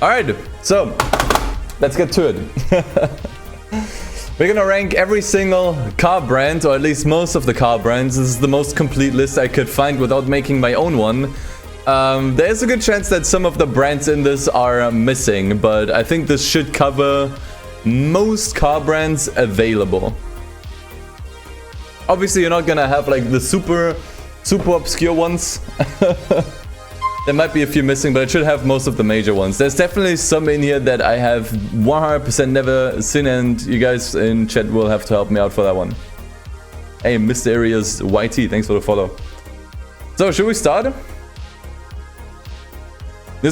Alright, so let's get to it. We're gonna rank every single car brand, or at least most of the car brands. This is the most complete list I could find without making my own one. There's a good chance that some of the brands in this are missing, but I think this should cover most car brands available. Obviously, you're not gonna have like the super obscure ones. There might be a few missing, but it should have most of the major ones. There's definitely some in here that I have 100% never seen, and you guys in chat will have to help me out for that one. Hey, Mysterious YT, thanks for the follow. So, should we start? By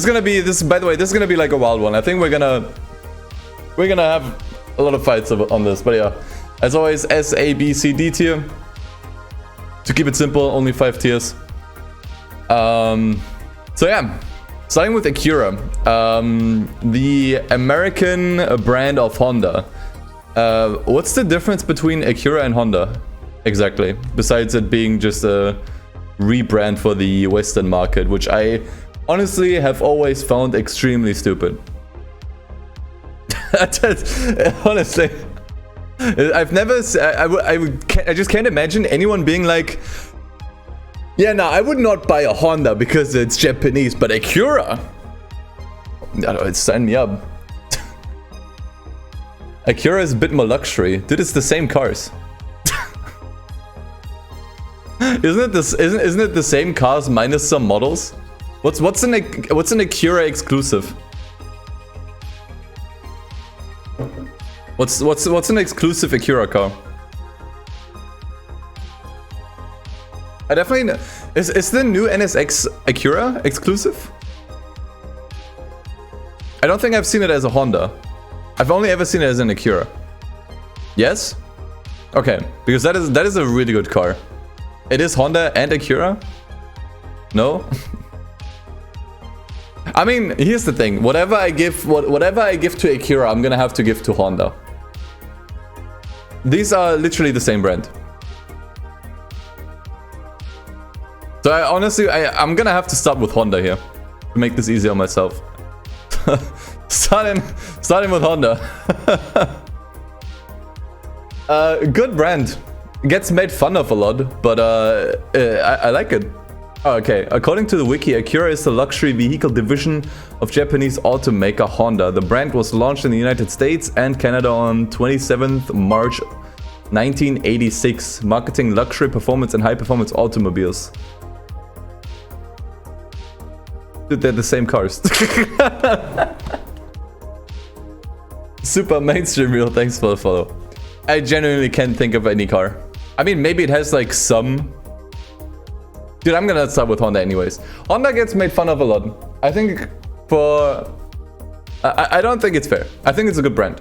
the way, this is gonna be like a wild one. I think we're gonna have a lot of fights on this, but yeah. As always, S, A, B, C, D tier. To keep it simple, only 5 tiers. So yeah, starting with Acura, the American brand of Honda. What's the difference between Acura and Honda, exactly? Besides it being just a rebrand for the Western market, which I honestly have always found extremely stupid. Honestly, I've never. I just can't imagine anyone being like, yeah, no, I would not buy a Honda because it's Japanese, but Acura? No, sign me up. Acura is a bit more luxury. Dude, it's the same cars. Isn't it the same cars minus some models? What's an Acura exclusive? What's an exclusive Acura car? I definitely know. Is the new NSX Acura exclusive? I don't think I've seen it as a Honda. I've only ever seen it as an Acura. Yes? Okay, because that is a really good car. It is Honda and Acura? No? I mean, here's the thing. Whatever I give to Acura, I'm gonna have to give to Honda. These are literally the same brand. So I'm gonna have to start with Honda here to make this easy on myself. starting with Honda. Good brand. Gets made fun of a lot, but I like it. Oh, okay, according to the wiki, Acura is the luxury vehicle division of Japanese automaker Honda. The brand was launched in the United States and Canada on 27th March 1986, marketing luxury, performance and high-performance automobiles. Dude, they're the same cars. Super mainstream real, thanks for the follow. I genuinely can't think of any car. I mean, maybe it has like some... Dude, I'm gonna start with Honda anyways. Honda gets made fun of a lot. I think I don't think it's fair. I think it's a good brand.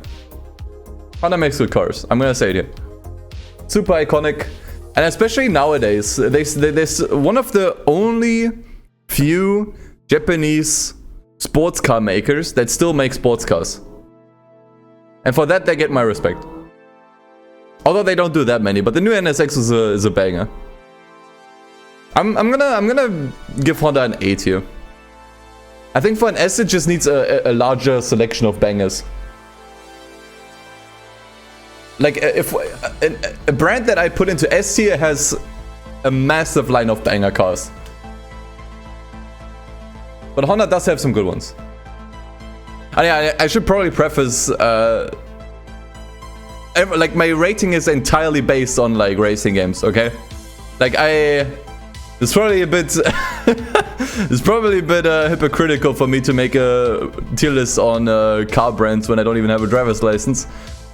Honda makes good cars. I'm gonna say it here. Super iconic. And especially nowadays, there's one of the only few Japanese sports car makers that still make sports cars. And for that, they get my respect. Although they don't do that many, but the new NSX is a banger. I'm gonna give Honda an A tier. I think for an S it just needs a larger selection of bangers. Like if a brand that I put into S tier has a massive line of banger cars. But Honda does have some good ones. I should probably preface like my rating is entirely based on like racing games, okay? Like it's probably a bit hypocritical for me to make a tier list on car brands when I don't even have a driver's license.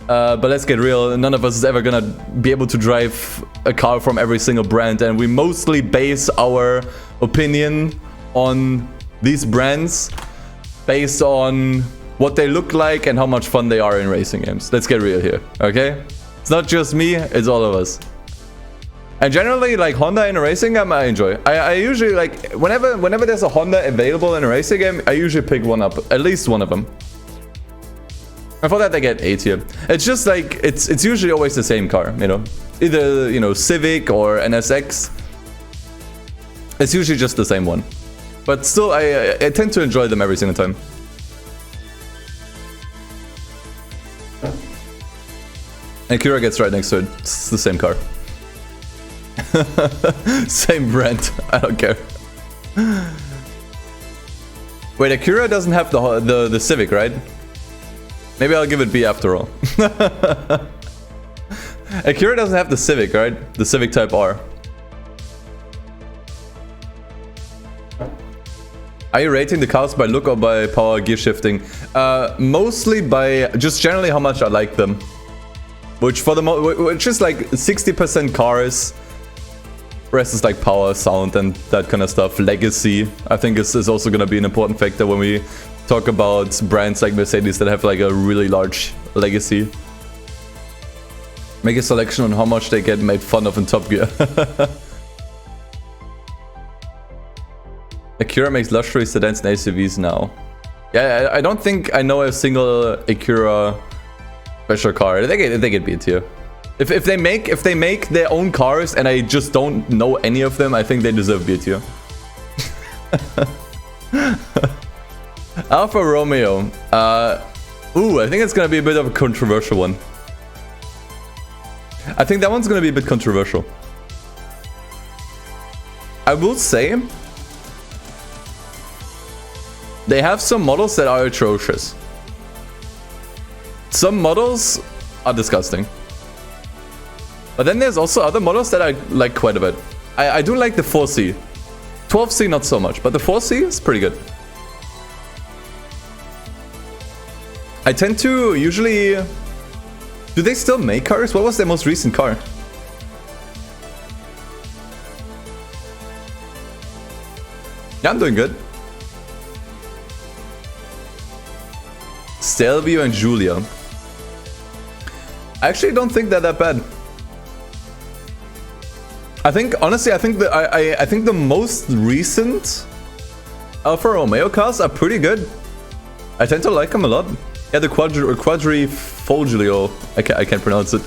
But let's get real, none of us is ever gonna be able to drive a car from every single brand, and we mostly base our opinion on these brands based on what they look like and how much fun they are in racing games. Let's get real here, okay? It's not just me, it's all of us. And generally, like Honda in a racing game, I enjoy. I usually like whenever there's a Honda available in a racing game, I usually pick one up, at least one of them. And for that, I get A tier. It's just like it's usually always the same car, you know, either Civic or NSX. It's usually just the same one, but still, I tend to enjoy them every single time. Acura gets right next to it. It's the same car. Same brand. I don't care. Wait, Acura doesn't have the Civic, right? Maybe I'll give it B after all. Acura doesn't have the Civic, right? The Civic Type R. Are you rating the cars by look or by power, gear shifting? Mostly by just generally how much I like them. Which for the which is like 60% cars. Rest is like power, sound, and that kind of stuff. Legacy, I think, is also going to be an important factor when we talk about brands like Mercedes that have like a really large legacy. Make a selection on how much they get made fun of in Top Gear. Acura makes luxury sedans and SUVs now. Yeah, I don't think I know a single Acura special car. They get B tier. If they make their own cars and I just don't know any of them, I think they deserve B tier. Alfa Romeo. Ooh, I think it's gonna be a bit of a controversial one. I think that one's gonna be a bit controversial. I will say they have some models that are atrocious. Some models are disgusting. But then there's also other models that I like quite a bit. I do like the 4C. 12C not so much, but the 4C is pretty good. I tend to usually... Do they still make cars? What was their most recent car? Yeah, I'm doing good. Stelvio and Giulia. I actually don't think they're that bad. I think, honestly, I think the most recent Alfa Romeo cars are pretty good. I tend to like them a lot. Yeah, the Quadrifoglio. I can't pronounce it.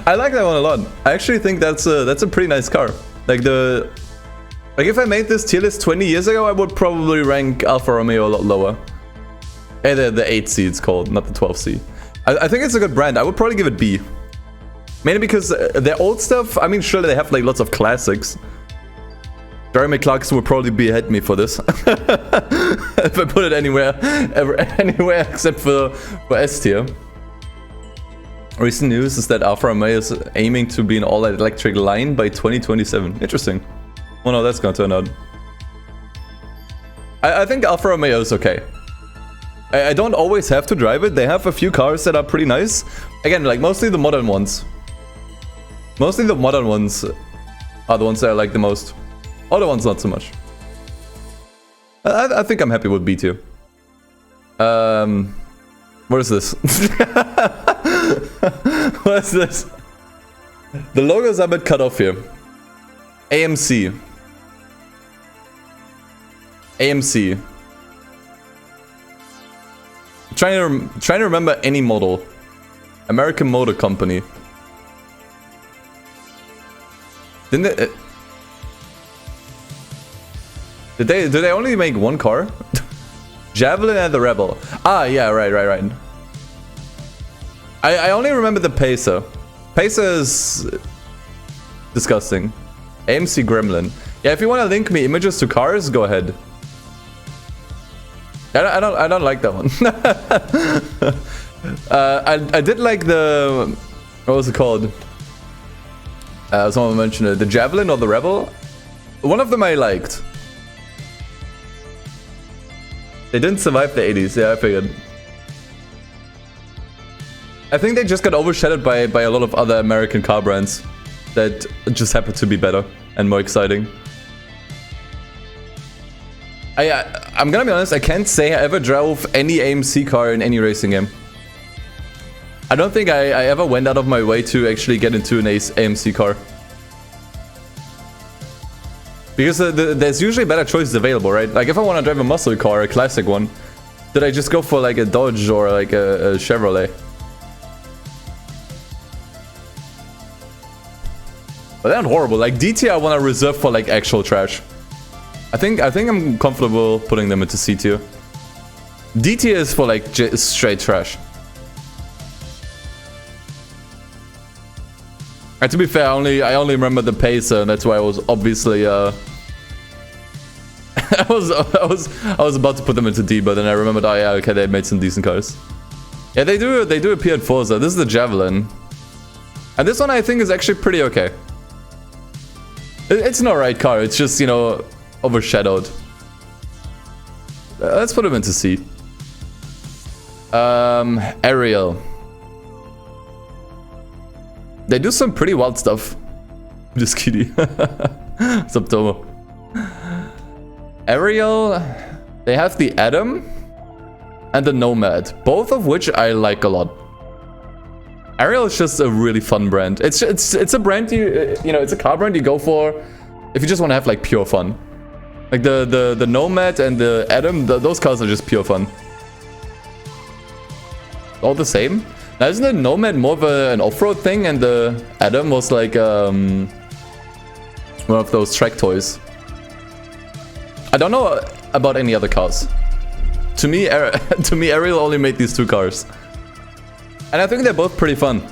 I like that one a lot. I actually think that's a pretty nice car. Like if I made this tier list 20 years ago, I would probably rank Alfa Romeo a lot lower. The 8C it's called, not the 12C. I think it's a good brand. I would probably give it B. Mainly because their old stuff, I mean, sure, they have like lots of classics. Jeremy Clarkson would probably behead me for this. If I put it anywhere except for S tier. Recent news is that Alfa Romeo is aiming to be an all-electric line by 2027. Interesting. Oh no, that's gonna turn out. I think Alfa Romeo is okay. I don't always have to drive it. They have a few cars that are pretty nice. Again, like mostly the modern ones. Mostly the modern ones are the ones that I like the most. Other ones not so much. I think I'm happy with B tier. What is this? What is this? The logos are a bit cut off here. AMC. AMC. Trying to remember any model. American Motor Company. Didn't they? Do they only make one car? Javelin and the Rebel. Ah, yeah, right. I only remember the Pacer. Pacer is disgusting. AMC Gremlin. Yeah, if you want to link me images to cars, go ahead. I don't like that one. I did like the... What was it called? Someone mentioned it. The Javelin or the Rebel? One of them I liked. They didn't survive the 80s, yeah, I figured. I think they just got overshadowed by a lot of other American car brands that just happened to be better and more exciting. I'm gonna be honest, I can't say I ever drove any AMC car in any racing game. I don't think I ever went out of my way to actually get into an AMC car. Because there's usually better choices available, right? Like if I want to drive a muscle car, a classic one, did I just go for like a Dodge or like a Chevrolet? But they're not horrible. Like DT I want to reserve for like actual trash. I think I'm comfortable putting them into C tier. D tier is for like straight trash. And to be fair, I only remember the Pacer, and that's why I was obviously I was about to put them into D, but then I remembered, oh yeah, okay, they made some decent cars. Yeah, they do appear at Forza. This is the Javelin, and this one I think is actually pretty okay. It's an alright car. It's just, you know, overshadowed. Let's put them into C. Ariel. They do some pretty wild stuff. Just kidding. What's up, Tomo? Ariel, they have the Atom and the Nomad, both of which I like a lot. Ariel is just a really fun brand. It's a brand you know, it's a car brand you go for if you just want to have like pure fun. Like the Nomad and the Atom, those cars are just pure fun. All the same. Now, isn't the Nomad more of an off-road thing, and the Atom was like one of those track toys? I don't know about any other cars. To me, Ariel only made these two cars, and I think they're both pretty fun.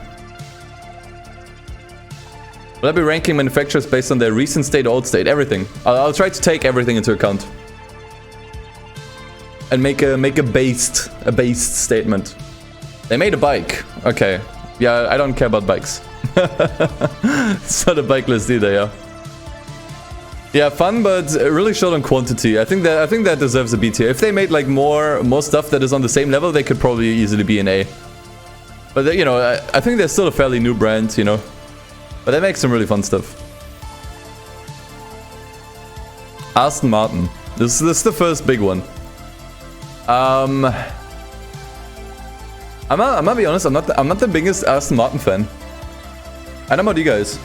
Will I be ranking manufacturers based on their recent state, old state, everything? I'll try to take everything into account and make a based statement. They made a bike. Okay. Yeah, I don't care about bikes. It's not a bike list either, yeah. Yeah, fun, but really short on quantity. I think that deserves a B tier. If they made like more stuff that is on the same level, they could probably easily be an A. But you know, I think they're still a fairly new brand, you know. But they make some really fun stuff. Aston Martin. This is the first big one. I'm gonna be honest, I'm not the biggest Aston Martin fan. I don't know about you guys.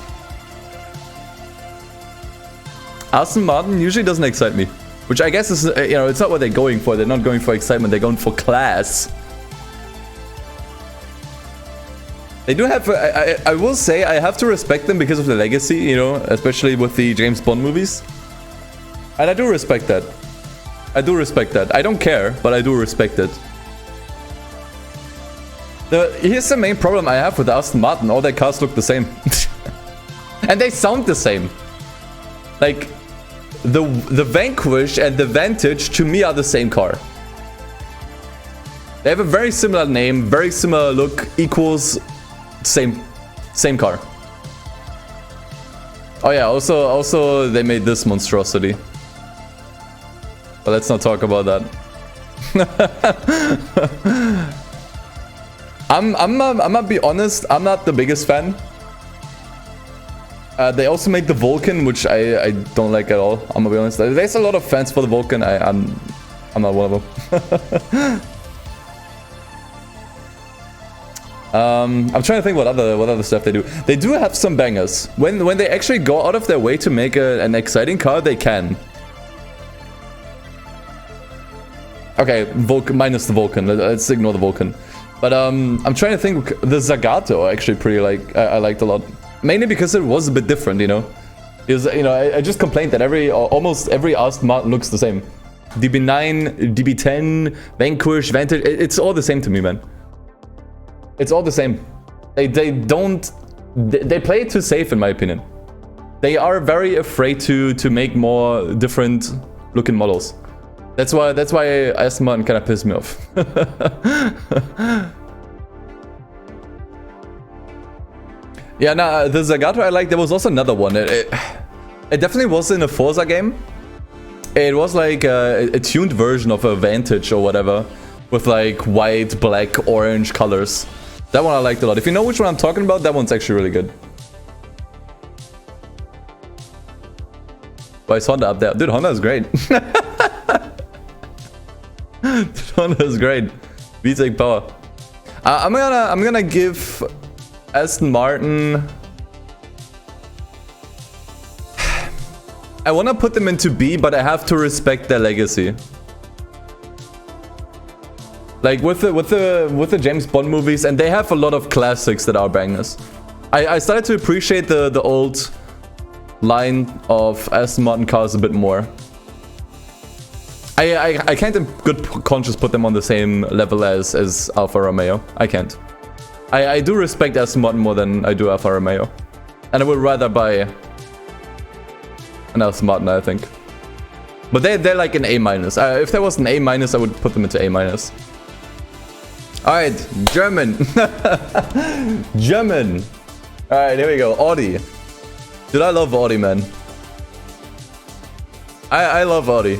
Aston Martin usually doesn't excite me, which I guess is, you know, it's not what they're going for. They're not going for excitement, they're going for class. They do have, I will say, I have to respect them because of the legacy, you know, especially with the James Bond movies. And I do respect that. I do respect that. I don't care, but I do respect it. Here's the main problem I have with Aston Martin. All their cars look the same. And they sound the same. Like, the Vanquish and the Vantage, to me, are the same car. They have a very similar name, very similar look, equals same car. Oh yeah, also they made this monstrosity. But let's not talk about that. I'm gonna be honest, I'm not the biggest fan. They also make the Vulcan, which I don't like at all. I'm gonna be honest. There's a lot of fans for the Vulcan. I'm not one of them. I'm trying to think what other stuff they do. They do have some bangers. When they actually go out of their way to make an exciting car, they can. Okay, Vulcan minus the Vulcan. Let's ignore the Vulcan. But I'm trying to think. The Zagato actually pretty I liked a lot. Mainly because it was a bit different, you know. You know, I just complained that almost every Aston Martin looks the same. DB9, DB10, Vanquish, Vantage. It's all the same to me, man. It's all the same. They play it too safe, in my opinion. They are very afraid to make more different looking models. That's why Aston Martin kind of pissed me off. Yeah, nah, the Zagato I like. There was also another one. It definitely was in a Forza game. It was like a tuned version of a Vantage or whatever, with like white, black, orange colors. That one I liked a lot. If you know which one I'm talking about, that one's actually really good. Why is Honda up there? Dude, Honda is great. Dude, Honda is great. VTEC power. I'm gonna give Aston Martin. I want to put them into B, but I have to respect their legacy. Like with the James Bond movies, and they have a lot of classics that are bangers. I started to appreciate the old line of Aston Martin cars a bit more. I can't in good conscience put them on the same level as Alfa Romeo. I can't. I do respect Aston Martin more than I do Alfa Romeo. And I would rather buy an Aston Martin, I think. But they're like an A-. If there was an A-, I would put them into A-. Alright, German. German. Alright, here we go. Audi. Dude, I love Audi, man. I love Audi.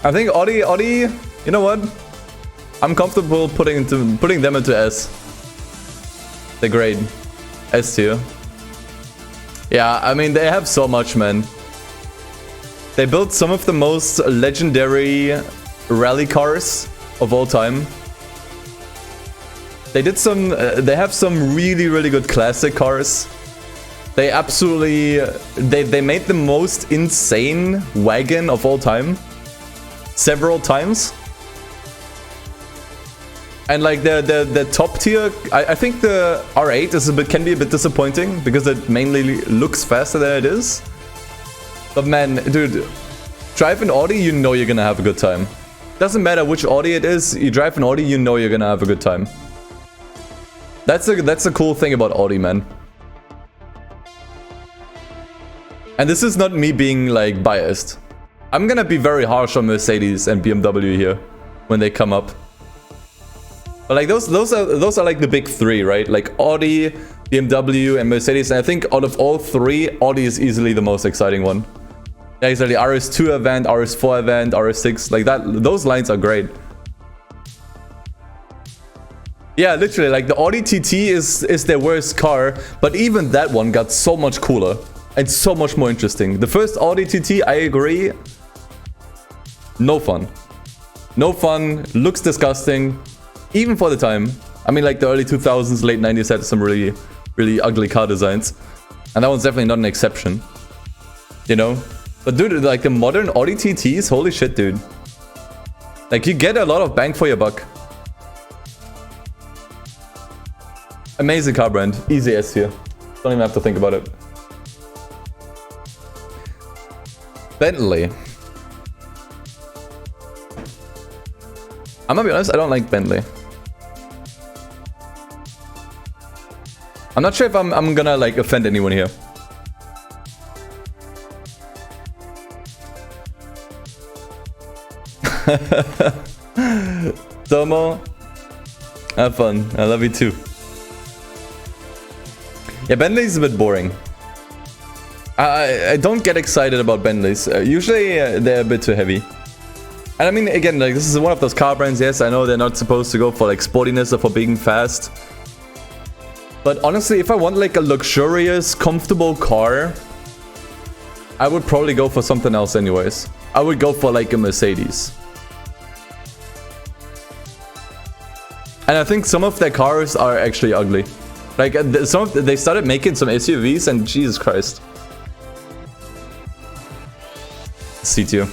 I think Audi, you know what? I'm comfortable putting them into S. They're great. S tier. Yeah, I mean, they have so much, man. They built some of the most legendary rally cars of all time. They have some really, really good classic cars. They absolutely, they made the most insane wagon of all time. Several times. And like the top tier, I think the R8 can be a bit disappointing because it mainly looks faster than it is. But man, dude, drive an Audi, you know you're gonna have a good time. Doesn't matter which Audi it is, you drive an Audi, you know you're gonna have a good time. That's a cool thing about Audi, man. And this is not me being like biased. I'm gonna be very harsh on Mercedes and BMW here when they come up. But like those are like the big three, right? Like Audi, BMW, and Mercedes. And I think out of all three, Audi is easily the most exciting one. Yeah, exactly. RS2 event, RS4 event, RS6, like that. Those lines are great. Yeah, literally, like the Audi TT is their worst car, but even that one got so much cooler and so much more interesting. The first Audi TT, I agree. No fun. No fun. Looks disgusting. Even for the time. I mean, like the early 2000s, late 90s had some really, really ugly car designs. And that one's definitely not an exception. You know? But dude, like the modern Audi TTs, holy shit, dude. Like you get a lot of bang for your buck. Amazing car brand. Easy S here. Don't even have to think about it. Bentley. I'm gonna be honest, I don't like Bentley. I'm not sure if I'm gonna like offend anyone here. Tomo, have fun. I love you too. Yeah, Bentley's a bit boring. I don't get excited about Bentleys. Usually they're a bit too heavy. And I mean, again, like this is one of those car brands. Yes, I know they're not supposed to go for like sportiness or for being fast. But honestly, if I want like a luxurious, comfortable car, I would probably go for something else anyways. I would go for like a Mercedes. And I think some of their cars are actually ugly. Like they started making some SUVs and Jesus Christ. C tier.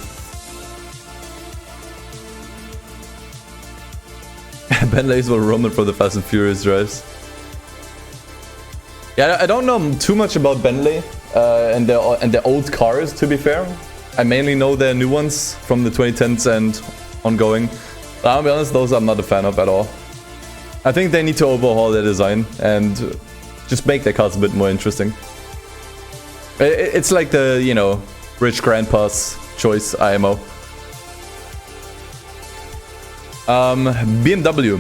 Bentleys will roam it for the Fast and Furious drives. Yeah, I don't know too much about Bentley and their old cars, to be fair. I mainly know their new ones from the 2010s and ongoing. But I'll be honest, those I'm not a fan of at all. I think they need to overhaul their design and just make their cars a bit more interesting. It's like the, you know, rich grandpa's choice IMO. BMW.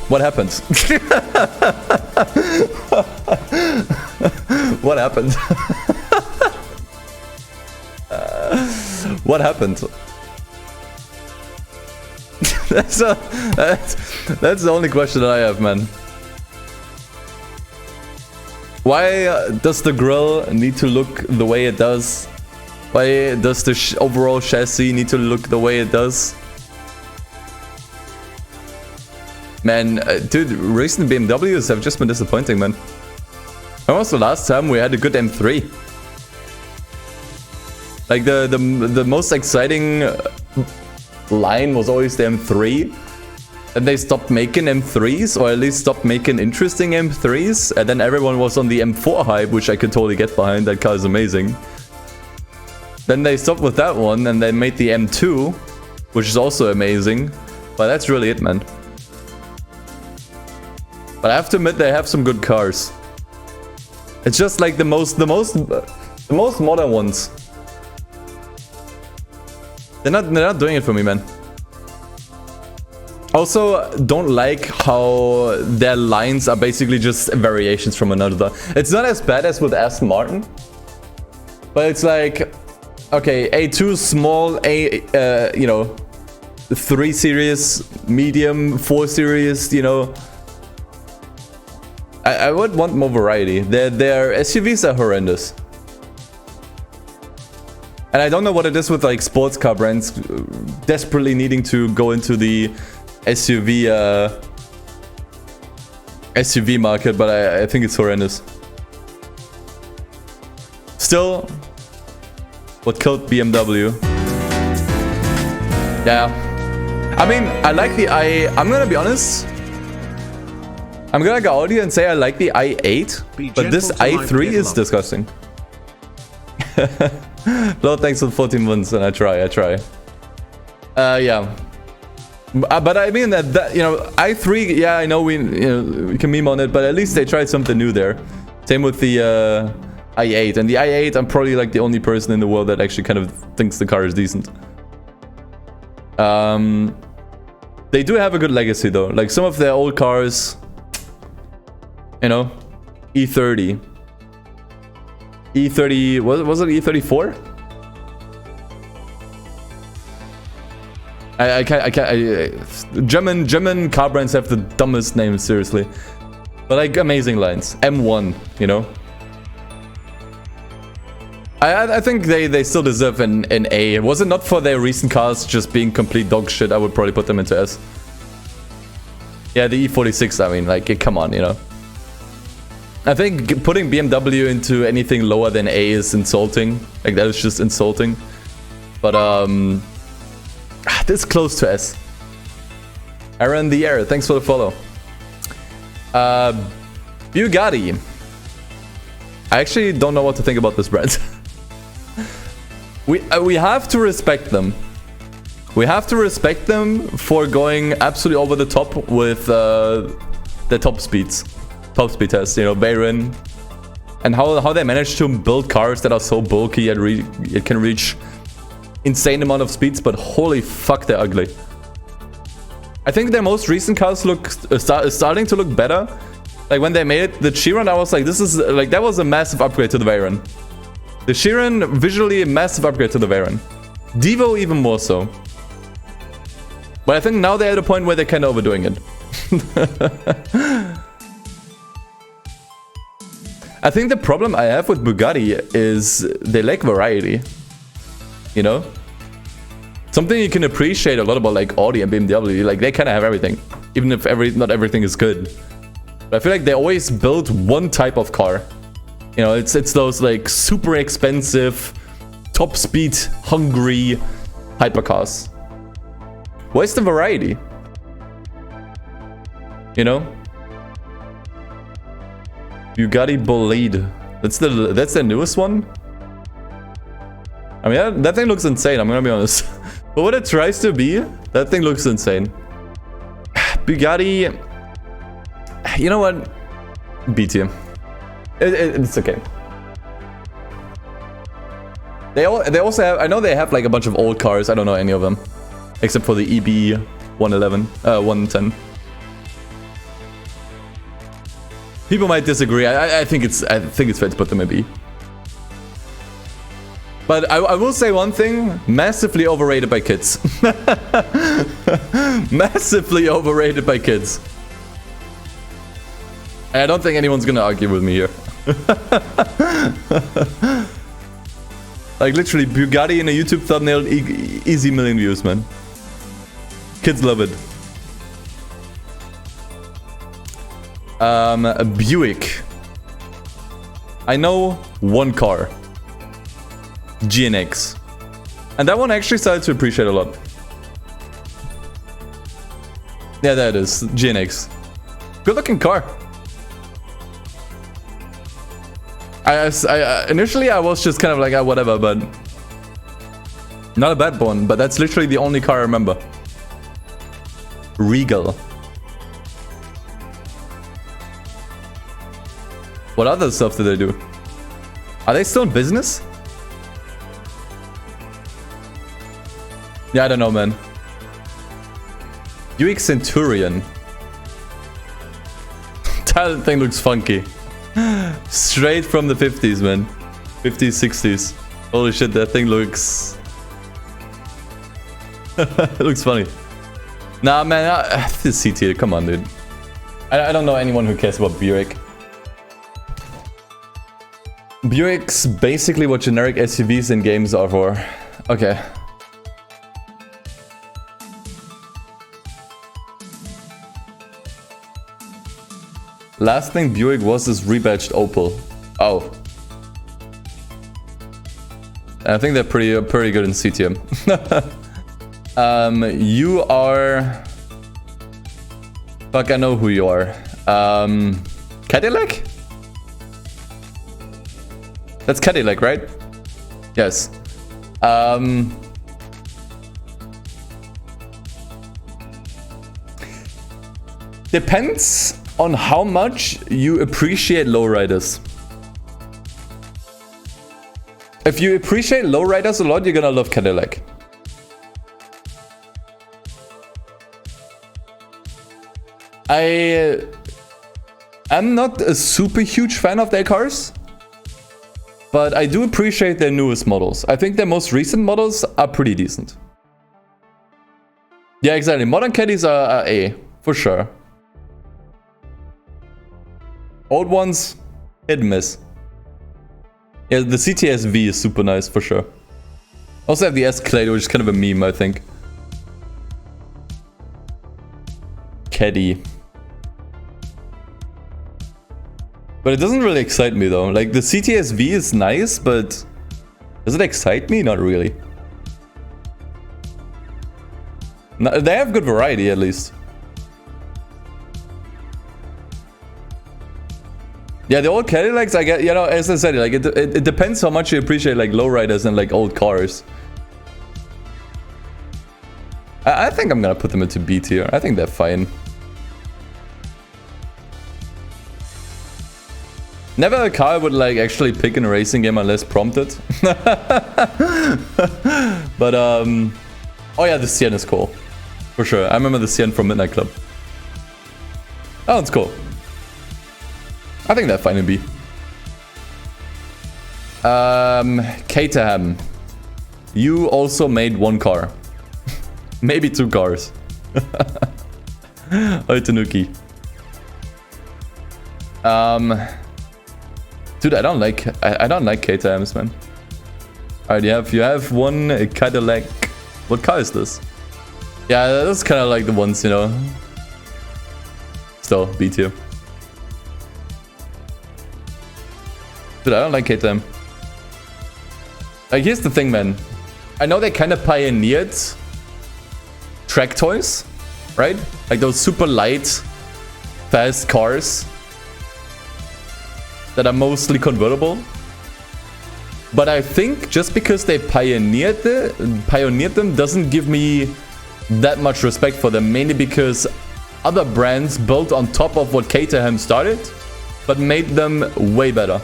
What happened? What happened? What happened? That's the only question that I have, man. Why does the grille need to look the way it does? Why does the overall chassis need to look the way it does? Man, dude, recent BMWs have just been disappointing, man. When was the last time we had a good M3? Like the most exciting line was always the M3. And they stopped making M3s, or at least stopped making interesting M3s. And then everyone was on the M4 hype, which I could totally get behind. That car is amazing. Then they stopped with that one, and they made the M2, which is also amazing. But that's really it, man. But I have to admit, they have some good cars. It's just like the most modern ones. They're not doing it for me, man. Also, don't like how their lines are basically just variations from another. It's not as bad as with Aston Martin, but it's like, okay, A2 small, you know, 3 series, medium, 4 series, you know. I would want more variety. Their SUVs are horrendous. And I don't know what it is with like sports car brands desperately needing to go into the SUV market, but I think it's horrendous. Still, what killed BMW? Yeah. I mean, I like the I'm gonna be honest. I'm gonna go Audi and say I like the i8, but this i3 is disgusting. Lord, thanks for 14 months, and I try. Yeah. But I mean that you know, i3, yeah, I know we can meme on it, but at least they tried something new there. Same with the i8, and the i8, I'm probably like the only person in the world that actually kind of thinks the car is decent. They do have a good legacy though. Like some of their old cars, you know, E30. E30, was it E34? I can't. German car brands have the dumbest names, seriously. But like amazing lines. M1, you know. I think they still deserve an A. Was it not for their recent cars just being complete dog shit, I would probably put them into S. Yeah, the E46, I mean, like, come on, you know. I think putting BMW into anything lower than A is insulting. Like, that is just insulting. But, this is close to S. Aaron the Air, thanks for the follow. Bugatti. I actually don't know what to think about this brand. We have to respect them. We have to respect them for going absolutely over the top with the top speed test, you know, Bayern, and how they managed to build cars that are so bulky and it can reach insane amount of speeds, but holy fuck, they're ugly. I think their most recent cars look starting to look better. Like when they made the Chiron, I was like, this is like, that was a massive upgrade to the Veyron. The Chiron, visually a massive upgrade to the Veyron. Devo even more so. But I think now they're at a point where they're kind of overdoing it. I think the problem I have with Bugatti is they lack variety. You know? Something you can appreciate a lot about like Audi and BMW, like they kind of have everything. Even if not everything is good. But I feel like they always build one type of car. You know, it's those like super expensive, top speed, hungry hypercars. Where's the variety? You know? Bugatti Bolide. That's the newest one? I mean, that thing looks insane, I'm gonna be honest. But what it tries to be, that thing looks insane. Bugatti... You know what? B tier. It's okay. They also have... I know they have like a bunch of old cars, I don't know any of them. Except for the EB 110. People might disagree. I think it's fair to put them in B. But I will say one thing: massively overrated by kids. Massively overrated by kids. And I don't think anyone's gonna argue with me here. Like literally, Bugatti in a YouTube thumbnail, easy million views, man. Kids love it. A Buick. I know one car. GNX. And that one actually started to appreciate a lot. Yeah, there it is. GNX. Good looking car. Initially I was just kind of like, whatever, but not a bad one. But that's literally the only car I remember. Regal. What other stuff do they do? Are they still in business? Yeah, I don't know, man. Buick Centurion. That thing looks funky. Straight from the 50s, man. 50s, 60s. Holy shit, that thing looks... it looks funny. Nah, man, this C tier, come on, dude. I don't know anyone who cares about Buick. Buick's basically what generic SUVs in games are for. Okay. Last thing Buick was is rebadged Opel. Oh. I think they're pretty good in C tier. You are... Fuck, I know who you are. Cadillac? That's Cadillac, right? Yes. Depends on how much you appreciate lowriders. If you appreciate lowriders a lot, you're gonna love Cadillac. I'm not a super huge fan of their cars, but I do appreciate their newest models. I think their most recent models are pretty decent. Yeah, exactly. Modern Caddies are A, for sure. Old ones, hit and miss. Yeah, the CTS-V is super nice, for sure. Also have the Escalade, which is kind of a meme, I think. Caddy. But it doesn't really excite me, though. Like, the CTS-V is nice, but... does it excite me? Not really. No, they have good variety, at least. Yeah, the old Cadillacs, I get, you know, as I said, like, it depends how much you appreciate, like, lowriders and, like, old cars. I think I'm gonna put them into B tier. I think they're fine. Never a car I would, like, actually pick in a racing game unless prompted. But, oh yeah, the Sienna is cool. For sure. I remember the Sienna from Midnight Club. Oh, it's cool. I think they're fine in B. Caterham. You also made one car. Maybe two cars. Oi, Tanuki. Dude, I don't like Caterhams, man. Alright, you have one Cadillac. What car is this? Yeah, that's kind of like the ones, you know. Still, B tier. Dude, I don't like Caterham. Like, here's the thing, man. I know they kind of pioneered track toys, right? Like those super light, fast cars that are mostly convertible. But I think just because they pioneered them doesn't give me that much respect for them. Mainly because other brands built on top of what Caterham started, but made them way better.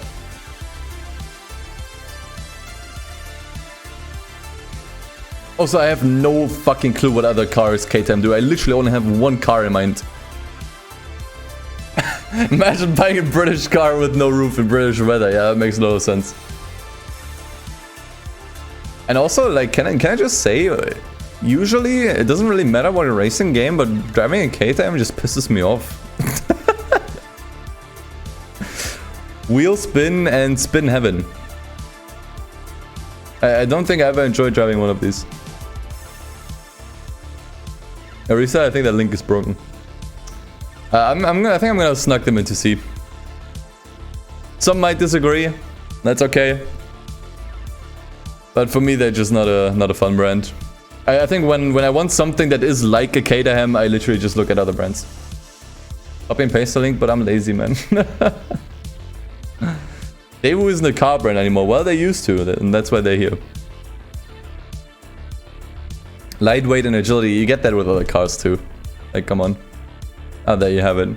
Also, I have no fucking clue what other cars Caterham do. I literally only have one car in mind. Imagine buying a British car with no roof in British weather. Yeah, that makes no sense. And also, like, can I just say, usually it doesn't really matter what a racing game, but driving a Caterham just pisses me off. Wheel spin and spin heaven. I don't think I ever enjoyed driving one of these. Arisa, I think that link is broken. I think I'm gonna snuck them into C. Some might disagree. That's okay. But for me, they're just not a fun brand. I think when I want something that is like a Caterham, I literally just look at other brands. Copy and paste the link, but I'm lazy, man. Daewoo isn't a car brand anymore. Well, they used to, and that's why they're here. Lightweight and agility, you get that with other cars too. Like, come on. Ah, there you have it.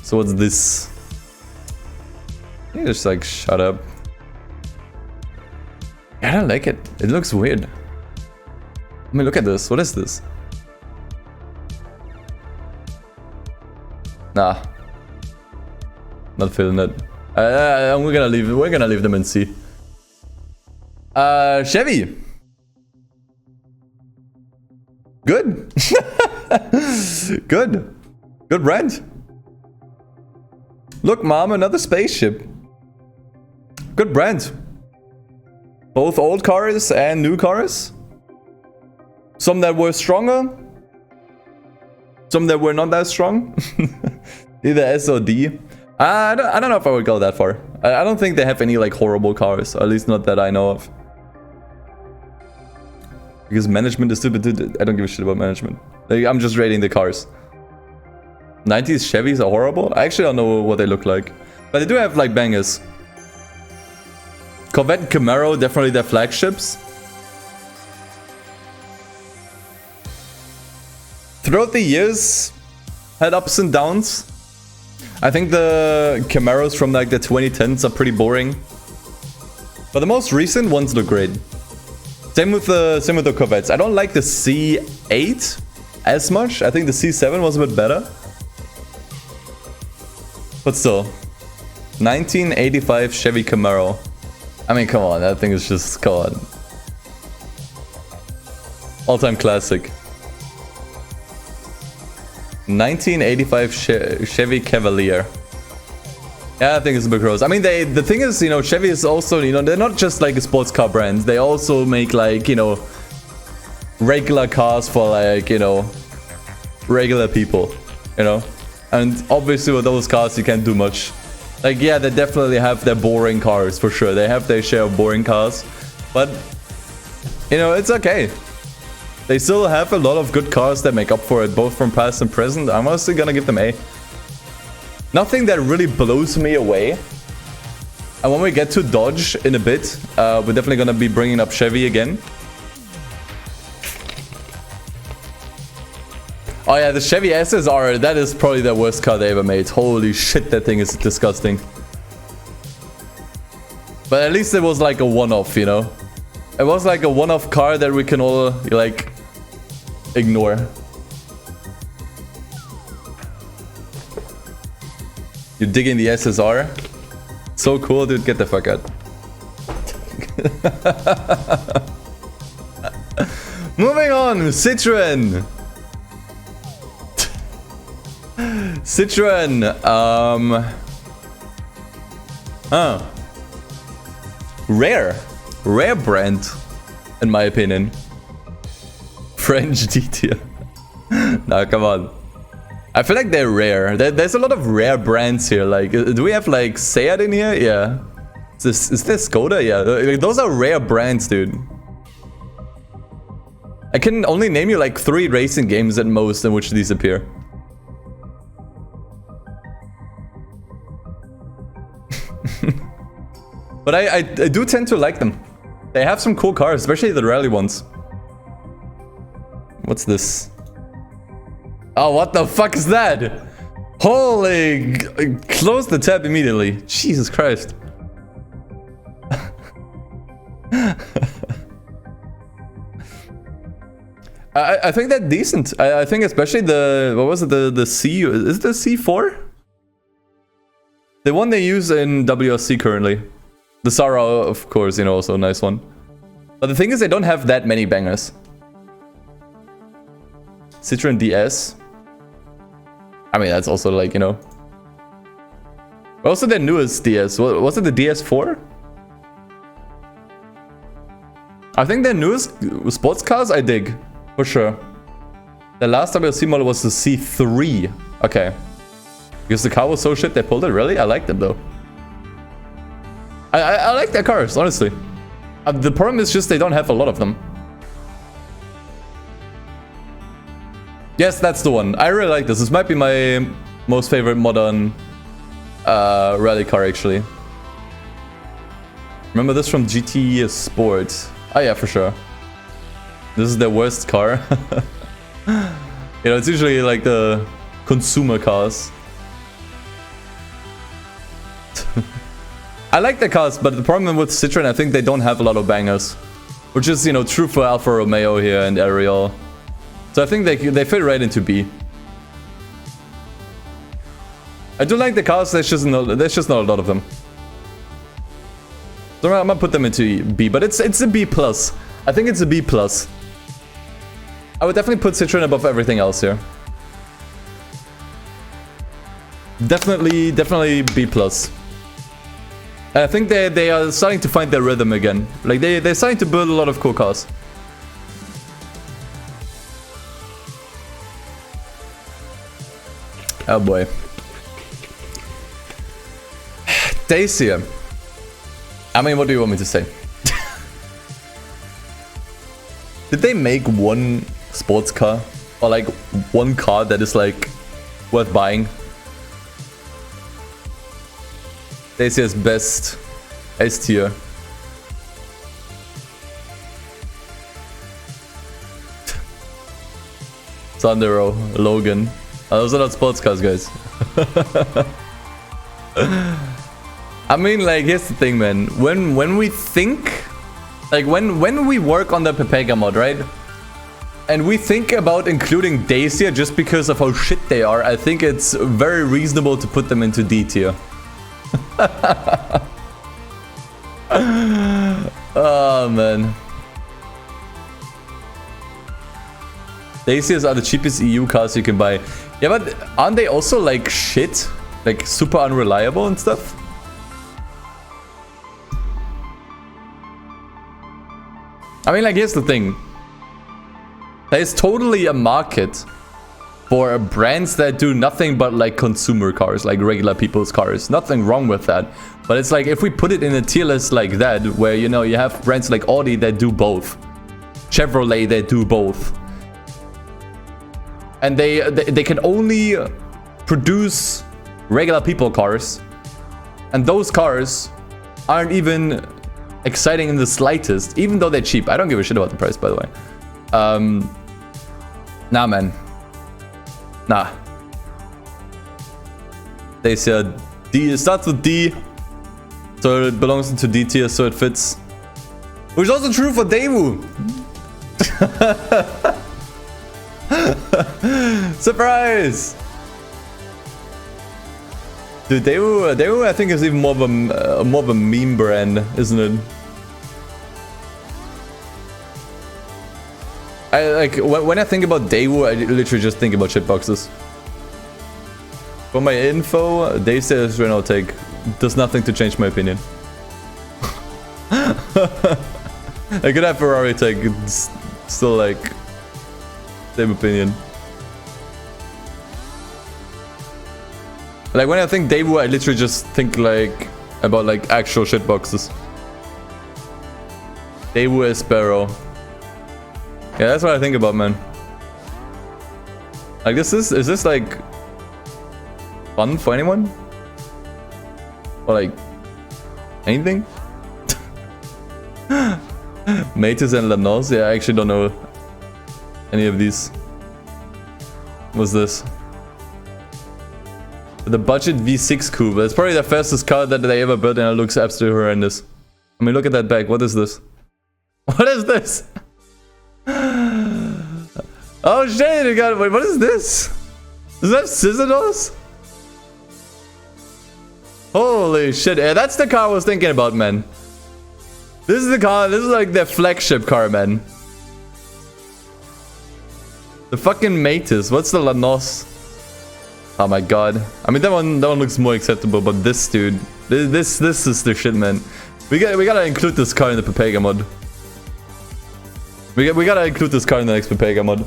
So what's this? You just like shut up. I don't like it. It looks weird. I mean, look at this. What is this? Nah. Not feeling it. We're gonna leave them and see. Chevy. Good. Good. Good brand. Look, mom, another spaceship. Good brand. Both old cars and new cars. Some that were stronger. Some that were not that strong. Either S or D. I don't know if I would go that far. I don't think they have any like horrible cars. At least not that I know of. Because management is stupid. I don't give a shit about management. Like, I'm just rating the cars. 90s Chevys are horrible. I actually don't know what they look like. But they do have like bangers. Corvette and Camaro, definitely their flagships. Throughout the years, had ups and downs. I think the Camaros from like the 2010s are pretty boring. But the most recent ones look great. Same with the Corvettes. I don't like the C8 as much. I think the C7 was a bit better. But still. 1985 Chevy Camaro. I mean, come on. That thing is just, come on. All-time classic. 1985 Chevy Cavalier. Yeah, I think it's a bit gross. I mean, the thing is, you know, Chevy is also, you know, they're not just like a sports car brand. They also make like, you know, regular cars for like, you know, regular people, you know. And obviously with those cars, you can't do much. Like, yeah, they definitely have their boring cars, for sure. They have their share of boring cars. But, you know, it's okay. They still have a lot of good cars that make up for it, both from past and present. I'm honestly gonna give them A. Nothing that really blows me away. And when we get to Dodge in a bit, we're definitely gonna be bringing up Chevy again. Oh yeah, the Chevy SSR, that is probably the worst car they ever made. Holy shit, that thing is disgusting. But at least it was like a one-off, you know? It was like a one-off car that we can all, like, ignore. You dig in the SSR? So cool, dude. Get the fuck out. Moving on, Citroen. Citroen, rare brand, in my opinion. French D-tier. Nah, come on. I feel like they're rare. There's a lot of rare brands here. Like, do we have like Seat in here? Yeah. Is this Skoda? Yeah. Those are rare brands, dude. I can only name you like 3 racing games at most in which these appear. But I do tend to like them. They have some cool cars, especially the rally ones. What's this? Oh, what the fuck is that? Holy... Close the tab immediately. Jesus Christ. I think they're decent. I think especially the... What was it? The C... Is it the C4? The one they use in WRC currently. The Sarah, of course, you know, also a nice one. But the thing is, they don't have that many bangers. Citroen DS. I mean, that's also like, you know. Also their newest DS. Was it the DS4? I think their newest sports cars I dig. For sure. The last WRC model was the C3. Okay. Because the car was so shit they pulled it. Really? I like them though. I like their cars, honestly. The problem is just they don't have a lot of them. Yes, that's the one. I really like this. This might be my most favorite modern rally car, actually. Remember this from GT Sport? Oh yeah, for sure. This is their worst car. You know, it's usually like the consumer cars. I like the cars, but the problem with Citroen, I think they don't have a lot of bangers. Which is, you know, true for Alfa Romeo here and Ariel. So I think they fit right into B. I do like the cars, there's just not a lot of them. So I'm gonna put them into B, but it's a B+. I think it's a B+. I would definitely put Citroen above everything else here. Definitely B+. And I think they are starting to find their rhythm again. Like they're starting to build a lot of cool cars. Oh boy. Dacia. I mean, what do you want me to say? Did they make one sports car? Or like one car that is like worth buying? Dacia's best S tier. Sandero, Logan. Those are not sports cars, guys. I mean, like, here's the thing, man. When we think, like, when we work on the Pepega mod, right? And we think about including Dacia just because of how shit they are, I think it's very reasonable to put them into D tier. Oh, man. Dacias are the cheapest EU cars you can buy. Yeah, but aren't they also, like, shit? Like, super unreliable and stuff? I mean, like, here's the thing. There's totally a market for brands that do nothing but, like, consumer cars, like regular people's cars. Nothing wrong with that. But it's like, if we put it in a tier list like that, where, you know, you have brands like Audi that do both. Chevrolet that do both. And they can only produce regular people cars. And those cars aren't even exciting in the slightest, even though they're cheap. I don't give a shit about the price, by the way. Nah, man. Nah. Dacia D. It starts with D, so it belongs into D tier, so it fits. Which is also true for Daewoo. Surprise! Dude, Daewoo I think is even more of a meme brand, isn't it? I like when I think about Daewoo, I literally just think about shitboxes. For my info, Dacia's Renault take does nothing to change my opinion. I could have Ferrari take, it's still like same opinion. Like when I think Daewoo, I literally just think like about like actual shitboxes. Daewoo Espero. Yeah, that's what I think about, man. Like is this like fun for anyone? Or like anything? Matis and Lanos? Yeah, I actually don't know any of these. What's this? The budget V6 coupe. That's probably the fastest car that they ever built, and it looks absolutely horrendous. I mean, look at that back. What is this? What is this? Oh shit! You got. Wait, what is this? Does that have scissor doors? Holy shit! Yeah, that's the car I was thinking about, man. This is the car. This is like their flagship car, man. The fucking Matis. What's the Lanos? Oh my god. I mean that one looks more acceptable, but this dude, this is the shit, man. We gotta include this car in the Pepega mod. We gotta include this car in the next Pepega mod.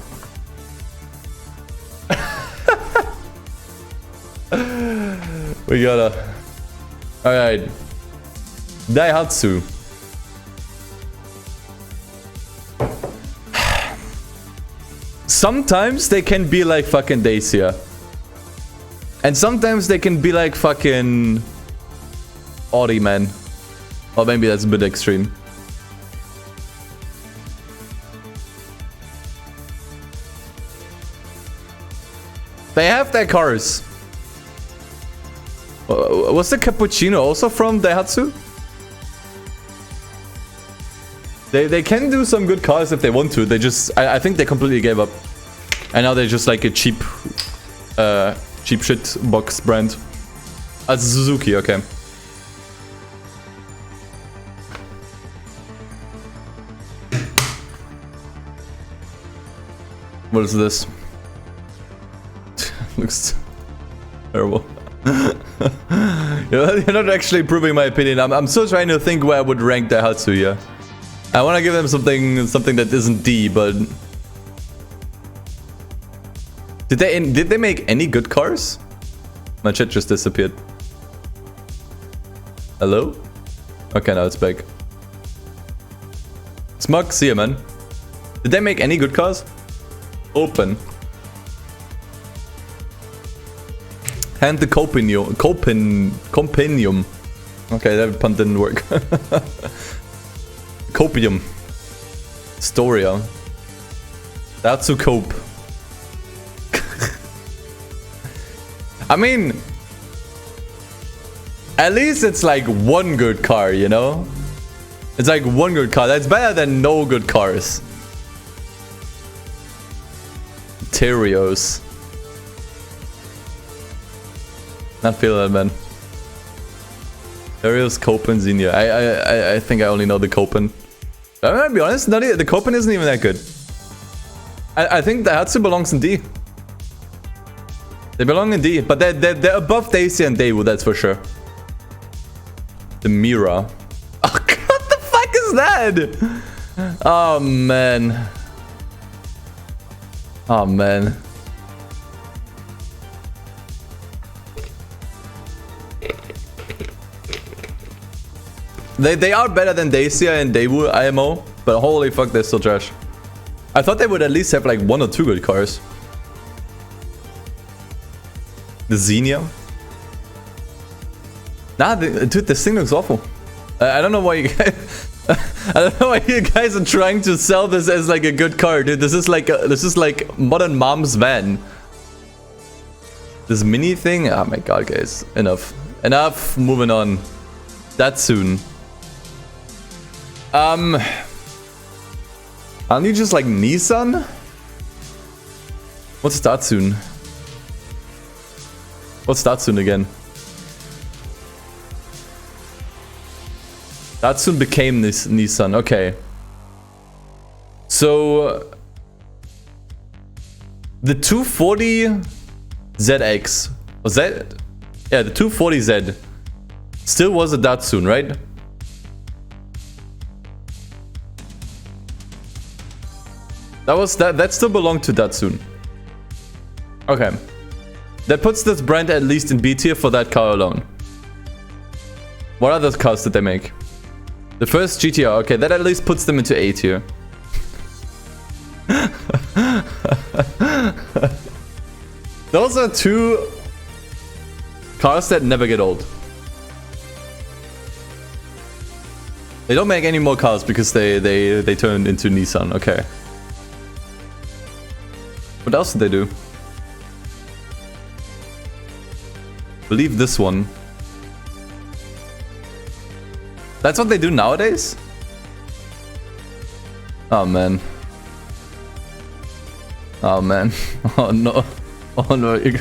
We gotta. Alright. Daihatsu. Sometimes they can be like fucking Dacia. And sometimes they can be like fucking Audi, man. Or maybe that's a bit extreme. They have their cars. Was the Cappuccino also from Daihatsu? They can do some good cars if they want to. They just... I think they completely gave up. And now they're just like a cheap shit box brand. Suzuki, okay. What is this? Looks terrible. You're not actually proving my opinion. I'm still trying to think where I would rank Daihatsu here. I want to give them something that isn't D, but... Did they make any good cars? My chat just disappeared. Hello? Okay, now it's back. Smug, see ya, man. Did they make any good cars? Open. Hand the Compendium. Okay, that pun didn't work. Copium. Storia. Datsun Cope. I mean, at least it's like one good car, you know? It's like one good car. That's better than no good cars. Terios. Not feeling that, man. Ariel's Copen Senior. I think I only know the Copen. I'm gonna be honest, the Copen isn't even that good. I think the Daihatsu belongs in D. They belong in D, but they're above Dacia and Daewoo, that's for sure. The Mira. Oh, what the fuck is that? Oh, man. Oh, man. They are better than Dacia and Daewoo IMO, but holy fuck, they're still trash. I thought they would at least have like 1 or 2 good cars. The Xenia? Nah, dude, this thing looks awful. I don't know why you guys... I don't know why you guys are trying to sell this as like a good car, dude. This is like modern mom's van. This mini thing? Oh my god, guys. Enough. Enough. Moving on. Datsun. Aren't you just like Nissan? What's Datsun? What's Datsun again? Datsun became this Nissan. Okay. So the 240 ZX was that? Yeah, the 240Z still was a Datsun, right? That still belonged to Datsun. Okay. That puts this brand at least in B tier for that car alone. What other cars did they make? The first GTR, okay, that at least puts them into A tier. Those are 2 cars that never get old. They don't make any more cars because they turned into Nissan, okay. What else did they do? Believe this one. That's what they do nowadays? Oh man. Oh man. Oh no. Oh no, you're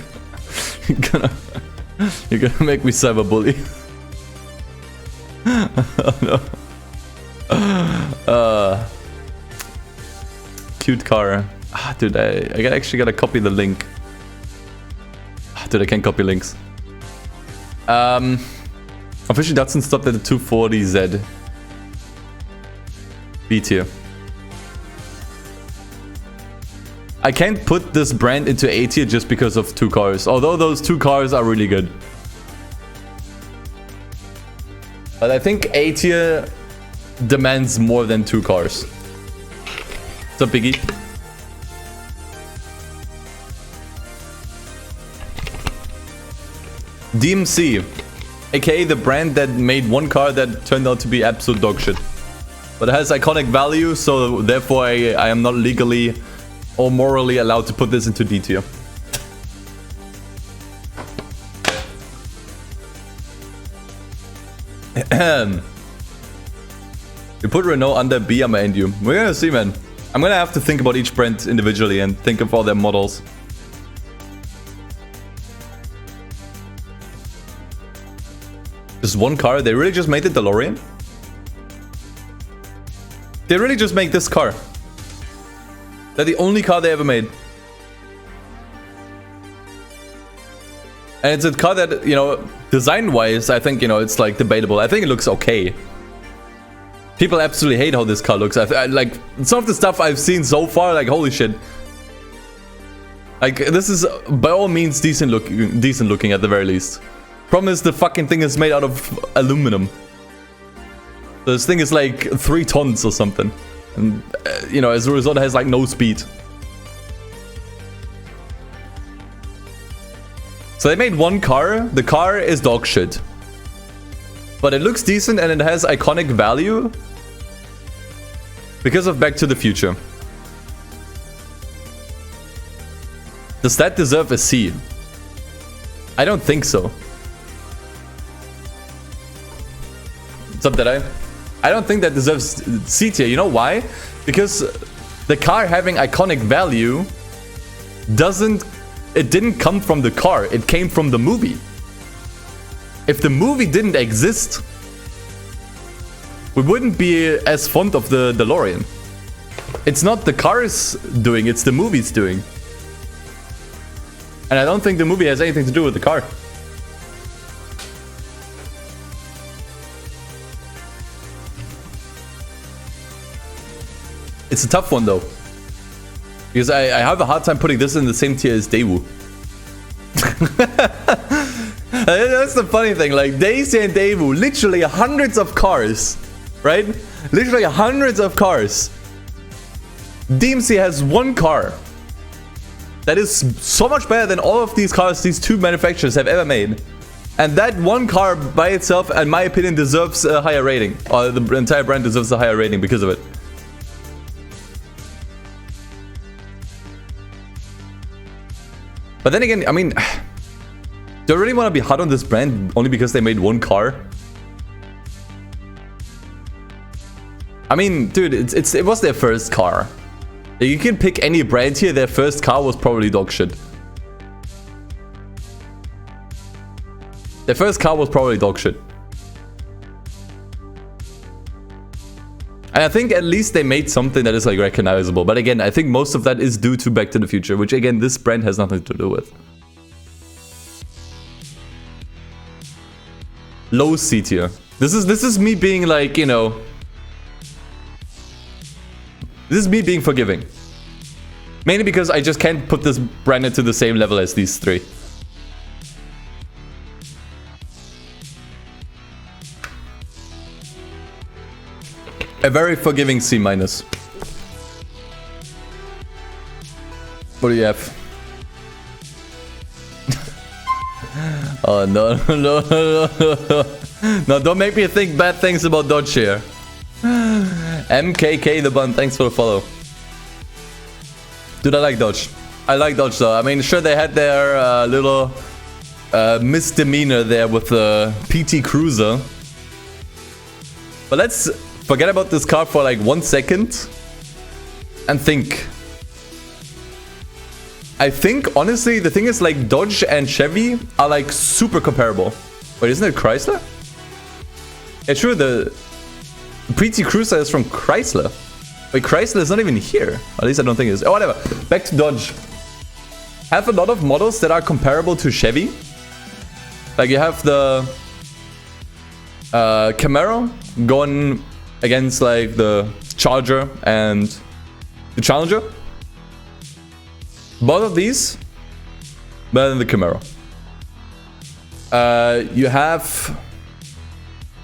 gonna make me cyberbully. Oh no. Cute car. Ah, dude, I actually gotta copy the link. Ah, dude, I can't copy links. Officially Datsun stopped at the 240Z. B tier. I can't put this brand into A tier just because of 2 cars. Although those 2 cars are really good. But I think A tier demands more than 2 cars. What's up, Biggie? DMC, aka the brand that made one car that turned out to be absolute dog shit. But it has iconic value, so therefore I am not legally or morally allowed to put this into D tier. You put Renault under B, I'm and you. We're gonna see, man. I'm gonna have to think about each brand individually and think of all their models. Just one car? They really just made the DeLorean? They really just make this car. They're the only car they ever made. And it's a car that, you know, design-wise, I think, you know, it's like debatable. I think it looks okay. People absolutely hate how this car looks. I like some of the stuff I've seen so far, like holy shit. Like this is by all means decent looking at the very least. Problem is the fucking thing is made out of aluminum. So this thing is like 3 tons or something. And you know, as a result it has like no speed. So they made one car. The car is dog shit. But it looks decent and it has iconic value. Because of Back to the Future. Does that deserve a C? I don't think so. What's up, Deadeye? I don't think that deserves C tier. You know why? Because the car having iconic value it didn't come from the car. It came from the movie. If the movie didn't exist, we wouldn't be as fond of the DeLorean. It's not the car's doing, it's the movie's doing. And I don't think the movie has anything to do with the car. It's a tough one though. Because I have a hard time putting this in the same tier as Daewoo. That's the funny thing, like Dacia and Daewoo, literally hundreds of cars. Right? Literally hundreds of cars. DMC has one car that is so much better than all of these cars these two manufacturers have ever made. And that one car by itself, in my opinion, deserves a higher rating. Or the entire brand deserves a higher rating because of it. But then again, I mean, do I really want to be hot on this brand only because they made one car? I mean, dude, it was their first car. You can pick any brand here, their first car was probably dog shit. Their first car was probably dog shit. And I think at least they made something that is like recognizable. But again, I think most of that is due to Back to the Future, which again, this brand has nothing to do with. Low C tier. This is me being like, you know, this is me being forgiving. Mainly because I just can't put this brand into the same level as these three. A very forgiving C-. What do you have? Oh, no. No, don't make me think bad things about Dodge here. MKK the bun, thanks for the follow. Dude, I like Dodge. I like Dodge though. I mean, sure, they had their little misdemeanor there with the PT Cruiser. But let's forget about this car for like 1 second and think. I think, honestly, the thing is like Dodge and Chevy are like super comparable. Wait, isn't it Chrysler? Yeah, sure, the PT Cruiser is from Chrysler. Wait, Chrysler is not even here. At least I don't think it is. Oh, whatever. Back to Dodge. Have a lot of models that are comparable to Chevy. Like you have the Camaro going against like the Charger and the Challenger. Both of these better than the Camaro. You have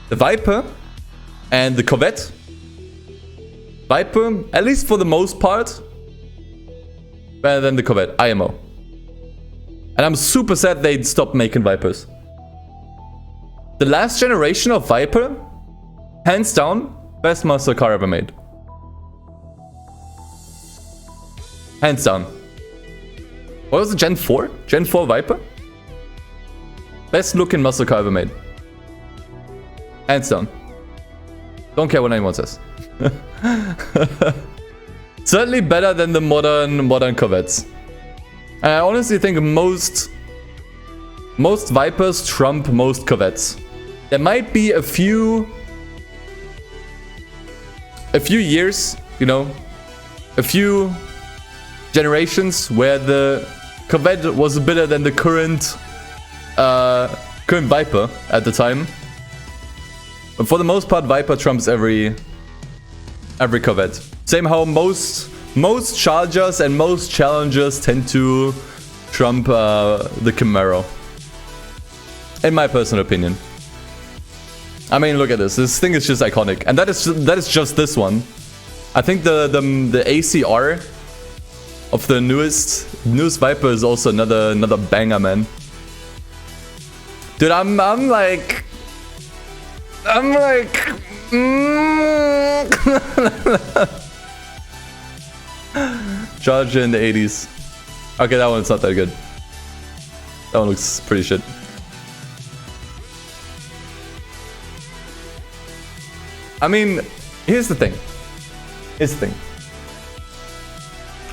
the Viper and the Corvette. Viper, at least for the most part, better than the Corvette, IMO. And I'm super sad they stopped making Vipers. The last generation of Viper, hands down, best muscle car ever made. Hands down. What was it, Gen 4? Gen 4 Viper? Best looking muscle car ever made. Hands down. Don't care what anyone says. Certainly better than the modern Corvettes. And I honestly think most Vipers trump most Corvettes. There might be a few years, you know, a few generations where the Corvette was better than the current Viper at the time. But for the most part, Viper trumps every Corvette. Same how most Chargers and most Challengers tend to trump the Camaro. In my personal opinion. I mean, look at this. This thing is just iconic, and that is just this one. I think the ACR of the newest Viper is also another banger, man. Dude, I'm like. Charger in the 80s. Okay, that one's not that good. That one looks pretty shit. I mean, here's the thing.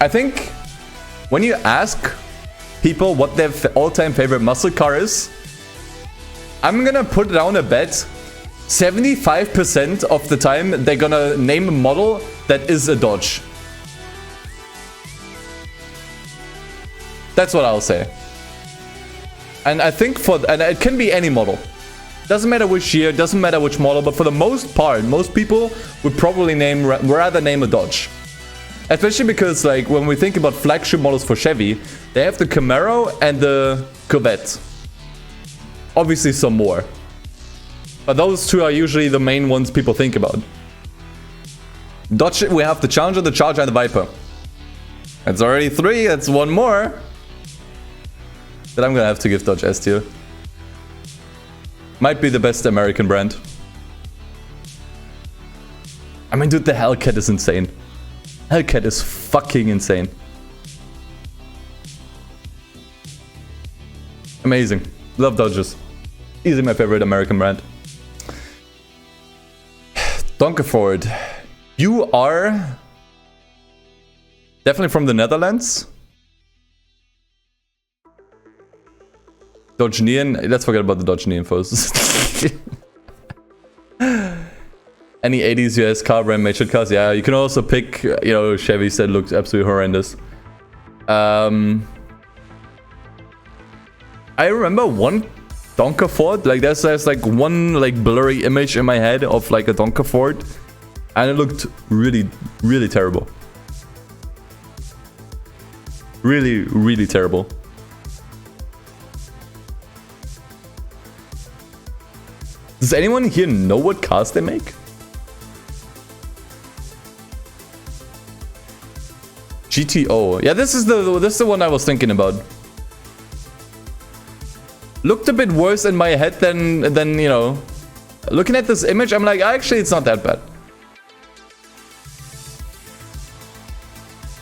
I think when you ask people what their all-time favorite muscle car is, I'm gonna put down a bet. 75% of the time, they're gonna name a model that is a Dodge. That's what I'll say. And I think and it can be any model. Doesn't matter which year, doesn't matter which model, but for the most part, most people would probably rather name a Dodge. Especially because, like, when we think about flagship models for Chevy, they have the Camaro and the Corvette. Obviously some more. But those two are usually the main ones people think about. Dodge, we have the Challenger, and the Viper. That's already 3, that's one more. That I'm gonna have to give Dodge S tier. Might be the best American brand. I mean, dude, the Hellcat is insane. Hellcat is fucking insane. Amazing. Love Dodges. Easily my favorite American brand. Donkervoort. You are definitely from the Netherlands. Dodge Neon. Let's forget about the Dodge Neon first. Any 80s US car brand made shit cars? Yeah, you can also pick, you know, Chevys that looks absolutely horrendous. I remember one Donkervoort. Like there's like one like blurry image in my head of like a Donkervoort, and it looked really, really terrible. Really, really terrible. Does anyone here know what cars they make? GTO. Yeah, this is the one I was thinking about. Looked a bit worse in my head than you know. Looking at this image, I'm like, actually, it's not that bad.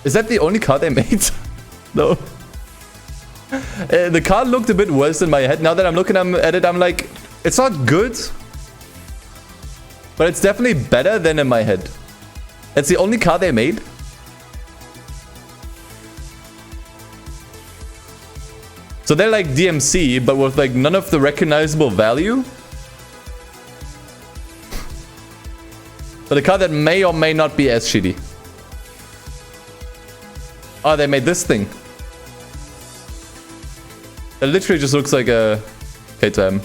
Is that the only car they made? No. The car looked a bit worse in my head. Now that I'm looking at it, I'm like, it's not good, but it's definitely better than in my head. It's the only car they made. So they're like DMC, but with like none of the recognizable value. But a car that may or may not be as shitty. Oh, they made this thing. It literally just looks like a Caterham.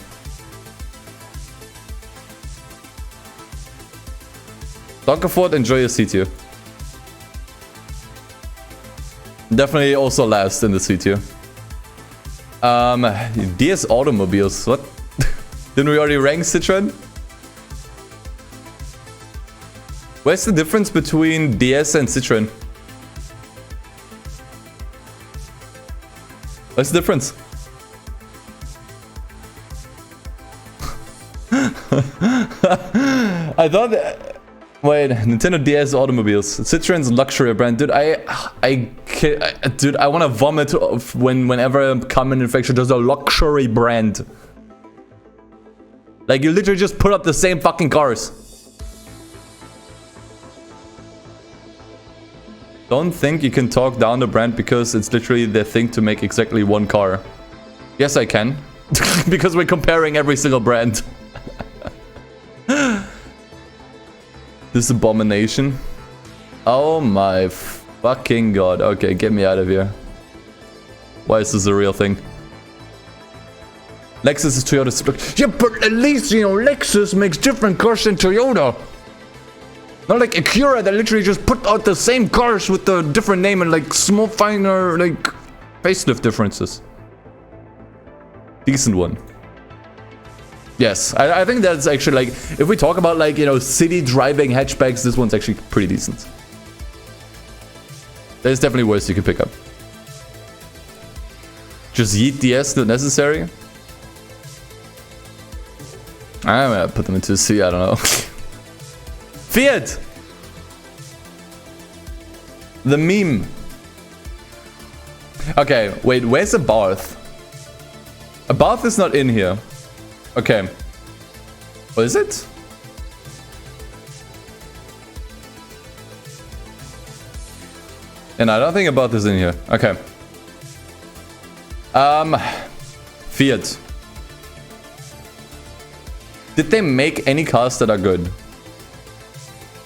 Donkervoort, enjoy your C2. Definitely also last in the C2. DS Automobiles, what? Didn't we already rank Citroen? Where's the difference between DS and Citroen? What's the difference? I thought that, wait, Nintendo DS Automobiles, Citroen's luxury brand, dude. Dude, I want to vomit whenever a car manufacturer does a luxury brand. Like, you literally just put up the same fucking cars. Don't think you can talk down the brand because it's literally their thing to make exactly one car. Yes, I can. Because we're comparing every single brand. This abomination. Oh my fucking god. Okay, get me out of here. Why is this a real thing? Lexus is Toyota's. Yeah, but at least, you know, Lexus makes different cars than Toyota. Not like Acura that literally just put out the same cars with a different name and like small finer like facelift differences. Decent one. Yes, I think that's actually like, if we talk about like, you know, city driving hatchbacks, this one's actually pretty decent. There's definitely worse you can pick up. Just yeet the S not necessary. I'm gonna put them into C, I don't know. Fiat! The meme. Okay, wait, where's a Barth? A Barth is not in here. Okay. What is it? And I don't think a Barth is in here. Okay. Fiat. Did they make any cars that are good?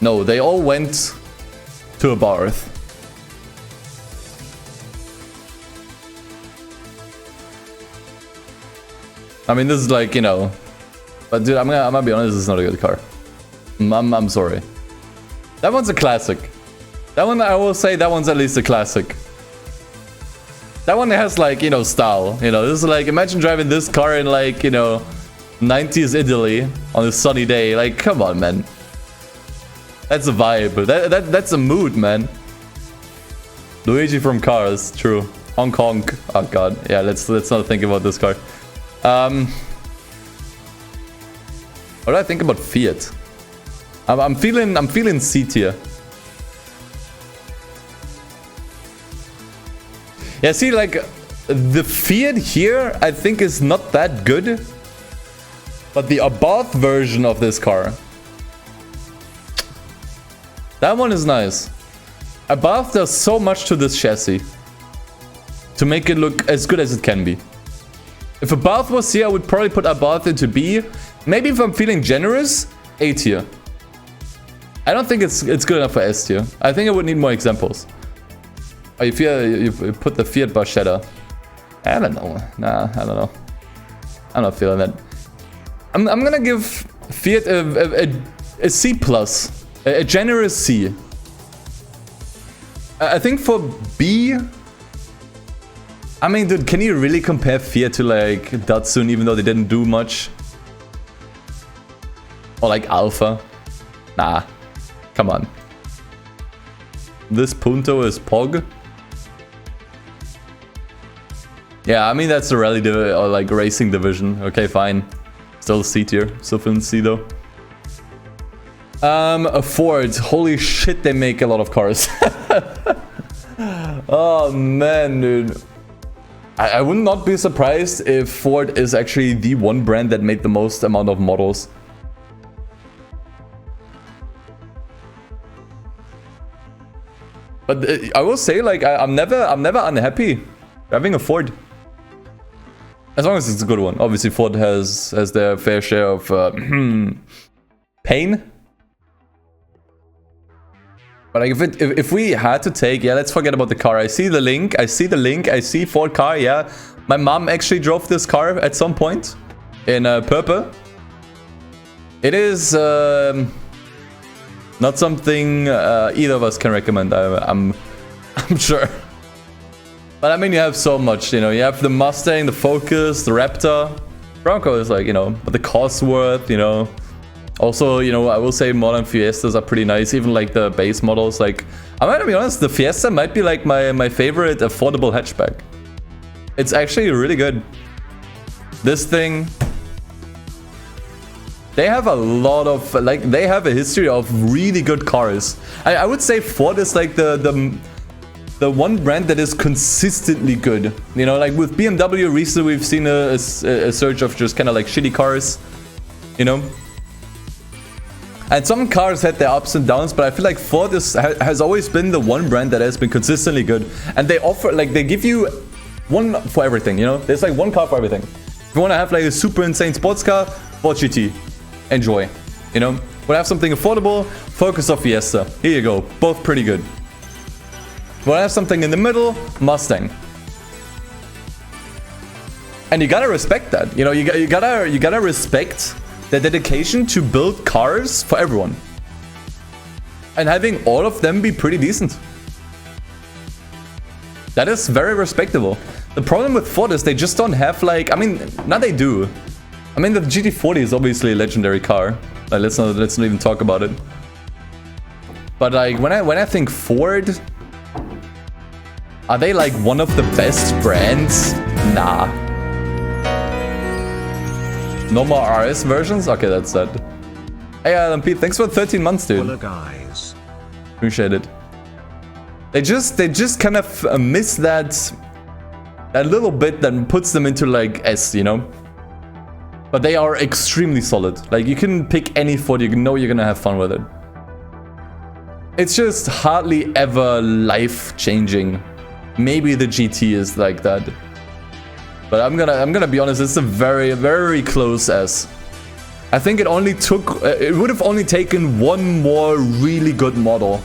No, they all went to a Barth. I mean, this is like, you know, but dude, I'm gonna be honest, this is not a good car. I'm sorry. That one's a classic. That one, I will say, that one's at least a classic. That one has like, you know, style. You know, this is like, imagine driving this car in like, you know, 90s Italy on a sunny day. Like, come on, man. That's a vibe. That's a mood, man. Luigi from Cars, true. Hong Kong. Oh god. Yeah, let's not think about this car. What do I think about Fiat? I'm feeling C tier. Yeah, see, like the Fiat here, I think is not that good, but the Abarth version of this car, that one is nice. Abarth does so much to this chassis to make it look as good as it can be. If Abarth was here, I would probably put Abarth into B. Maybe if I'm feeling generous, A tier. I don't think it's good enough for S tier. I think I would need more examples. Oh, you put the Fiat Barchetta. I don't know. Nah, I don't know. I'm not feeling that. I'm gonna give Fiat a C plus, a generous C. I think for B. I mean, dude, can you really compare Fiat to like Datsun, even though they didn't do much? Or like Alfa? Nah, come on. This Punto is Pog. Yeah, I mean that's the rally or like racing division. Okay, fine. Still C tier. Still feeling C though. A Ford. Holy shit, they make a lot of cars. Oh man, dude. I would not be surprised if Ford is actually the one brand that made the most amount of models. But I will say, like, I'm never unhappy driving a Ford. As long as it's a good one. Obviously, Ford has their fair share of pain. But like if we had to take, yeah, let's forget about the car. I see the link. I see Ford car. Yeah, my mom actually drove this car at some point in purple. It is not something either of us can recommend. I'm sure. But I mean, you have so much. You know, you have the Mustang, the Focus, the Raptor. Bronco is like, you know, but the Cosworth, you know. Also, you know, I will say modern Fiestas are pretty nice, even like the base models. Like, I'm gonna be honest, the Fiesta might be like my favorite affordable hatchback. It's actually really good. This thing, they have a lot of, like, they have a history of really good cars. I would say Ford is like the one brand that is consistently good. You know, like with BMW recently, we've seen a surge of just kind of like shitty cars. you know? And some cars had their ups and downs, but I feel like Ford has always been the one brand that has been consistently good. And they offer, like, they give you one for everything, you know? There's like one car for everything. If you want to have like a super insane sports car, Ford GT. Enjoy, you know? Want to have something affordable? Focus or Fiesta. Here you go. Both pretty good. Want to have something in the middle? Mustang. And you gotta respect that. You know, you gotta respect the dedication to build cars for everyone. And having all of them be pretty decent. That is very respectable. The problem with Ford is they just don't have like, I mean, now they do. I mean, the GT40 is obviously a legendary car. Like, let's not even talk about it. But like, when I think Ford, are they like one of the best brands? Nah. No more RS versions? Okay, that's sad. Hey, LMP, thanks for 13 months, dude. Hello, guys. Appreciate it. They just kind of miss that little bit that puts them into like S, you know? But they are extremely solid. Like, you can pick any Ford, you know you're gonna have fun with it. It's just hardly ever life-changing. Maybe the GT is like that. But I'm gonna be honest, it's a very, very close S. I think it would have only taken one more really good model.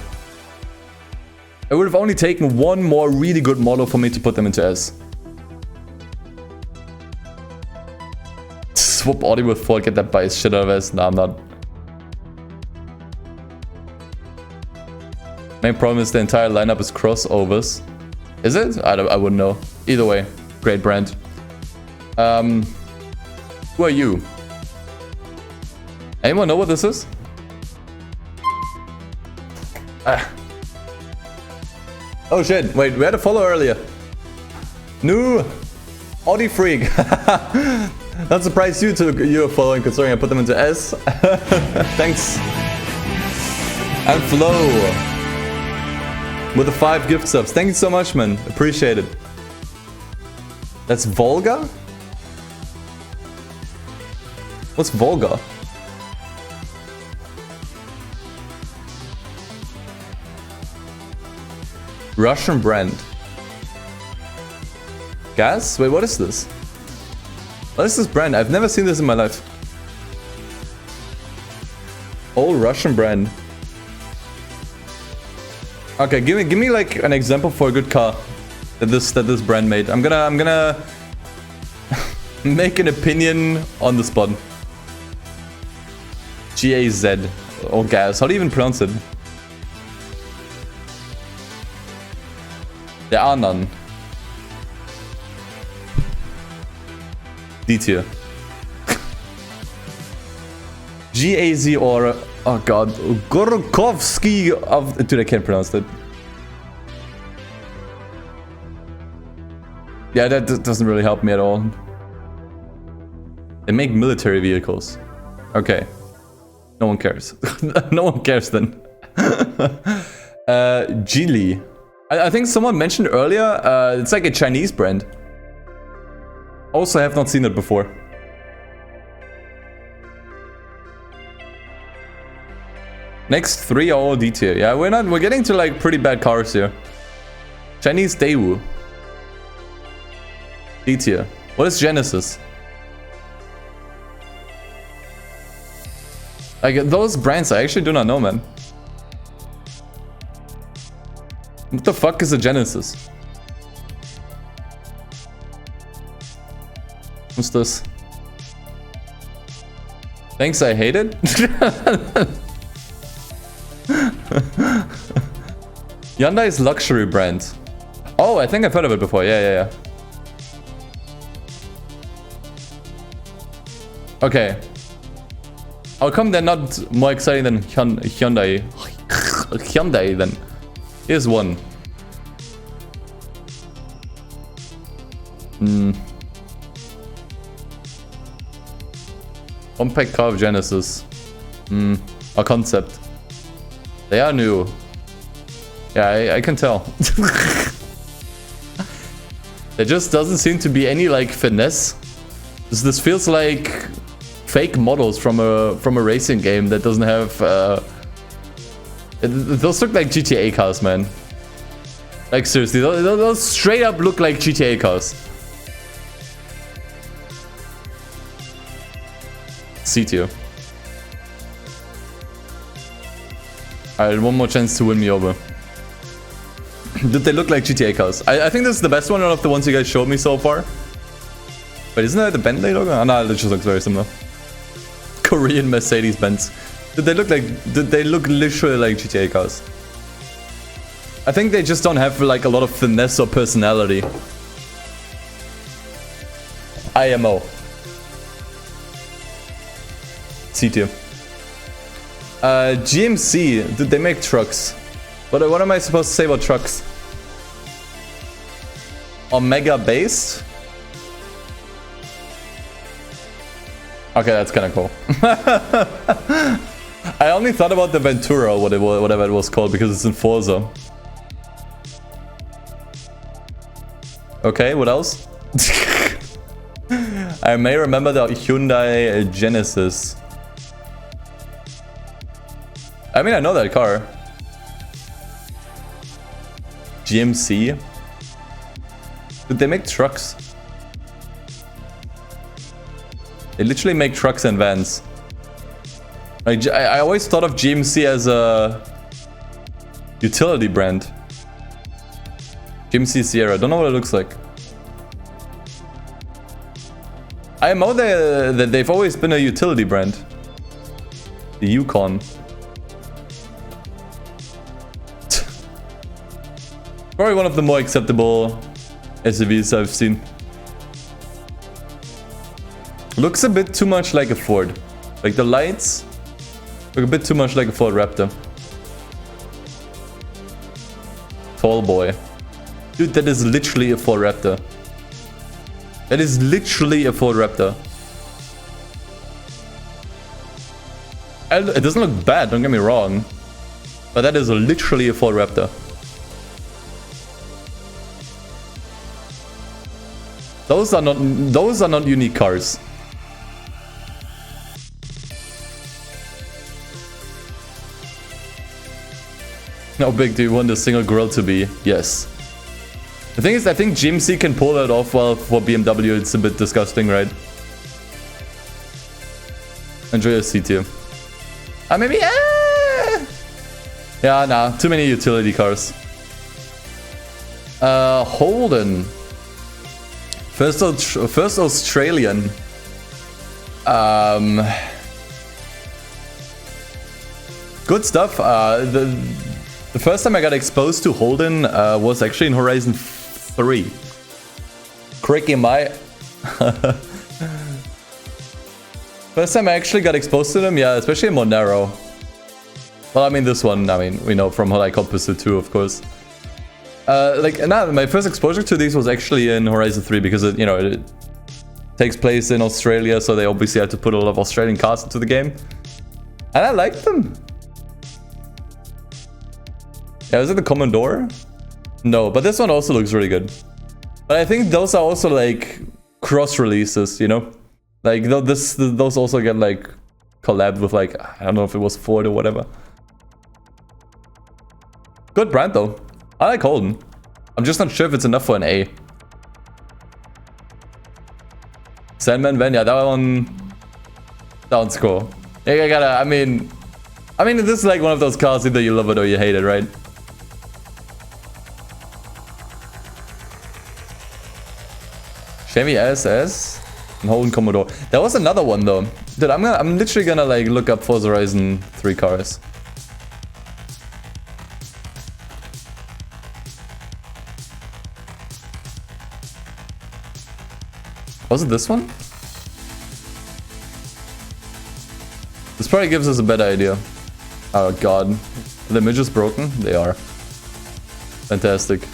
It would have only taken one more really good model for me to put them into S. Swap Audi with Ford, get that bias shit out of S. Nah, I'm not. Main problem is the entire lineup is crossovers. Is it? I wouldn't know. Either way, great brand. Who are you? Anyone know what this is? Oh shit, wait, we had a follow earlier. No! Audi freak. Not surprised you're following considering I put them into S. Thanks. And Flo. With the 5 gift subs. Thank you so much, man. Appreciate it. That's Volga? What's Volga? Russian brand. Gas? Wait, what is this? What is this brand? I've never seen this in my life. Old Russian brand. Okay, give me like an example for a good car that this brand made. I'm gonna make an opinion on the spot. G-A-Z or gas. How do you even pronounce it? There are none. D tier. G-A-Z or... Oh god. Gorkovsky of... Dude, I can't pronounce that. Yeah, that doesn't really help me at all. They make military vehicles. Okay. No one cares. No one cares then. Geely. I think someone mentioned earlier, it's like a Chinese brand. Also have not seen it before. Next 3 are all D tier. Yeah, we're getting to like pretty bad cars here. Chinese Daewoo. D tier. What is Genesis? Like those brands I actually do not know, man. What the fuck is a Genesis? What's this? Thanks, I hate it. Hyundai's luxury brand. Oh, I think I've heard of it before. Yeah. Okay. How come they're not more exciting than Hyundai? Hyundai then. Here's one. Compact car of Genesis. A concept. They are new. Yeah, I can tell. There just doesn't seem to be any like finesse. This feels like fake models from a racing game that doesn't have. Those look like GTA cars, man. Like seriously, those straight up look like GTA cars. C tier. Alright, one more chance to win me over. Did they look like GTA cars? I think this is the best one out of the ones you guys showed me so far. Wait, isn't that the Bentley logo? Oh, no, it just looks very similar. Korean Mercedes-Benz. Did they look literally like GTA cars? I think they just don't have like a lot of finesse or personality. IMO. C tier. GMC, did they make trucks? What am I supposed to say about trucks? Omega based? Okay, that's kind of cool. I only thought about the Ventura, whatever it was called, because it's in Forza. Okay, what else? I may remember the Hyundai Genesis. I mean, I know that car. GMC. Did they make trucks? They literally make trucks and vans. Like, I always thought of GMC as a utility brand. GMC Sierra. Don't know what it looks like. I know that they've always been a utility brand. The Yukon. Probably one of the more acceptable SUVs I've seen. Looks a bit too much like a Ford. Like the lights look a bit too much like a Ford Raptor. Tall boy. Dude, that is literally a Ford Raptor. That is literally a Ford Raptor. It doesn't look bad, don't get me wrong. But that is literally a Ford Raptor. Those are not unique cars. How big do you want a single grille to be? Yes. The thing is, I think GMC can pull that off well. For BMW, it's a bit disgusting, right? Enjoy a C tier. Maybe. Yeah, nah. Too many utility cars. Holden. First Australian. Good stuff. The first time I got exposed to Holden was actually in Horizon 3. Crikey, my. First time I actually got exposed to them, yeah, especially in Monero. Well, I mean, this one, I mean, we know from Hot Pursuit 2, of course. My first exposure to these was actually in Horizon 3 because it takes place in Australia, so they obviously had to put a lot of Australian cars into the game. And I liked them. Yeah, is it the Commodore? No, but this one also looks really good. But I think those are also like cross releases, you know? Like those also get like collabed with like, I don't know if it was Ford or whatever. Good brand though. I like Holden. I'm just not sure if it's enough for an A. Sandman Van, yeah, that one's cool. Yeah, I mean, this is like one of those cars, either you love it or you hate it, right? Chevy SS and Holden Commodore. There was another one though. Dude, I'm literally gonna like look up Forza Horizon 3 cars. Was it this one? This probably gives us a better idea. Oh god. Are the images broken? They are. Fantastic.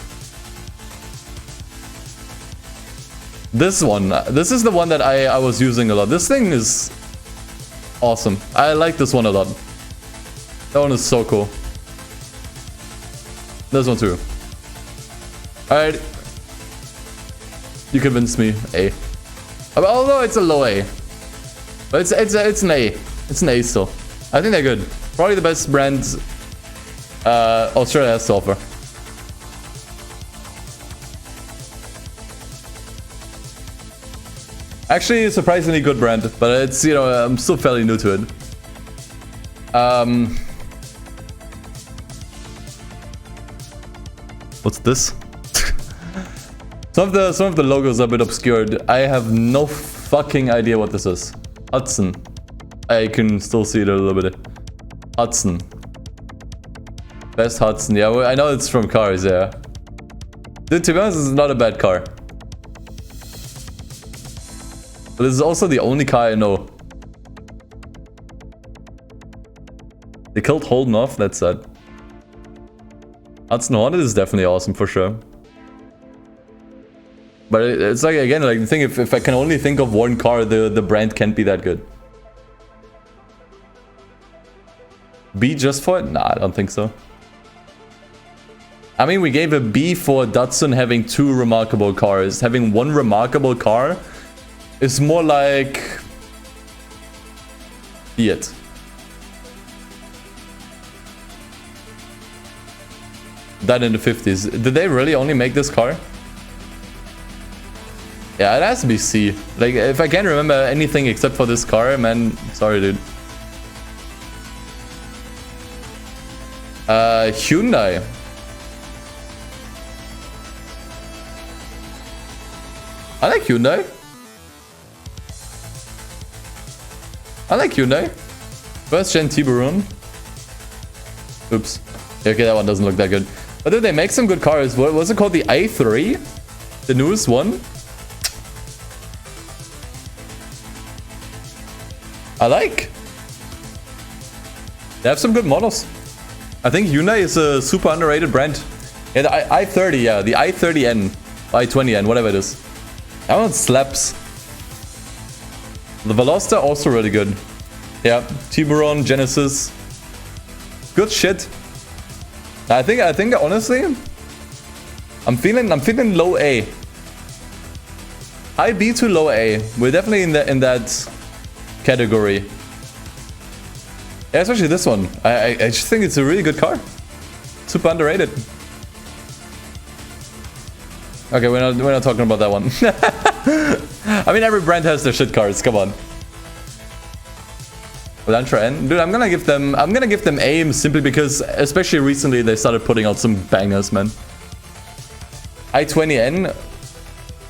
This one. This is the one that I was using a lot. This thing is awesome. I like this one a lot. That one is so cool. This one too. Alright. You convinced me. A. Although it's a low A. But it's an A. It's an A still. I think they're good. Probably the best brand Australia has to offer. Actually, a surprisingly good brand, but it's, you know, I'm still fairly new to it. What's this? Some of the logos are a bit obscured. I have no fucking idea what this is. Hudson. I can still see it a little bit. Hudson. Best Hudson. Yeah, well, I know it's from cars, yeah. Dude, to be honest, it's not a bad car. But this is also the only car I know. They killed Holden off, that's sad. Hudson Hornet is definitely awesome for sure. But it's like, again, like the thing, if I can only think of one car, the brand can't be that good. B just for it? Nah, I don't think so. I mean, we gave a B for Datsun having 2 remarkable cars. Having 1 remarkable car is more like Fiat. That in the 50s. Did they really only make this car? Yeah, it has to be C. Like, if I can't remember anything except for this car, man, sorry, dude. Hyundai. I like Hyundai. I like Hyundai. First gen Tiburon. Oops. Okay, that one doesn't look that good. But did they make some good cars? What was it called? The i3? The newest one? I like. They have some good models. I think Hyundai is a super underrated brand. Yeah, the i30, yeah. The i30N. i20N, whatever it is. That one slaps. The Veloster also really good. Yeah, Tiburon, Genesis. Good shit. I think honestly, I'm feeling low A. High B to low A. We're definitely in that category. Yeah, especially this one. I just think it's a really good car. Super underrated. Okay, we're not talking about that one. I mean, every brand has their shit cars. Come on. Elantra N, dude, I'm gonna give them A simply because, especially recently, they started putting out some bangers, man. i20N,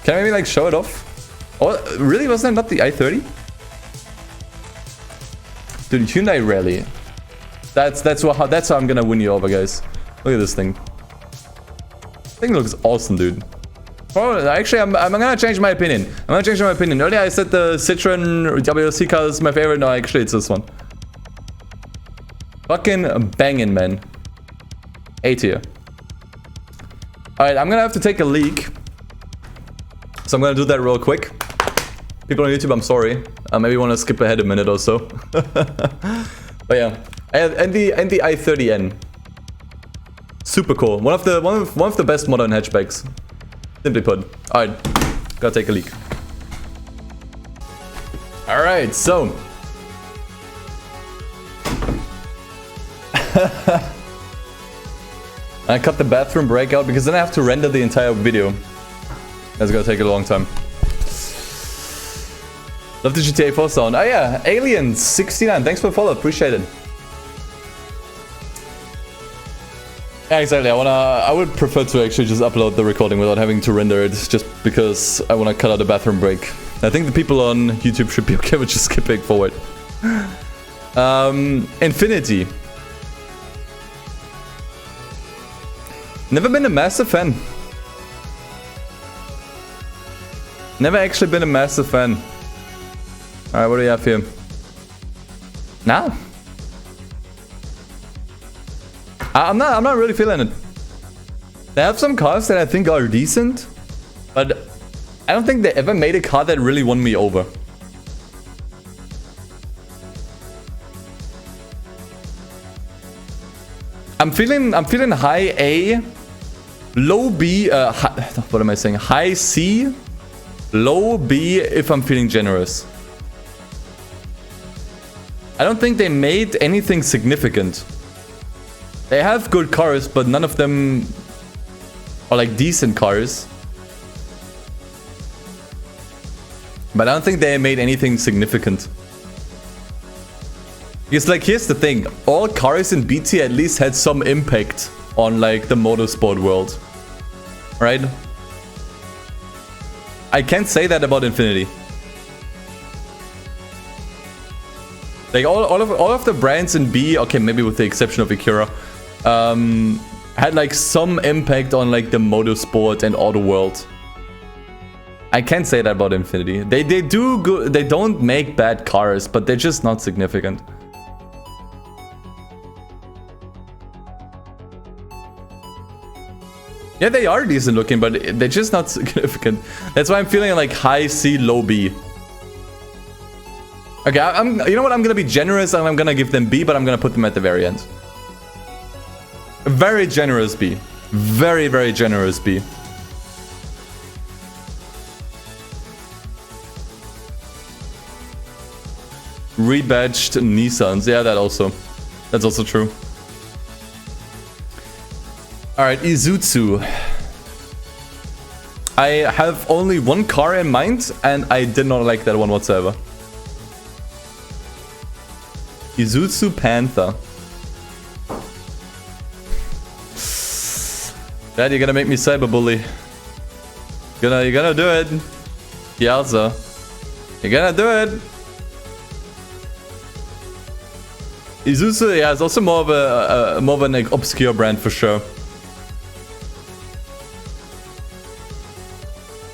can I maybe like show it off? Oh, really? Wasn't that not the i30? Dude, Hyundai Rally. That's how I'm gonna win you over, guys. Look at this thing. Thing looks awesome, dude. Oh, actually, I'm gonna change my opinion. Earlier I said the Citroen WRC car is my favorite. No, actually it's this one. Fucking banging, man. A tier. Alright, I'm gonna have to take a leak. So I'm gonna do that real quick. People on YouTube, I'm sorry. Maybe want to skip ahead a minute or so. But yeah, and the i30N. Super cool. One of the best modern hatchbacks. Simply put. Alright, gotta take a leak. Alright, so. I cut the bathroom break out because then I have to render the entire video. That's gonna take a long time. Love the GTA 4 sound. Oh yeah, Aliens69, thanks for the follow, appreciate it. Yeah, exactly. I would prefer to actually just upload the recording without having to render it, just because I want to cut out a bathroom break. I think the people on YouTube should be okay with just skipping forward. Infinity. Never been a massive fan. Never actually been a massive fan. Alright, what do you have here? Now? I'm not really feeling it. They have some cars that I think are decent, but I don't think they ever made a car that really won me over. I'm feeling high A, low B, what am I saying? High C, low B if I'm feeling generous. I don't think they made anything significant. They have good cars, but none of them are like decent cars. But I don't think they made anything significant. Because like, here's the thing. All cars in BT at least had some impact on like the motorsport world. Right? I can't say that about Infinity. Like all of the brands in B, okay, maybe with the exception of Acura, had like some impact on like the motorsport and auto world. I can't say that about Infinity. They do good. They don't make bad cars, but they're just not significant. Yeah, they are decent looking, but they're just not significant. That's why I'm feeling like high C, low B. Okay, you know what? I'm gonna be generous and I'm gonna give them B, but I'm gonna put them at the very end. A very generous B. Very, very generous B. Rebadged Nissans. Yeah, that's also true. Alright, Isuzu. I have only one car in mind, and I did not like that one whatsoever. Isuzu Panther. Dad, you're gonna make me cyberbully. You're gonna do it. Piazza. You're gonna do it. Isuzu, yeah, it's also more of an like, obscure brand for sure.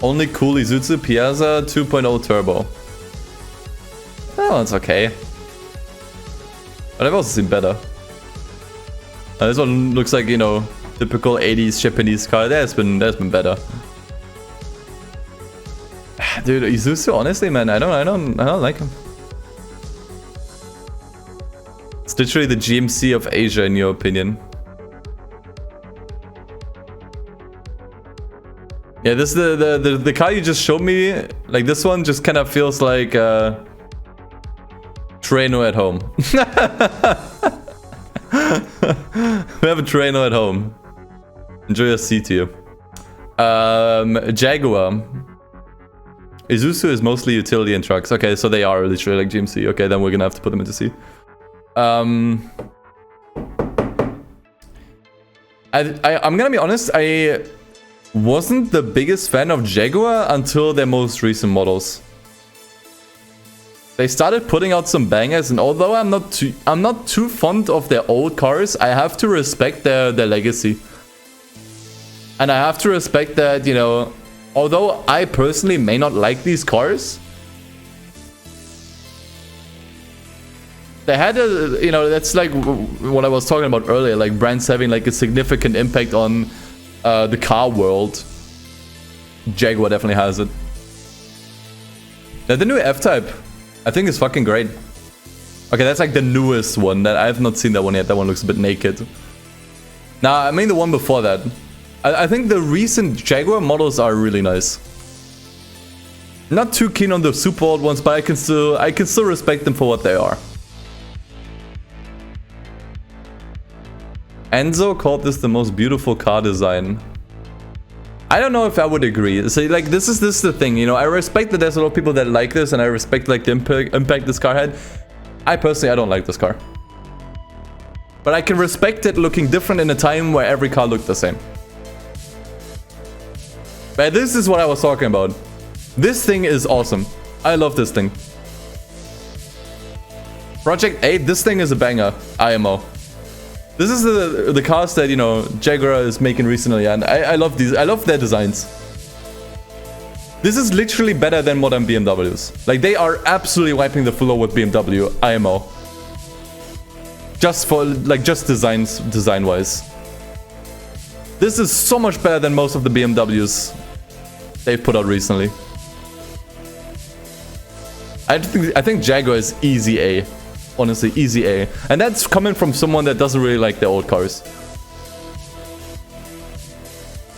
Only cool Isuzu Piazza 2.0 Turbo. Oh, it's okay. But I've also seen better. This one looks like, you know, typical 80s Japanese car. There's been better. Dude, Isuzu, honestly, man, I don't like him. It's literally the GMC of Asia, in your opinion. Yeah, this the car you just showed me, like this one just kind of feels like Treno at home. We have a Treno at home. Enjoy your seat here. Jaguar. Isuzu is mostly utility and trucks. Okay, so they are literally like GMC. Okay, then we're gonna have to put them into C. I'm gonna be honest, I wasn't the biggest fan of Jaguar until their most recent models. They started putting out some bangers, and although I'm not too fond of their old cars, I have to respect their legacy. And I have to respect that, you know, although I personally may not like these cars, they had a, you know, that's like what I was talking about earlier, like brands having like a significant impact on the car world. Jaguar definitely has it. Now the new F-Type, I think is fucking great. Okay, that's like the newest one. That I have not seen that one yet. That one looks a bit naked. Nah, I mean the one before that. I think the recent Jaguar models are really nice. Not too keen on the super old ones, but I can still respect them for what they are. Enzo called this the most beautiful car design. I don't know if I would agree. So like this is the thing, you know, I respect that there's a lot of people that like this, and I respect like the impact this car had. I don't like this car. But I can respect it looking different in a time where every car looked the same. But this is what I was talking about. This thing is awesome. I love this thing. Project 8, this thing is a banger. IMO. This is the cars that, you know, Jaguar is making recently, and I love these. I love their designs. This is literally better than modern BMWs. Like, they are absolutely wiping the floor with BMW, IMO. Just for, like, just design-wise. This is so much better than most of the BMWs they've put out recently. I think Jaguar is easy A. Honestly, easy A. And that's coming from someone that doesn't really like their old cars.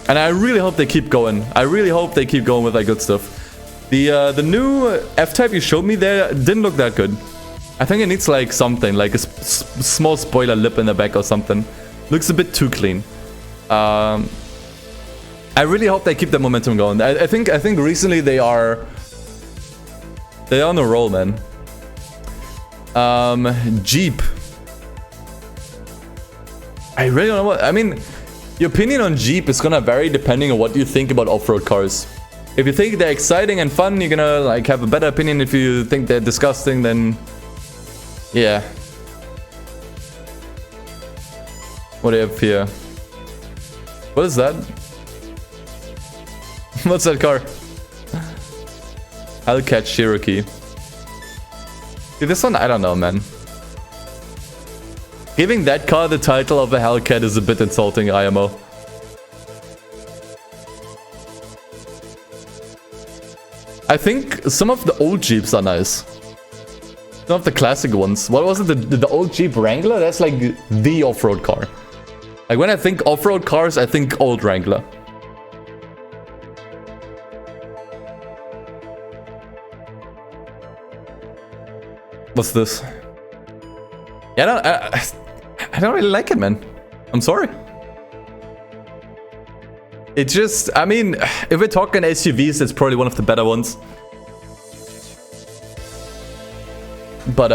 And I really hope they keep going. I really hope they keep going with that good stuff. The new F-Type you showed me there didn't look that good. I think it needs like something, like a small spoiler lip in the back or something. Looks a bit too clean. I really hope they keep the momentum going. I think recently they are on a roll, man. Jeep. I really don't know what... I mean, your opinion on Jeep is gonna vary depending on what you think about off-road cars. If you think they're exciting and fun, you're gonna like have a better opinion. If you think they're disgusting, then... yeah. What do you have here? What is that? What's that car? Hellcat Cherokee. Dude, this one, I don't know, man. Giving that car the title of a Hellcat is a bit insulting, IMO. I think some of the old Jeeps are nice. Some of the classic ones. What was it? The old Jeep Wrangler? That's like the off-road car. Like when I think off-road cars, I think old Wrangler. What's this? Yeah, I don't really like it, man. I'm sorry. It just, I mean, if we're talking SUVs, it's probably one of the better ones. But,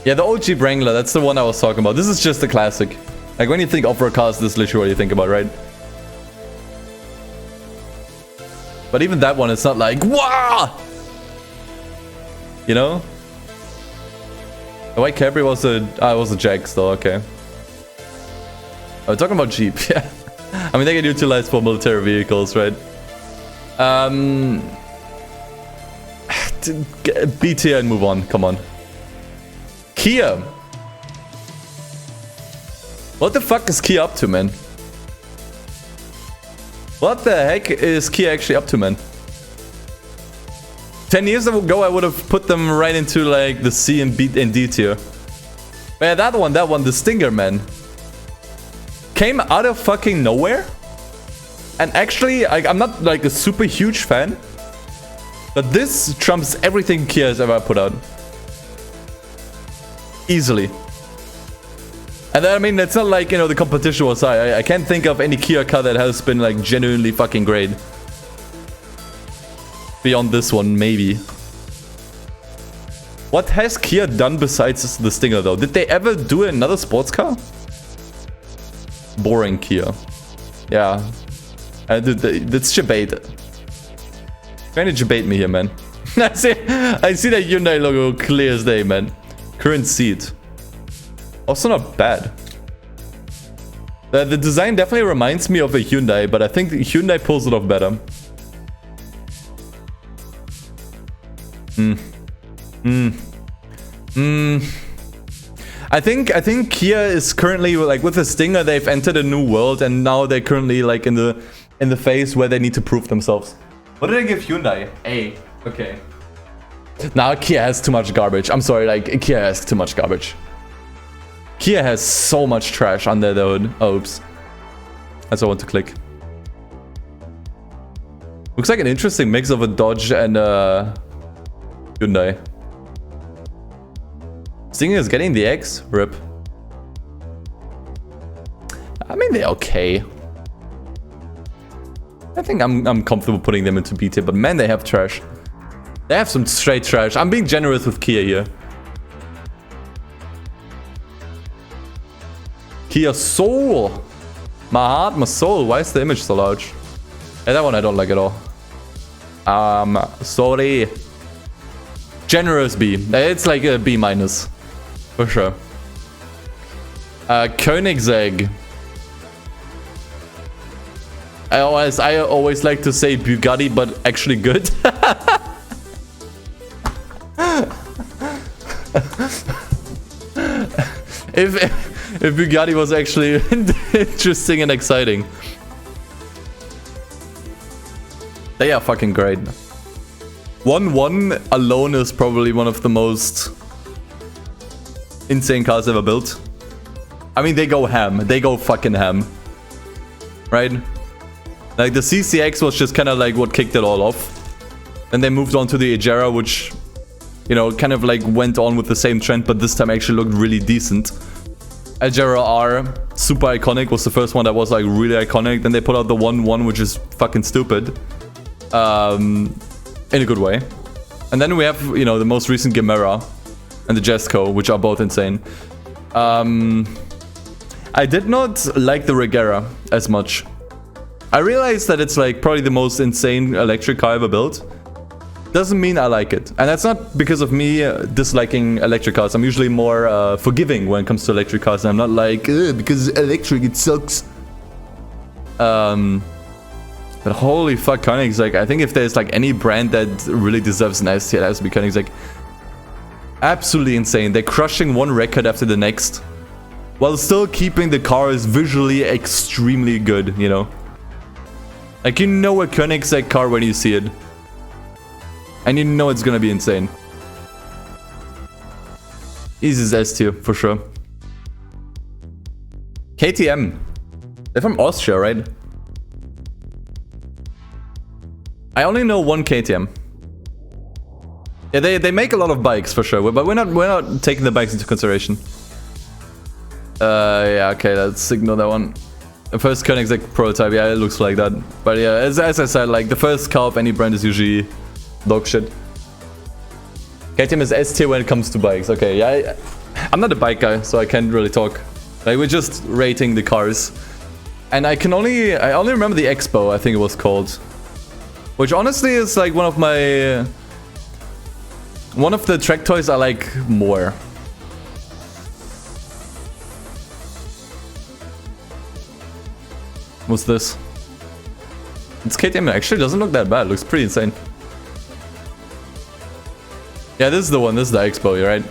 yeah, the old Jeep Wrangler, that's the one I was talking about. This is just a classic. Like, when you think off-road cars, this is literally what you think about, right? But even that one, it's not like, wow! You know? The white Capri was a Jag still, okay. We're talking about Jeep, yeah. I mean, they get utilized for military vehicles, right? B tier and move on, come on. Kia. What the fuck is Kia up to, man? What the heck is Kia actually up to, man? 10 years ago, I would have put them right into like the C and B and D tier. But yeah, that one, the Stinger, man. Came out of fucking nowhere. And actually, I'm not like a super huge fan. But this trumps everything Kia has ever put out. Easily. And I mean, it's not like, you know, the competition was high. I can't think of any Kia car that has been like genuinely fucking great. Beyond this one, maybe. What has Kia done besides the Stinger, though? Did they ever do another sports car? Boring Kia. Yeah. That's debate. Trying to debate me here, man. I see that Hyundai logo clear as day, man. Current seat. Also not bad. The design definitely reminds me of a Hyundai, but I think the Hyundai pulls it off better. I think Kia is currently like with the Stinger, they've entered a new world, and now they're currently like in the phase where they need to prove themselves. What did I give Hyundai? A. Okay. Now Kia has too much garbage. I'm sorry, like Kia has too much garbage. Kia has so much trash under the hood. Oh, oops. That's what I want to click. Looks like an interesting mix of a Dodge and Hyundai. Stinger is getting the X. Rip. I mean, they're okay. I think I'm comfortable putting them into B tier, but man, they have trash. They have some straight trash. I'm being generous with Kia here. Kia Soul. My heart, my soul. Why is the image so large? Yeah, that one I don't like at all. Sorry. Generous B. It's like a B minus. For sure. Koenigsegg. I always like to say Bugatti, but actually good. If Bugatti was actually interesting and exciting. They are fucking great. 1.1 alone is probably one of the most insane cars ever built. I mean, they go ham. They go fucking ham. Right? Like, the CCX was just kind of like what kicked it all off. Then they moved on to the Agera, which, you know, kind of like went on with the same trend, but this time actually looked really decent. Agera R, super iconic, was the first one that was like really iconic. Then they put out the 1.1, which is fucking stupid. In a good way. And then we have, you know, the most recent Gemera and the Jesco, which are both insane. I did not like the Regera as much. I realized that it's like probably the most insane electric car ever built. Doesn't mean I like it. And that's not because of me disliking electric cars. I'm usually more forgiving when it comes to electric cars. And I'm not like, because electric, it sucks. But holy fuck, Koenigsegg. I think if there's like any brand that really deserves an S tier, it has to be Koenigsegg. Absolutely insane. They're crushing one record after the next, while still keeping the cars visually extremely good, you know? Like, you know a Koenigsegg car when you see it. And you know it's gonna be insane. Easy's S tier, for sure. KTM. They're from Austria, right? I only know one KTM. Yeah, they make a lot of bikes, for sure, but we're not taking the bikes into consideration. Yeah, okay, let's ignore that one. The first Koenigsegg prototype, yeah, it looks like that. But yeah, as I said, like, the first car of any brand is usually dog shit. KTM is S tier when it comes to bikes. Okay, yeah, I'm not a bike guy, so I can't really talk. Like, we're just rating the cars. And I only remember the Expo, I think it was called. Which honestly is like one of the track toys I like more. What's this? It's KTM. Actually, doesn't look that bad. It looks pretty insane. Yeah, this is the one. This is the Expo, you're right.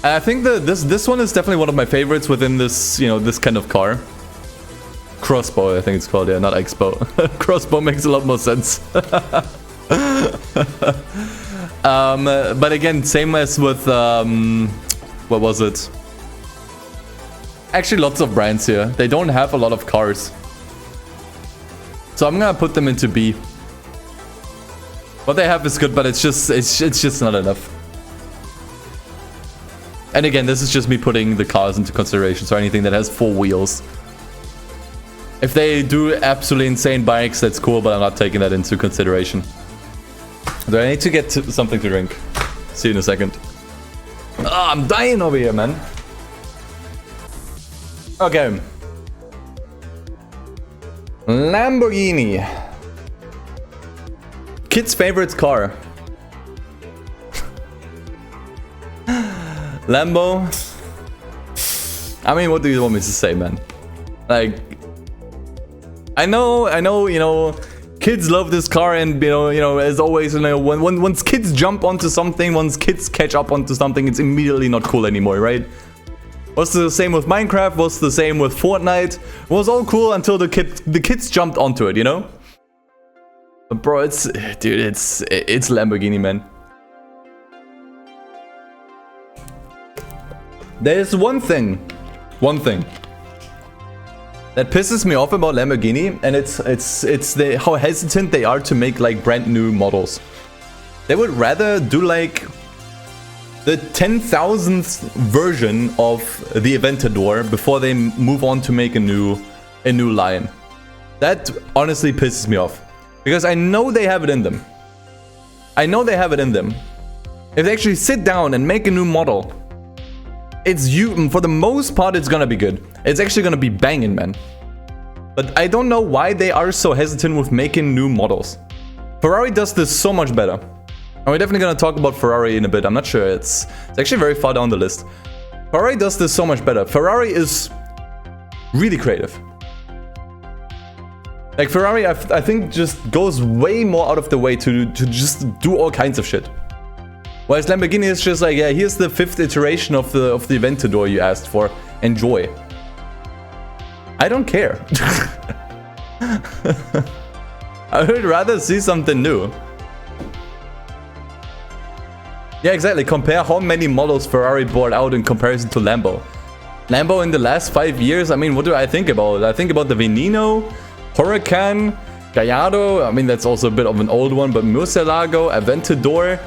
I think this one is definitely one of my favorites within this, you know, this kind of car. Crossbow, I think it's called. Yeah, not Expo. Crossbow makes a lot more sense. But again, same as with what was it? Actually, lots of brands here. They don't have a lot of cars, so I'm gonna put them into B. What they have is good, but it's just not enough. And again, this is just me putting the cars into consideration, so anything that has 4 wheels. If they do absolutely insane bikes, that's cool, but I'm not taking that into consideration. Do I need to get something to drink? See you in a second. Oh, I'm dying over here, man. Okay. Lamborghini. Kid's favorite car. Lambo. I mean, what do you want me to say, man? Like, I know, you know, kids love this car, and you know, as always, you know, once kids jump onto something, once kids catch up onto something, it's immediately not cool anymore, right? Was the same with Minecraft, was the same with Fortnite. It was all cool until the kids jumped onto it, you know? But bro, it's Lamborghini, man. There's one thing that pisses me off about Lamborghini, and it's how hesitant they are to make like brand new models. They would rather do like the 10,000th version of the Aventador before they move on to make a new line. That honestly pisses me off, because I know they have it in them. If they actually sit down and make a new model, for the most part, it's gonna be good. It's actually gonna be banging, man. But I don't know why they are so hesitant with making new models. Ferrari does this so much better. And we're definitely gonna talk about Ferrari in a bit. I'm not sure. It's actually very far down the list. Ferrari does this so much better. Ferrari is really creative. Like, Ferrari, I think, just goes way more out of the way to just do all kinds of shit. Whereas Lamborghini is just like, yeah, here's the 5th iteration of the Aventador you asked for. Enjoy. I don't care. I would rather see something new. Yeah, exactly. Compare how many models Ferrari brought out in comparison to Lambo. Lambo in the last 5 years, I mean, what do I think about? I think about the Veneno, Huracan, Gallardo, I mean that's also a bit of an old one, but Murcielago, Aventador.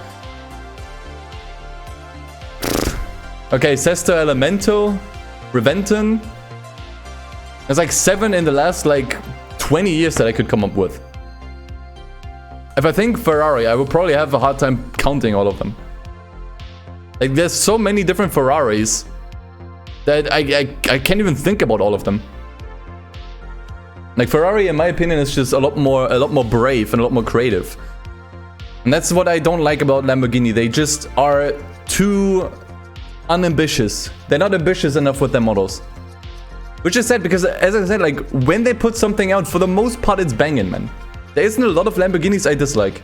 Okay, Sesto Elemento, Reventon. There's like 7 in the last like 20 years that I could come up with. If I think Ferrari, I would probably have a hard time counting all of them. Like there's so many different Ferraris that I can't even think about all of them. Like Ferrari, in my opinion, is just a lot more brave and a lot more creative. And that's what I don't like about Lamborghini. They just are too unambitious. They're not ambitious enough with their models. Which is sad because, as I said, like when they put something out, for the most part, it's banging, man. There isn't a lot of Lamborghinis I dislike.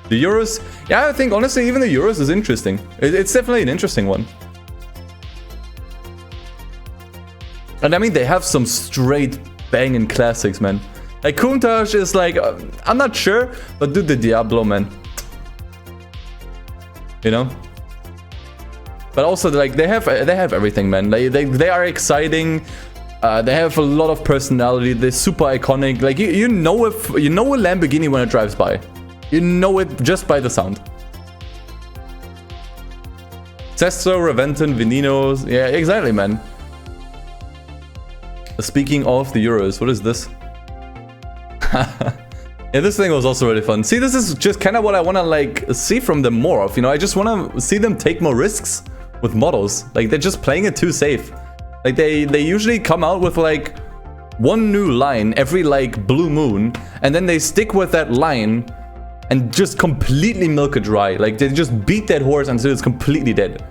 The Urus, yeah, I think honestly, even the Urus is interesting. It's definitely an interesting one. And I mean, they have some straight banging classics, man. Like Countach is like, I'm not sure, but dude, the Diablo, man. You know? But also, like, they have everything, man. They are exciting. They have a lot of personality. They're super iconic. Like, you know a Lamborghini when it drives by. You know it just by the sound. Sesto, Reventon, Veninos. Yeah, exactly, man. Speaking of the Euros, what is this? Yeah, this thing was also really fun. See, this is just kind of what I want to like see from them more of, you know? I just want to see them take more risks with models. Like, they're just playing it too safe. Like, they usually come out with like one new line every like blue moon, and then they stick with that line and just completely milk it dry. Like, they just beat that horse until it's completely dead.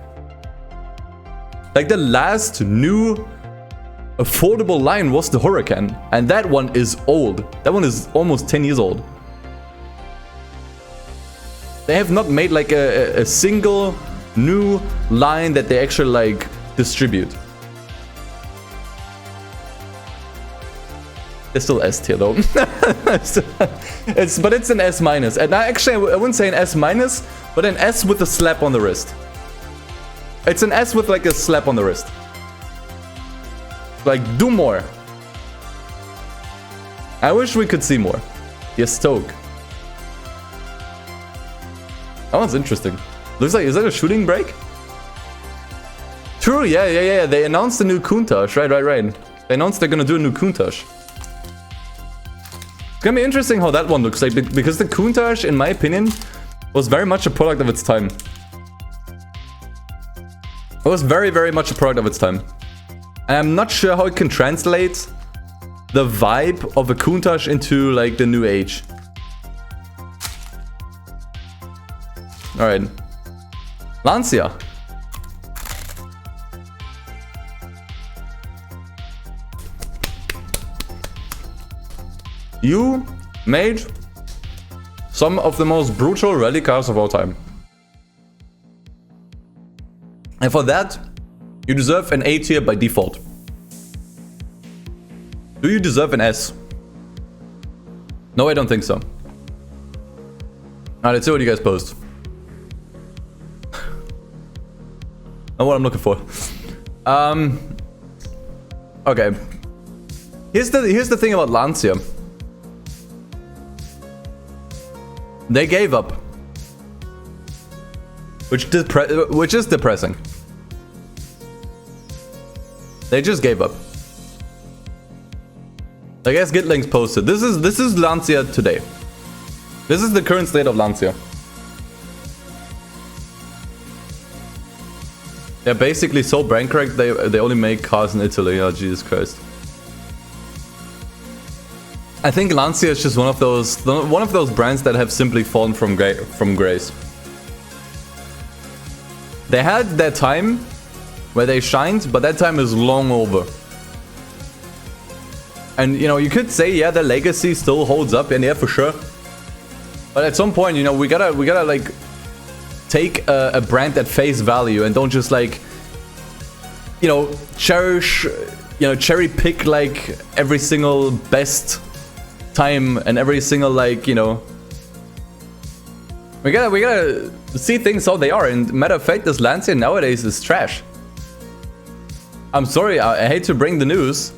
Like, the last new affordable line was the Huracan, and that one is old. That one is almost 10 years old. They have not made like a single new line that they actually like distribute. It's still S tier though. But it's an S minus, and actually I wouldn't say an S minus, but an S with a slap on the wrist. It's an S with like a slap on the wrist. Like, do more. I wish we could see more. Yes, Stoke. That one's interesting. Looks like, is that a shooting brake? True, yeah. They announced a new Countach. Right. They announced they're gonna do a new Countach. It's gonna be interesting how that one looks like, because the Countach, in my opinion, was very much a product of its time. It was very, very much a product of its time. And I'm not sure how it can translate the vibe of a Countach into like the new age. Alright. Lancia. You made some of the most brutal rally cars of all time. And for that, you deserve an A tier by default. Do you deserve an S? No, I don't think so. Alright, let's see what you guys post. Not what I'm looking for. Okay. Here's the thing about Lancia. They gave up. Which is depressing. They just gave up. I guess Gitlinks posted. This is Lancia today. This is the current state of Lancia. They're basically so bankrupt they only make cars in Italy. Oh, Jesus Christ. I think Lancia is just one of those brands that have simply fallen from grace. They had their time where they shined, but that time is long over. And you know, you could say, yeah, their legacy still holds up, and yeah, for sure. But at some point, you know, we gotta like take a brand at face value and don't just like, you know, cherry pick like every single best time and every single like, you know. We gotta see things how they are. And matter of fact, this Lancia nowadays is trash. I'm sorry, I hate to bring the news.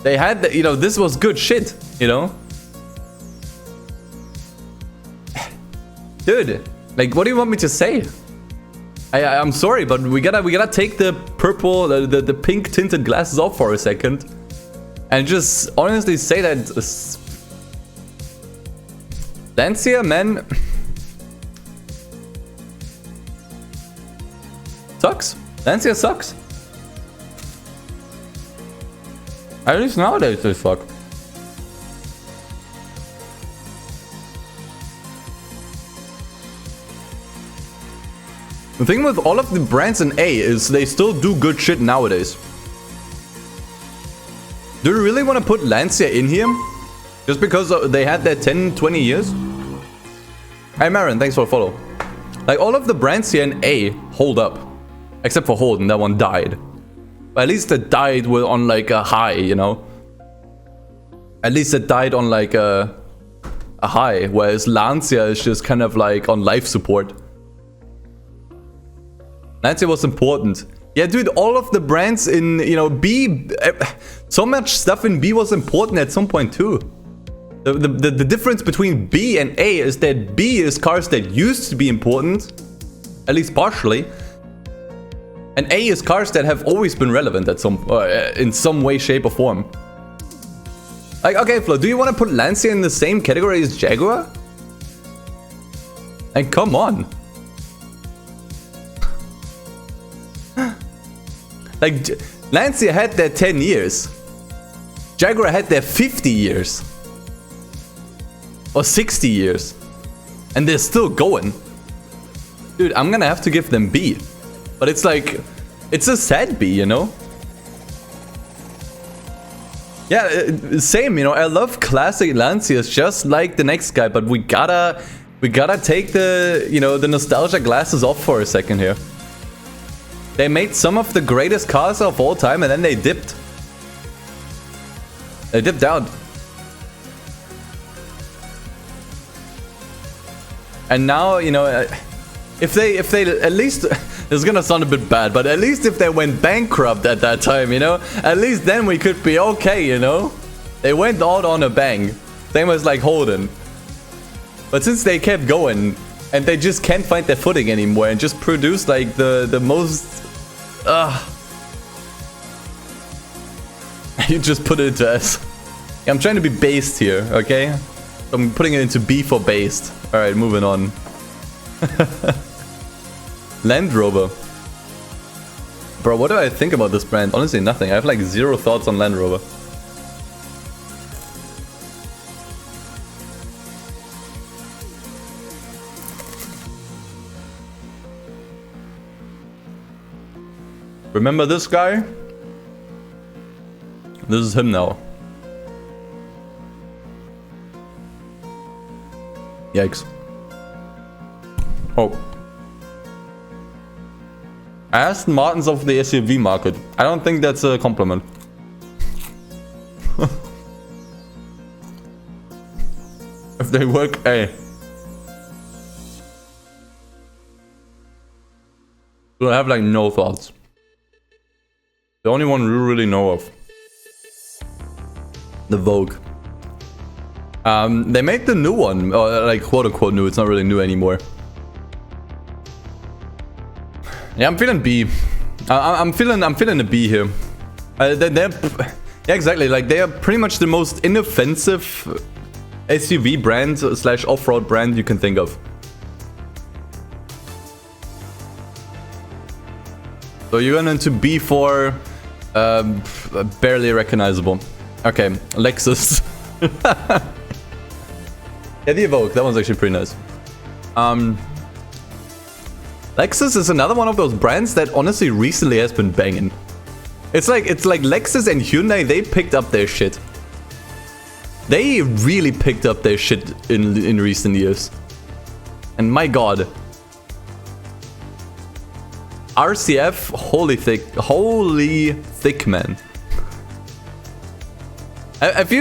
They had, you know, this was good shit, you know? Dude, like, what do you want me to say? I'm sorry, but we gotta take the purple, the pink tinted glasses off for a second. And just honestly say that... Lancia, man... Sucks. Lancia sucks. At least nowadays they suck. The thing with all of the brands in A is they still do good shit nowadays. Do you really want to put Lancia in here? Just because they had their 10, 20 years? Hey Marin, thanks for the follow. Like all of the brands here in A hold up. Except for Holden, that one died. But at least it died on like a high, you know? At least it died on like a high, whereas Lancia is just kind of like on life support. Lancia was important. Yeah, dude, all of the brands in, you know, B... So much stuff in B was important at some point too. The difference between B and A is that B is cars that used to be important. At least partially. And A is cars that have always been relevant at in some way, shape or form. Like, okay, Flo, do you want to put Lancia in the same category as Jaguar? And come on. Like, Lancia had their 10 years. Jaguar had their 50 years. Or 60 years. And they're still going. Dude, I'm gonna have to give them B. But it's like, it's a sad B, you know? Yeah, same, you know, I love classic Lancias just like the next guy, but we gotta take the, you know, the nostalgia glasses off for a second here. They made some of the greatest cars of all time and then they dipped. They dipped out. And now, you know, if they at least, this is gonna sound a bit bad, but at least if they went bankrupt at that time, you know, at least then we could be okay, you know? They went out on a bang. Same as like Holden. But since they kept going, and they just can't find their footing anymore and just produce like the most... You just put it into S. Yeah, I'm trying to be based here, okay? I'm putting it into B for based. Alright, moving on. Land Rover. Bro, what do I think about this brand? Honestly, nothing. I have like zero thoughts on Land Rover. Remember this guy? This is him now. Yikes. Oh. Aston Martins of the SUV market. I don't think that's a compliment. If they work, hey. So I have like no thoughts. The only one we really know of. The Vogue. They made the new one, or like quote unquote new, it's not really new anymore. Yeah, I'm feeling B. I'm feeling a B here. Yeah, exactly, like they are pretty much the most inoffensive SUV brand slash off-road brand you can think of. So you're going into B for barely recognizable. Okay, Lexus. Yeah, the Evoque, that one's actually pretty nice. Lexus is another one of those brands that honestly recently has been banging. It's like Lexus and Hyundai, they picked up their shit. They really picked up their shit in recent years. And my god. RCF, holy thick man. If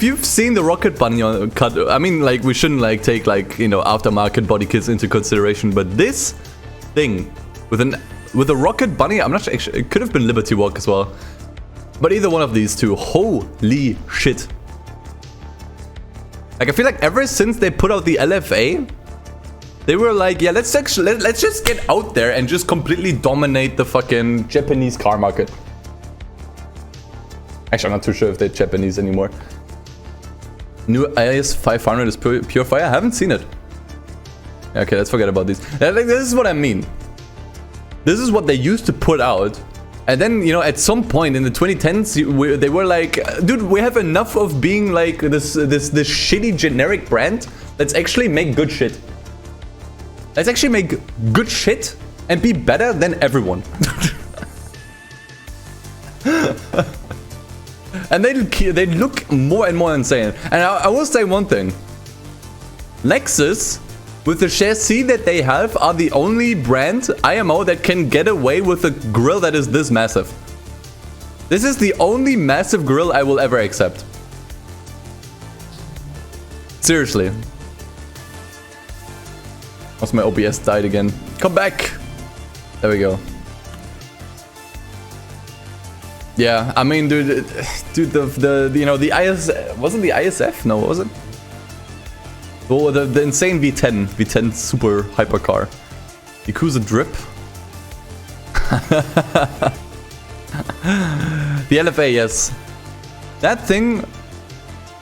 you've seen the Rocket Bunny cut, I mean, like, we shouldn't like take like, you know, aftermarket body kits into consideration, but this thing with an with the Rocket Bunny, I'm not sure, actually, it could have been Liberty Walk as well. But either one of these two, holy shit. Like, I feel like ever since they put out the LFA, they were like, yeah, let's just get out there and just completely dominate the fucking Japanese car market. Actually, I'm not too sure if they're Japanese anymore. New IS 500 is pure fire? I haven't seen it. Okay, let's forget about these. Like, this is what I mean. This is what they used to put out. And then, you know, at some point in the 2010s, they were like, dude, we have enough of being like this shitty generic brand. Let's actually make good shit. Let's actually make good shit and be better than everyone. And they look more and more insane. And I will say one thing. Lexus, with the chassis that they have, are the only brand IMO that can get away with a grille that is this massive. This is the only massive grille I will ever accept. Seriously. What's my OBS died again? Come back! There we go. Yeah, I mean, dude, the you know, the IS, wasn't the ISF? No, what was it? Oh, the insane V10 super hypercar. Yakuza drip. The LFA, yes. That thing,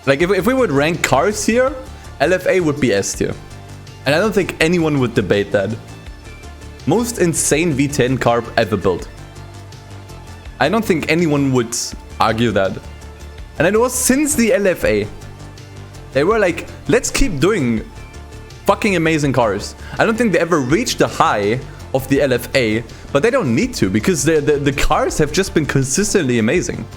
like if we would rank cars here, LFA would be S tier. And I don't think anyone would debate that. Most insane V10 car ever built. I don't think anyone would argue that. And it was since the LFA. They were like, let's keep doing fucking amazing cars. I don't think they ever reached the high of the LFA, but they don't need to because the cars have just been consistently amazing.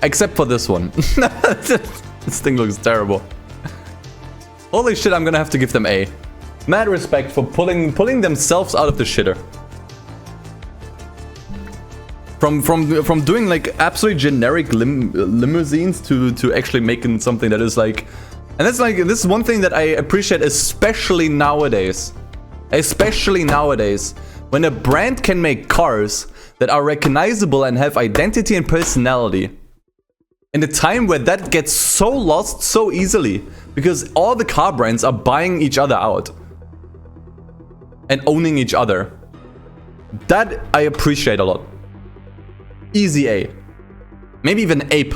Except for this one. This thing looks terrible. Holy shit, I'm gonna have to give them A. Mad respect for pulling themselves out of the shitter. From doing like absolutely generic limousines to actually making something that is like, and that's like, this is one thing that I appreciate, especially nowadays. Especially nowadays, when a brand can make cars that are recognizable and have identity and personality. In a time where that gets so lost so easily, because all the car brands are buying each other out and owning each other. That I appreciate a lot. Easy A. Maybe even A+.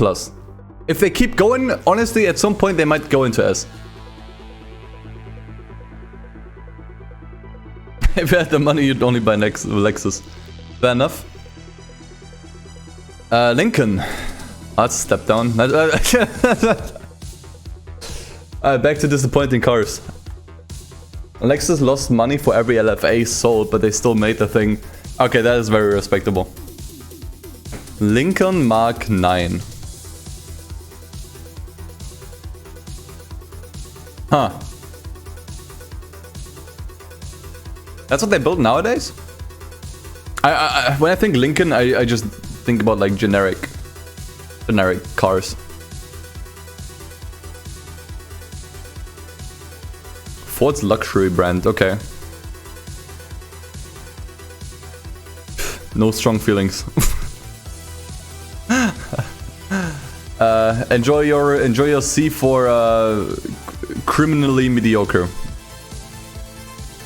If they keep going, honestly, at some point they might go into S. If you had the money, you'd only buy Lexus. Fair enough. Lincoln. That's a step down. Back to disappointing cars. Lexus lost money for every LFA sold, but they still made the thing. Okay, that is very respectable. Lincoln Mark 9. Huh. That's what they build nowadays? When I think Lincoln, I just think about like generic cars. Ford's luxury brand, okay. No strong feelings. Enjoy your C for criminally mediocre.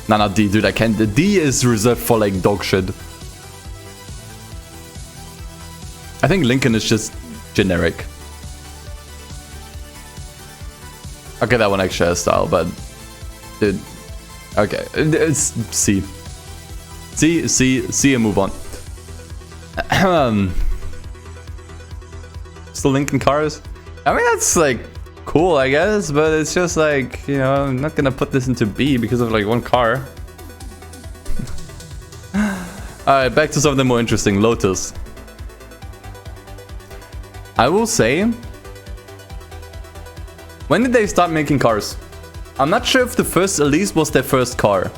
Nah, D, dude, I can't. The D is reserved for like dog shit. I think Lincoln is just generic. Okay, that one actually has style, but dude, okay, it's C. C and move on. Still Lincoln cars? I mean, that's like cool, I guess, but it's just like, you know, I'm not gonna put this into B because of like one car. Alright, back to something more interesting. Lotus. I will say, when did they start making cars? I'm not sure if the first Elise was their first car.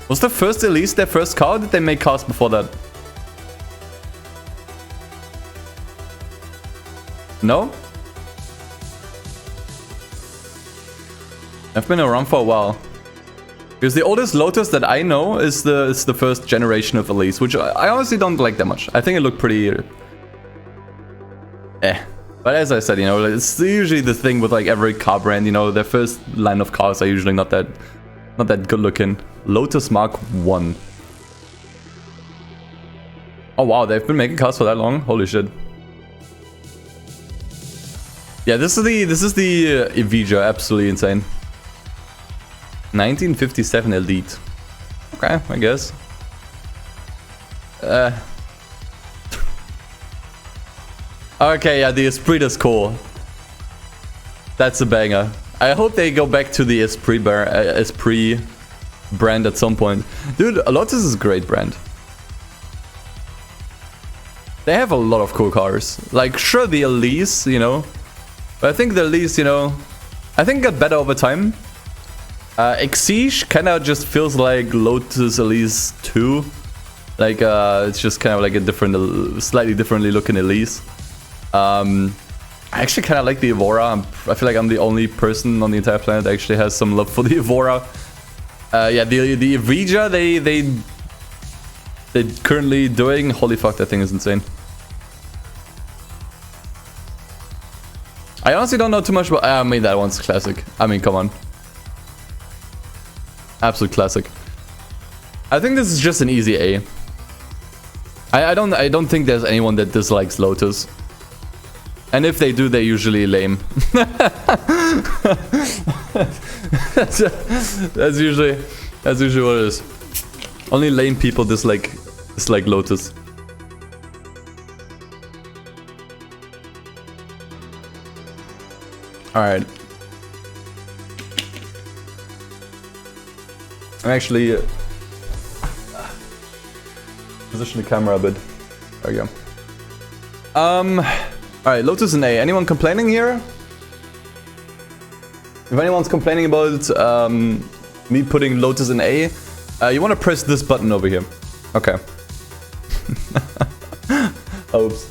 Was the first Elise their first car, or did they make cars before that? No? I've been around for a while. Because the oldest Lotus that I know is the first generation of Elise, which I honestly don't like that much. I think it looked pretty... But as I said, you know, it's usually the thing with like every car brand, you know, their first line of cars are usually not that good looking. Lotus Mark 1. Oh wow, they've been making cars for that long? Holy shit. Yeah, this is the Evija, absolutely insane. 1957 Elite. Okay, I guess. Okay, yeah, the Esprit is cool. That's a banger. I hope they go back to the Esprit brand at some point. Dude, Lotus is a great brand. They have a lot of cool cars. Like, sure, the Elise, you know. But I think the Elise, you know, I think got better over time. Exige kind of just feels like Lotus Elise 2. Like, it's just kind of like a different, slightly differently looking Elise. I actually kind of like the Evora. I feel like I'm the only person on the entire planet that actually has some love for the Evora. Yeah, the Evija they're currently doing. Holy fuck, that thing is insane. I honestly don't know too much about. I mean, that one's classic. I mean, come on, absolute classic. I think this is just an easy A. I don't think there's anyone that dislikes Lotus. And if they do, they're usually lame. that's usually what it is. Only lame people dislike Lotus. All right. I'm actually position the camera a bit. There we go. Alright, Lotus and A. Anyone complaining here? If anyone's complaining about me putting Lotus in A, you want to press this button over here. Okay. Oops.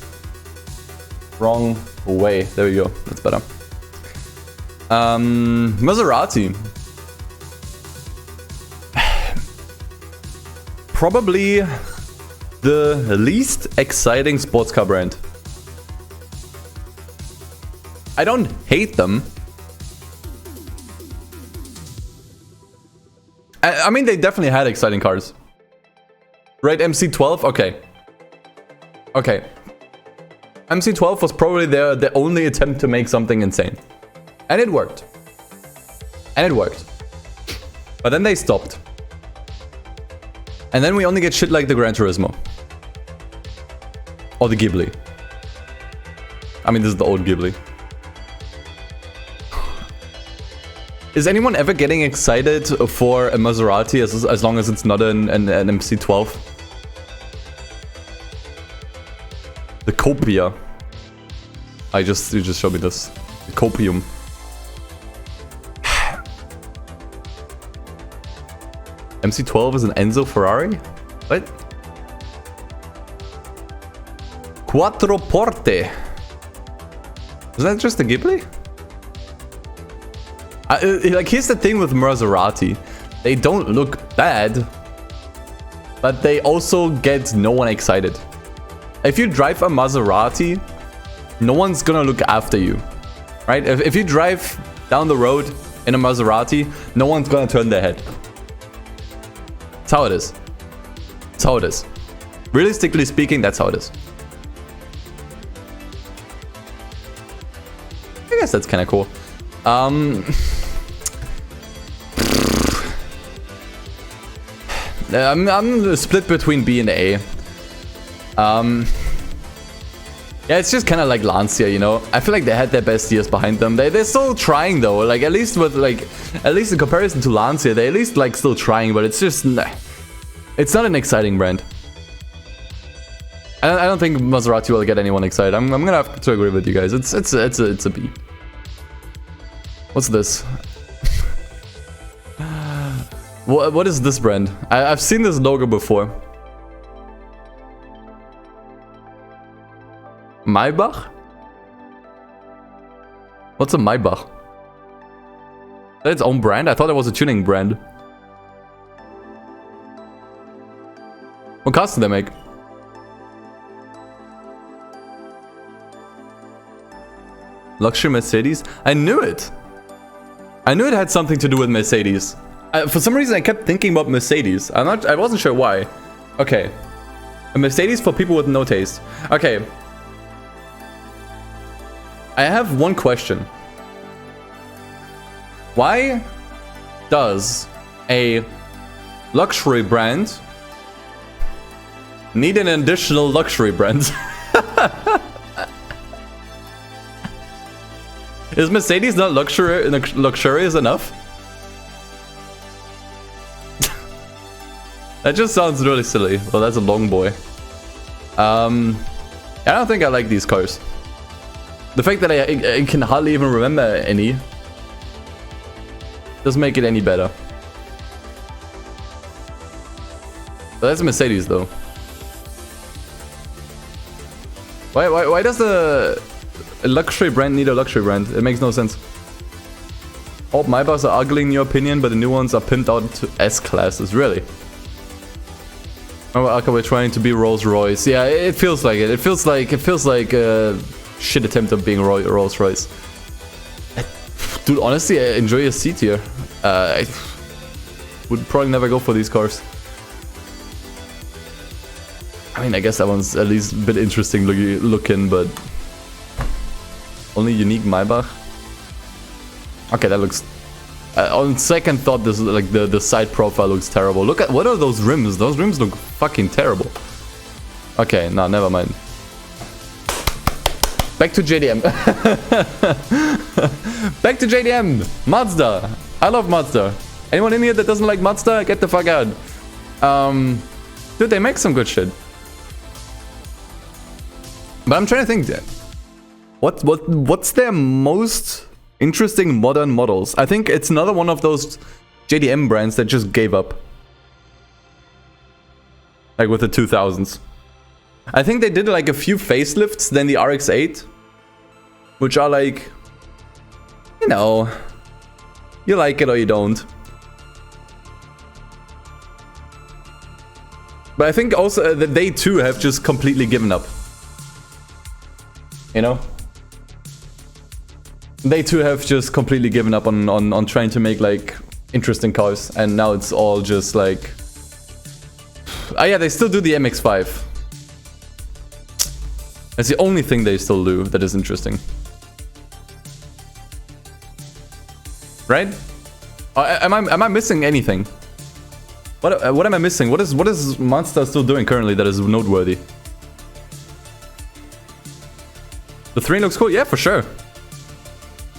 Wrong way. There we go. That's better. Maserati. Probably the least exciting sports car brand. I don't hate them. I mean, they definitely had exciting cars. Right, MC12? Okay. Okay. MC12 was probably the only attempt to make something insane. And it worked. And it worked. But then they stopped. And then we only get shit like the Gran Turismo. Or the Ghibli. I mean, this is the old Ghibli. Is anyone ever getting excited for a Maserati as long as it's not an MC12? The Copia. You just showed me this. The Copium. MC12 is an Enzo Ferrari? What? Quattroporte. Is that just a Ghibli? Like, here's the thing with Maserati. They don't look bad, but they also get no one excited. If you drive a Maserati, no one's gonna look after you, right? If you drive down the road in a Maserati, no one's gonna turn their head. That's how it is. That's how it is. Realistically speaking, that's how it is. I guess that's kind of cool. I'm split between B and A. Yeah, it's just kind of like Lancia, you know. I feel like they had their best years behind them. They're still trying though. Like, at least in comparison to Lancia, they're at least like still trying. But it's just, it's not an exciting brand. I don't think Maserati will get anyone excited. I'm gonna have to agree with you guys. It's a B. What's this? What is this brand? I've seen this logo before. Maybach? What's a Maybach? that its own brand? I thought it was a tuning brand. What cars do they make? Luxury Mercedes? I knew it! I knew it had something to do with Mercedes. For some reason I kept thinking about Mercedes. I wasn't sure why. Okay. A Mercedes for people with no taste. Okay. I have one question. Why does a luxury brand need an additional luxury brand? Is Mercedes not luxurious enough? That just sounds really silly. Well, that's a long boy. I don't think I like these cars. The fact that I can hardly even remember any doesn't make it any better. But that's a Mercedes though. Why does a luxury brand need a luxury brand? It makes no sense. All Maybachs are ugly in your opinion, but the new ones are pimped out to S-classes. Really? Remember, Acura, we're trying to be Rolls Royce. Yeah, it feels like it. It feels like a shit attempt of being Rolls Royce. Dude, honestly, I enjoy your seat here. I would probably never go for these cars. I mean, I guess that one's at least a bit interesting looking, but only unique Maybach. Okay, that looks. On second thought, this like the side profile looks terrible. Look at what are those rims? Those rims look fucking terrible. Okay, no, never mind. Back to JDM. Back to JDM. Mazda. I love Mazda. Anyone in here that doesn't like Mazda, get the fuck out. Dude, they make some good shit. But I'm trying to think. What's their most interesting modern models? I think it's another one of those JDM brands that just gave up. Like with the 2000s. I think they did like a few facelifts, then the RX-8. Which are like, you know, you like it or you don't. But I think also that they too have just completely given up. You know? They too have just completely given up on trying to make like interesting cars, and now it's all just like, oh yeah, they still do the MX-5. That's the only thing they still do that is interesting, right? Am I missing anything? What am I missing? What is Mazda still doing currently that is noteworthy? The 3 looks cool, yeah, for sure.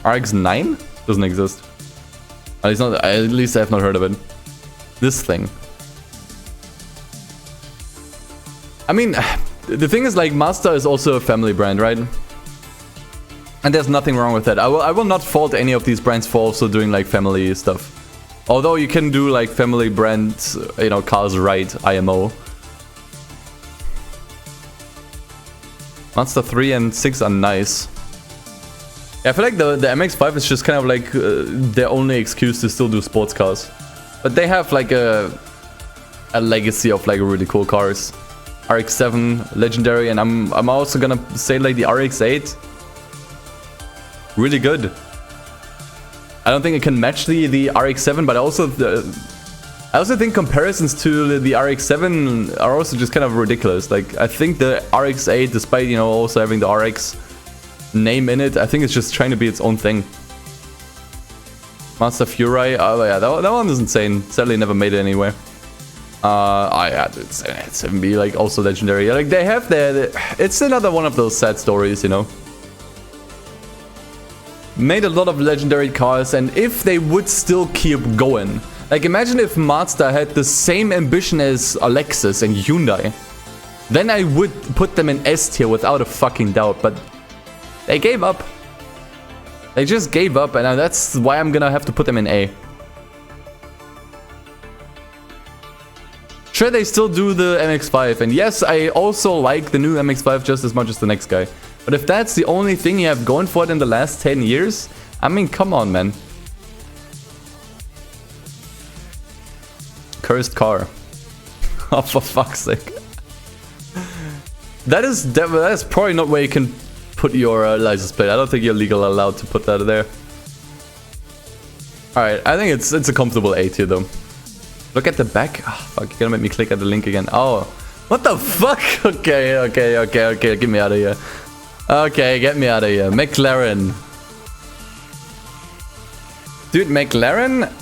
RX-9 doesn't exist. At least I have not heard of it. This thing. I mean, the thing is, like, Mazda is also a family brand, right? And there's nothing wrong with that. I will not fault any of these brands for also doing like family stuff. Although you can do like family brands, you know, cars right, IMO. Mazda 3 and 6 are nice. Yeah, I feel like the MX-5 is just kind of like their only excuse to still do sports cars. But they have like a legacy of like really cool cars. RX-7, legendary, and I'm also gonna say like the RX-8. Really good. I don't think it can match the RX-7, but I also think comparisons to the RX-7 are also just kind of ridiculous. Like, I think the RX-8, despite, you know, also having the RX name in it, I think it's just trying to be its own thing. Mazda Furai, oh yeah, that one is insane. Sadly never made it anywhere. Oh yeah, it's 7B, like, also legendary. Like, they have it's another one of those sad stories, you know. Made a lot of legendary cars, and if they would still keep going, like imagine if Mazda had the same ambition as a Lexus and Hyundai, then I would put them in S tier without a fucking doubt, but they gave up. They just gave up, and that's why I'm gonna have to put them in A. Sure, they still do the MX-5, and yes, I also like the new MX-5 just as much as the next guy. But if that's the only thing you have going for it in the last 10 years, I mean, come on, man. cursed car. Oh, for fuck's sake. That is probably not where you can put your license plate. I don't think you're legally allowed to put that there. Alright, I think it's a comfortable A tier though. Look at the back. Oh, fuck, you're gonna make me click at the link again. Oh, what the fuck? Okay, get me out of here. Okay, get me out of here. McLaren. Dude, McLaren,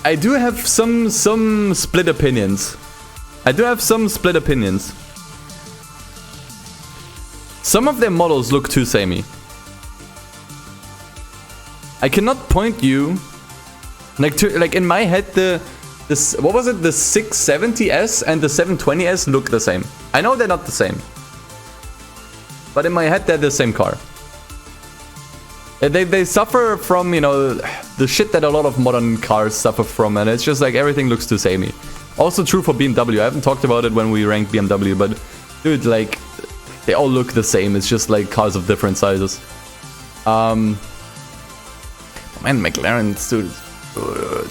I do have some split opinions. Some of their models look too samey. I cannot point you like in my head what was it? The 670S and the 720S look the same. I know they're not the same, but in my head they're the same car. They suffer from, you know, the shit that a lot of modern cars suffer from, and it's just like everything looks too samey. Also true for BMW. I haven't talked about it when we ranked BMW, but dude, like, they all look the same. It's just like cars of different sizes. Man, McLaren's,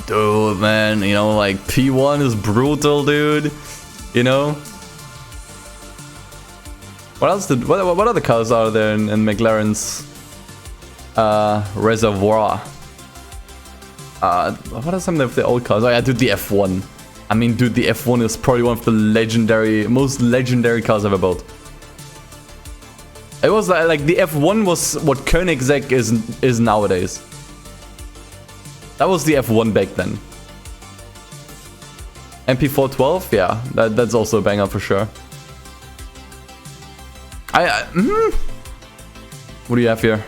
dude, man, you know, like P1 is brutal, dude. You know. What else what other cars are there in McLaren's reservoir? What are some of the old cars? Oh yeah, dude, the F1. I mean, dude, the F1 is probably one of the most legendary cars ever built. It was like the F1 was what Koenigsegg is nowadays. That was the F1 back then. MP412, yeah, that's also a banger for sure. What do you have here?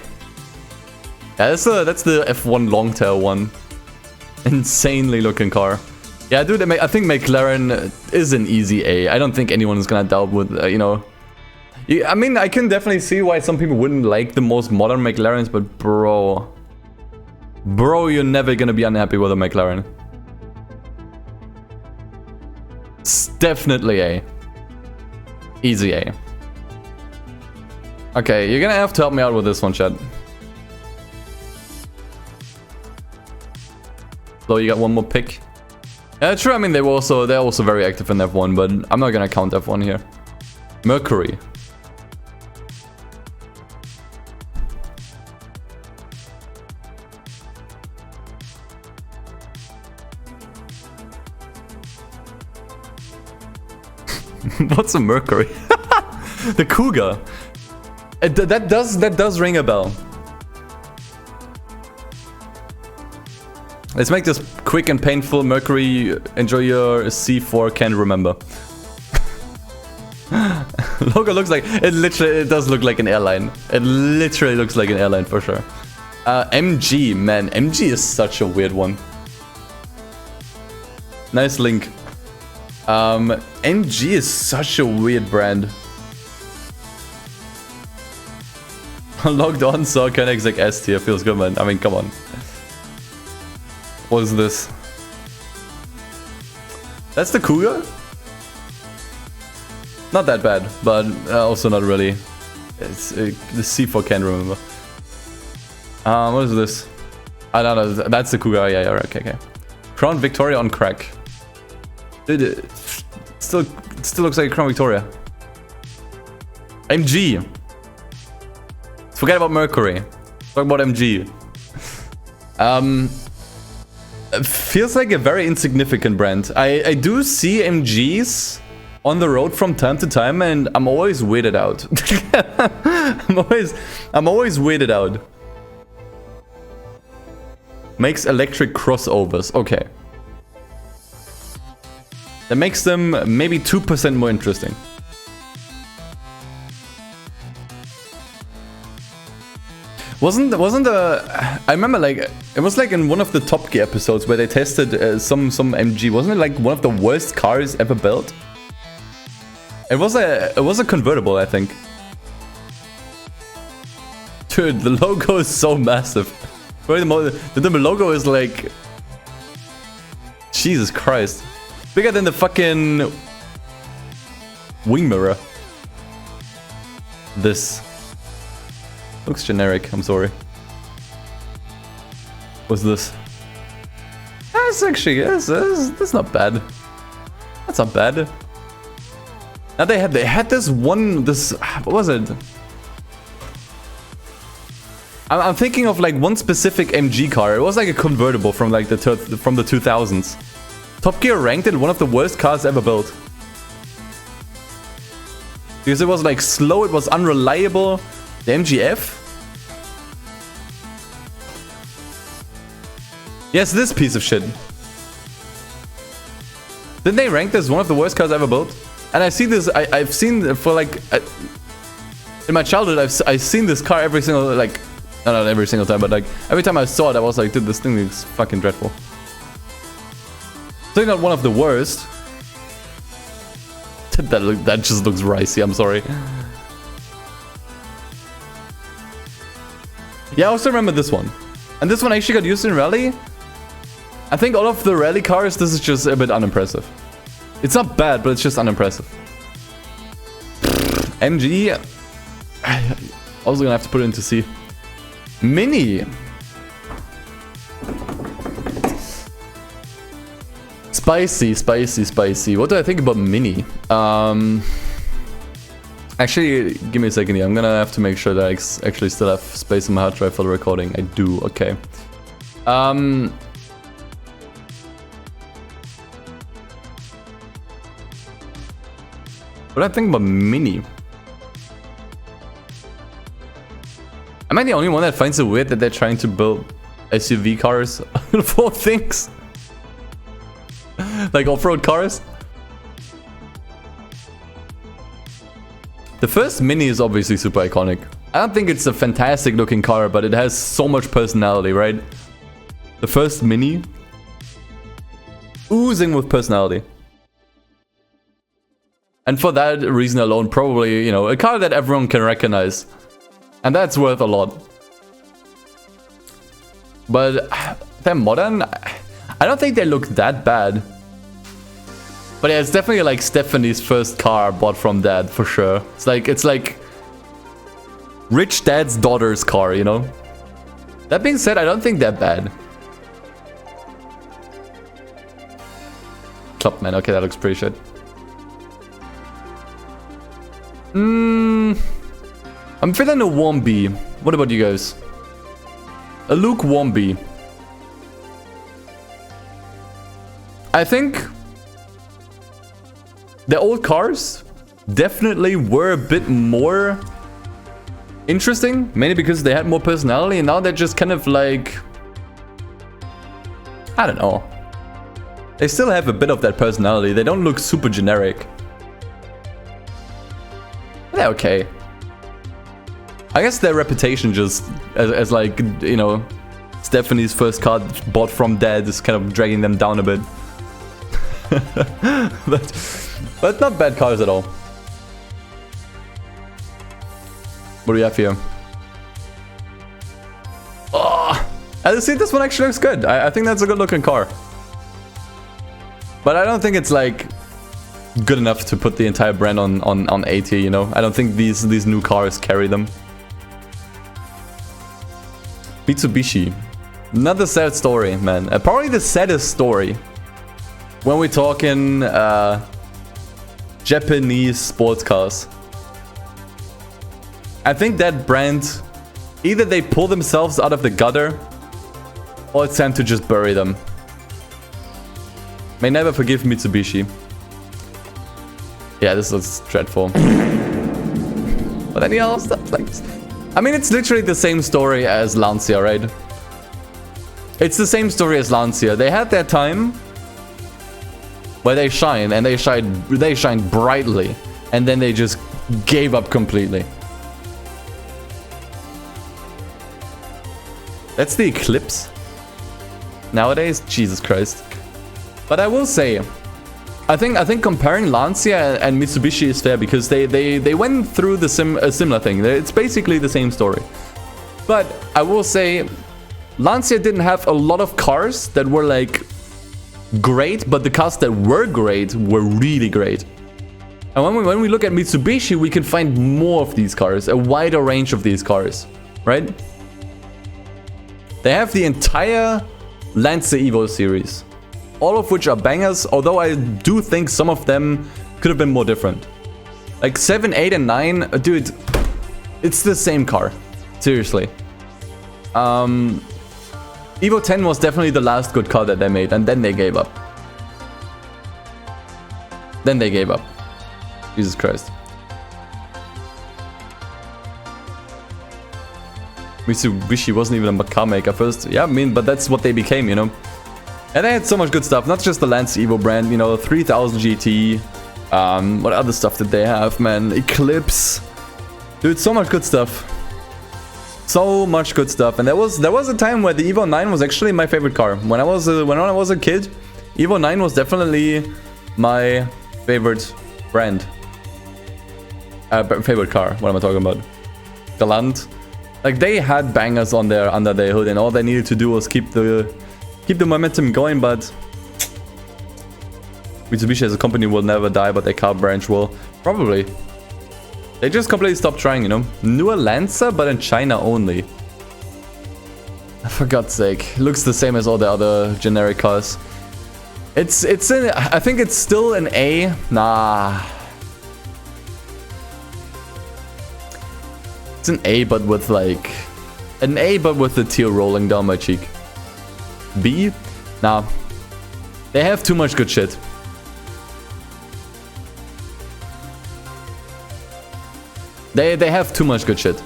Yeah, that's the F1 Longtail one. Insanely looking car. Yeah, dude, I think McLaren is an easy A. I don't think anyone is gonna doubt with, you know. I mean, I can definitely see why some people wouldn't like the most modern McLarens, but bro, you're never gonna be unhappy with a McLaren. It's definitely A. Easy A. Okay, you're gonna have to help me out with this one, Chad. So you got one more pick. Yeah, true. I mean, they're also very active in F1, but I'm not gonna count F1 here. Mercury. What's a Mercury? The Cougar. That does ring a bell. Let's make this quick and painful. Mercury, enjoy your C4, can't remember. Logo looks like, it does look like an airline. It literally looks like an airline for sure. MG, man, MG is such a weird one. Nice link. MG is such a weird brand. Logged on, saw Koenigsegg S tier, feels good, man. I mean, come on. What is this? That's the Cougar? Not that bad, but also not really. It's the C4 can't remember. What is this? I don't know. That's the Cougar. Yeah, okay. Crown Victoria on crack. Dude, it still looks like a Crown Victoria. MG. Forget about Mercury. Talk about MG. Feels like a very insignificant brand. I do see MGs on the road from time to time, and I'm always weirded out. I'm always weirded out. Makes electric crossovers. Okay. That makes them maybe 2% more interesting. Wasn't I remember, like, it was like in one of the Top Gear episodes where they tested some MG. Wasn't it like one of the worst cars ever built? It was a convertible, I think. Dude, the logo is so massive. The logo is like, Jesus Christ, bigger than the fucking wing mirror. This looks generic, I'm sorry. What's this? That's actually, yes, that's not bad. That's not bad. Now they had this one, what was it? I'm thinking of like one specific MG car. It was like a convertible from like the 2000s. Top Gear ranked it one of the worst cars ever built. Because it was like slow, it was unreliable. The MGF? Yes, this piece of shit. Didn't they rank this one of the worst cars ever built? And I see this, I've seen for like... in my childhood, I've seen this car every single, like... No, not every single time, but like... Every time I saw it, I was like, dude, this thing is fucking dreadful. Certainly not one of the worst. That just looks ricey, I'm sorry. Yeah, I also remember this one. And this one actually got used in rally. I think all of the rally cars, this is just a bit unimpressive. It's not bad, but it's just unimpressive. MG. Also gonna have to put it into C. Mini. Spicy, spicy, spicy. What do I think about Mini? Actually, give me a second here. I'm gonna have to make sure that I actually still have space in my hard drive for the recording. I do, okay. What do I think about Mini? Am I the only one that finds it weird that they're trying to build SUV cars for things? Like off-road cars? The first Mini is obviously super iconic. I don't think it's a fantastic looking car, but it has so much personality, right? The first Mini. Oozing with personality. And for that reason alone, probably, you know, a car that everyone can recognize. And that's worth a lot. But they're modern. I don't think they look that bad. But yeah, it's definitely like Stephanie's first car bought from dad, for sure. It's like rich dad's daughter's car, you know? That being said, I don't think they're bad. Clubman, okay, that looks pretty shit. I'm feeling a warm B. What about you guys? A lukewarm B. I think the old cars definitely were a bit more interesting, mainly because they had more personality, and now they're just kind of like, I don't know. They still have a bit of that personality. They don't look super generic. They're okay. I guess their reputation just as like, you know, Stephanie's first car bought from dad is kind of dragging them down a bit. but not bad cars at all. What do you have here? Oh, I see, this one actually looks good. I think that's a good looking car. But I don't think it's like good enough to put the entire brand on A tier, you know? I don't think these new cars carry them. Mitsubishi. Another sad story, man. Probably the saddest story when we're talking Japanese sports cars. I think that brand, either they pull themselves out of the gutter or it's time to just bury them. May never forgive Mitsubishi. Yeah, this looks dreadful. But any other stuff like this? I mean, it's literally the same story as Lancia, right? It's the same story as Lancia. They had their time where they shine, and they shine brightly, and then they just gave up completely. That's the Eclipse. Nowadays, Jesus Christ. But I will say, I think comparing Lancia and Mitsubishi is fair, because they went through a similar thing. It's basically the same story. But I will say, Lancia didn't have a lot of cars that were like great, but the cars that were great were really great. And when we look at Mitsubishi, we can find more of these cars, a wider range of these cars, right? They have the entire Lancer Evo series. all of which are bangers, although I do think some of them could have been more different. Like 7, 8, and 9, dude, it's the same car. Seriously. Evo 10 was definitely the last good car that they made, and then they gave up. Then they gave up. Jesus Christ. Mitsubishi wasn't even a car maker first. Yeah, I mean, but that's what they became, you know. And they had so much good stuff. Not just the Lancia Evo brand, you know, 3000 GT. What other stuff did they have, man? Eclipse. Dude, so much good stuff. So much good stuff. And there was a time where the Evo 9 was actually my favorite car. When I was a kid, Evo 9 was definitely my favorite brand. Favorite car. What am I talking about? Galant. Like, they had bangers on their under their hood, and all they needed to do was keep the momentum going. But Mitsubishi as a company will never die, but their car branch will. Probably. They just completely stopped trying, you know. Newer Lancer, but in China only. For God's sake, looks the same as all the other generic cars. It's in. I think it's still an A. Nah. It's an A, but with like an A, but with the tear rolling down my cheek. B? Nah. They have too much good shit. They have too much good shit.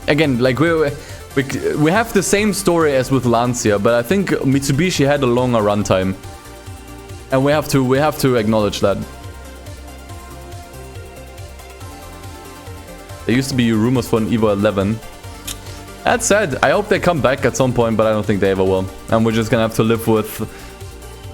Again, like we have the same story as with Lancia, but I think Mitsubishi had a longer runtime, and we have to acknowledge that. There used to be rumors for an Evo 11. That's sad. I hope they come back at some point, but I don't think they ever will. And we're just gonna have to live with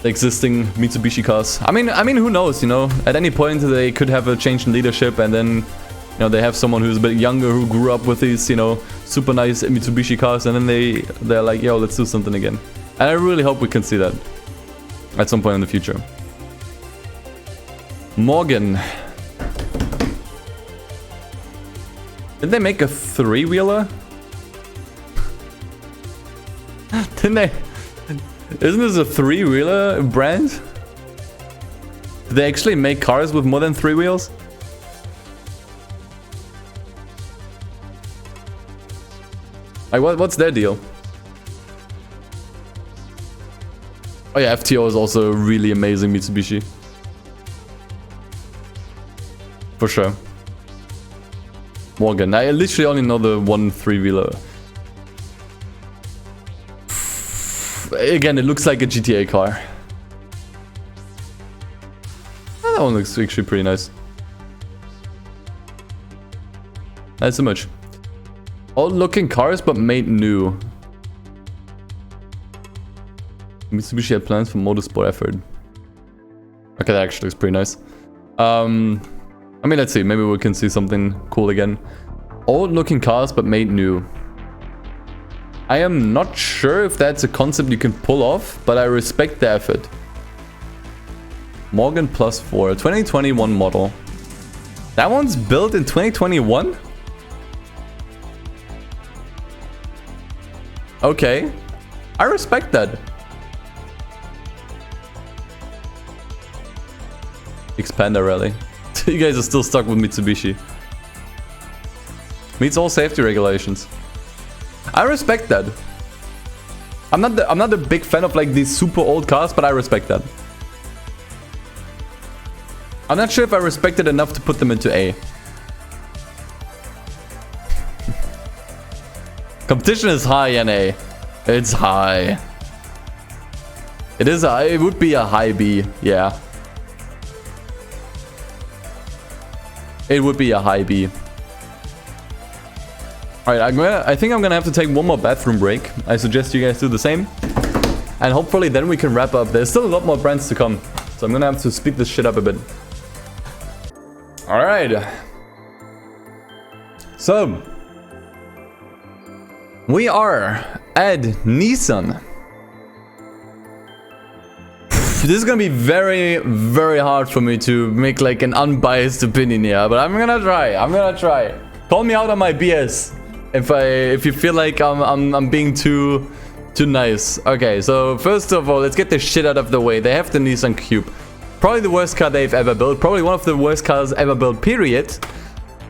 the existing Mitsubishi cars. I mean, who knows? You know, at any point they could have a change in leadership, and then, you know, they have someone who's a bit younger who grew up with these, you know, super nice Mitsubishi cars, and then they're like, yo, let's do something again. And I really hope we can see that at some point in the future. Morgan. Did they make a three-wheeler? Didn't they? Isn't this a three-wheeler brand? Do they actually make cars with more than 3 wheels? Like, what's their deal? Oh yeah, FTO is also a really amazing Mitsubishi. For sure. Morgan. I literally only know the one 3-wheeler. Again, it looks like a GTA car. Oh, that one looks actually pretty nice. Not so much. Old looking cars, but made new. Mitsubishi had plans for motorsport effort. Okay, that actually looks pretty nice. I mean, let's see. Maybe we can see something cool again. Old looking cars, but made new. I am not sure if that's a concept you can pull off, but I respect the effort. Morgan Plus 4, 2021 model. That one's built in 2021? Okay. I respect that. Expander Rally. You guys are still stuck with Mitsubishi. Meets all safety regulations. I respect that. I'm not a big fan of like these super old cars, but I respect that. I'm not sure if I respect it enough to put them into A. Competition is high in A. It's high. It is high. It would be a high B. Yeah. It would be a high B. Alright, I think I'm gonna have to take one more bathroom break. I suggest you guys do the same. And hopefully then we can wrap up. There's still a lot more brands to come. So I'm gonna have to speed this shit up a bit. Alright. So. We are at Nissan. This is gonna be very, very hard for me to make like an unbiased opinion here, but I'm gonna try. Call me out on my BS if you feel like I'm being too Too nice. Okay, so first of all, let's get this shit out of the way. They have the Nissan Cube. Probably the worst car they've ever built. Probably one of the worst cars ever built, period.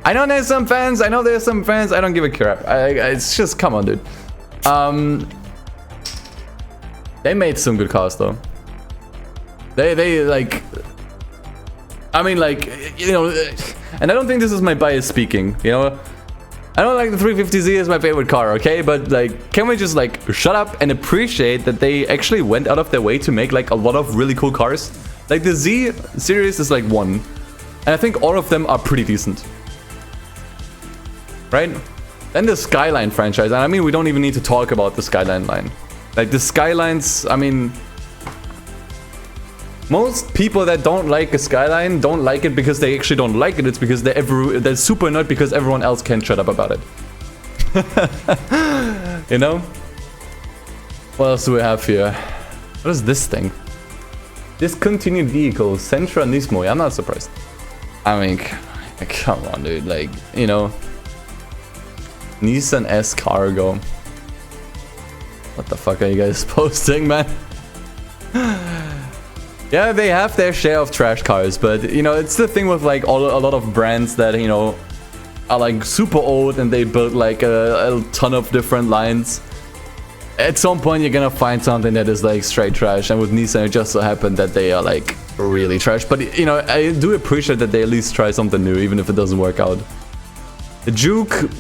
I know there's some fans. I don't give a crap. It's just, come on, dude. They made some good cars, though. They like... I mean, like, you know... And I don't think this is my bias speaking, you know? I don't like the 350Z is my favorite car, okay? But, like, can we just, like, shut up and appreciate that they actually went out of their way to make, like, a lot of really cool cars? Like, the Z series is, like, one. And I think all of them are pretty decent. Right? Then the Skyline franchise. And I mean, we don't even need to talk about the Skyline line. Like, the Skylines, I mean... Most people that don't like a Skyline don't like it because they actually don't like it. It's because they're super annoyed because everyone else can't shut up about it. You know? What else do we have here? What is this thing? Discontinued vehicle, Sentra Nismo. Yeah, I'm not surprised. I mean, come on, dude. Like, you know... Nissan S Cargo. What the fuck are you guys posting, man? Yeah, they have their share of trash cars, but, you know, it's the thing with, like, a lot of brands that, you know, are, like, super old and they built, like, a ton of different lines. At some point, you're gonna find something that is, like, straight trash, and with Nissan, it just so happened that they are, like, really trash. But, you know, I do appreciate that they at least try something new, even if it doesn't work out. The Juke...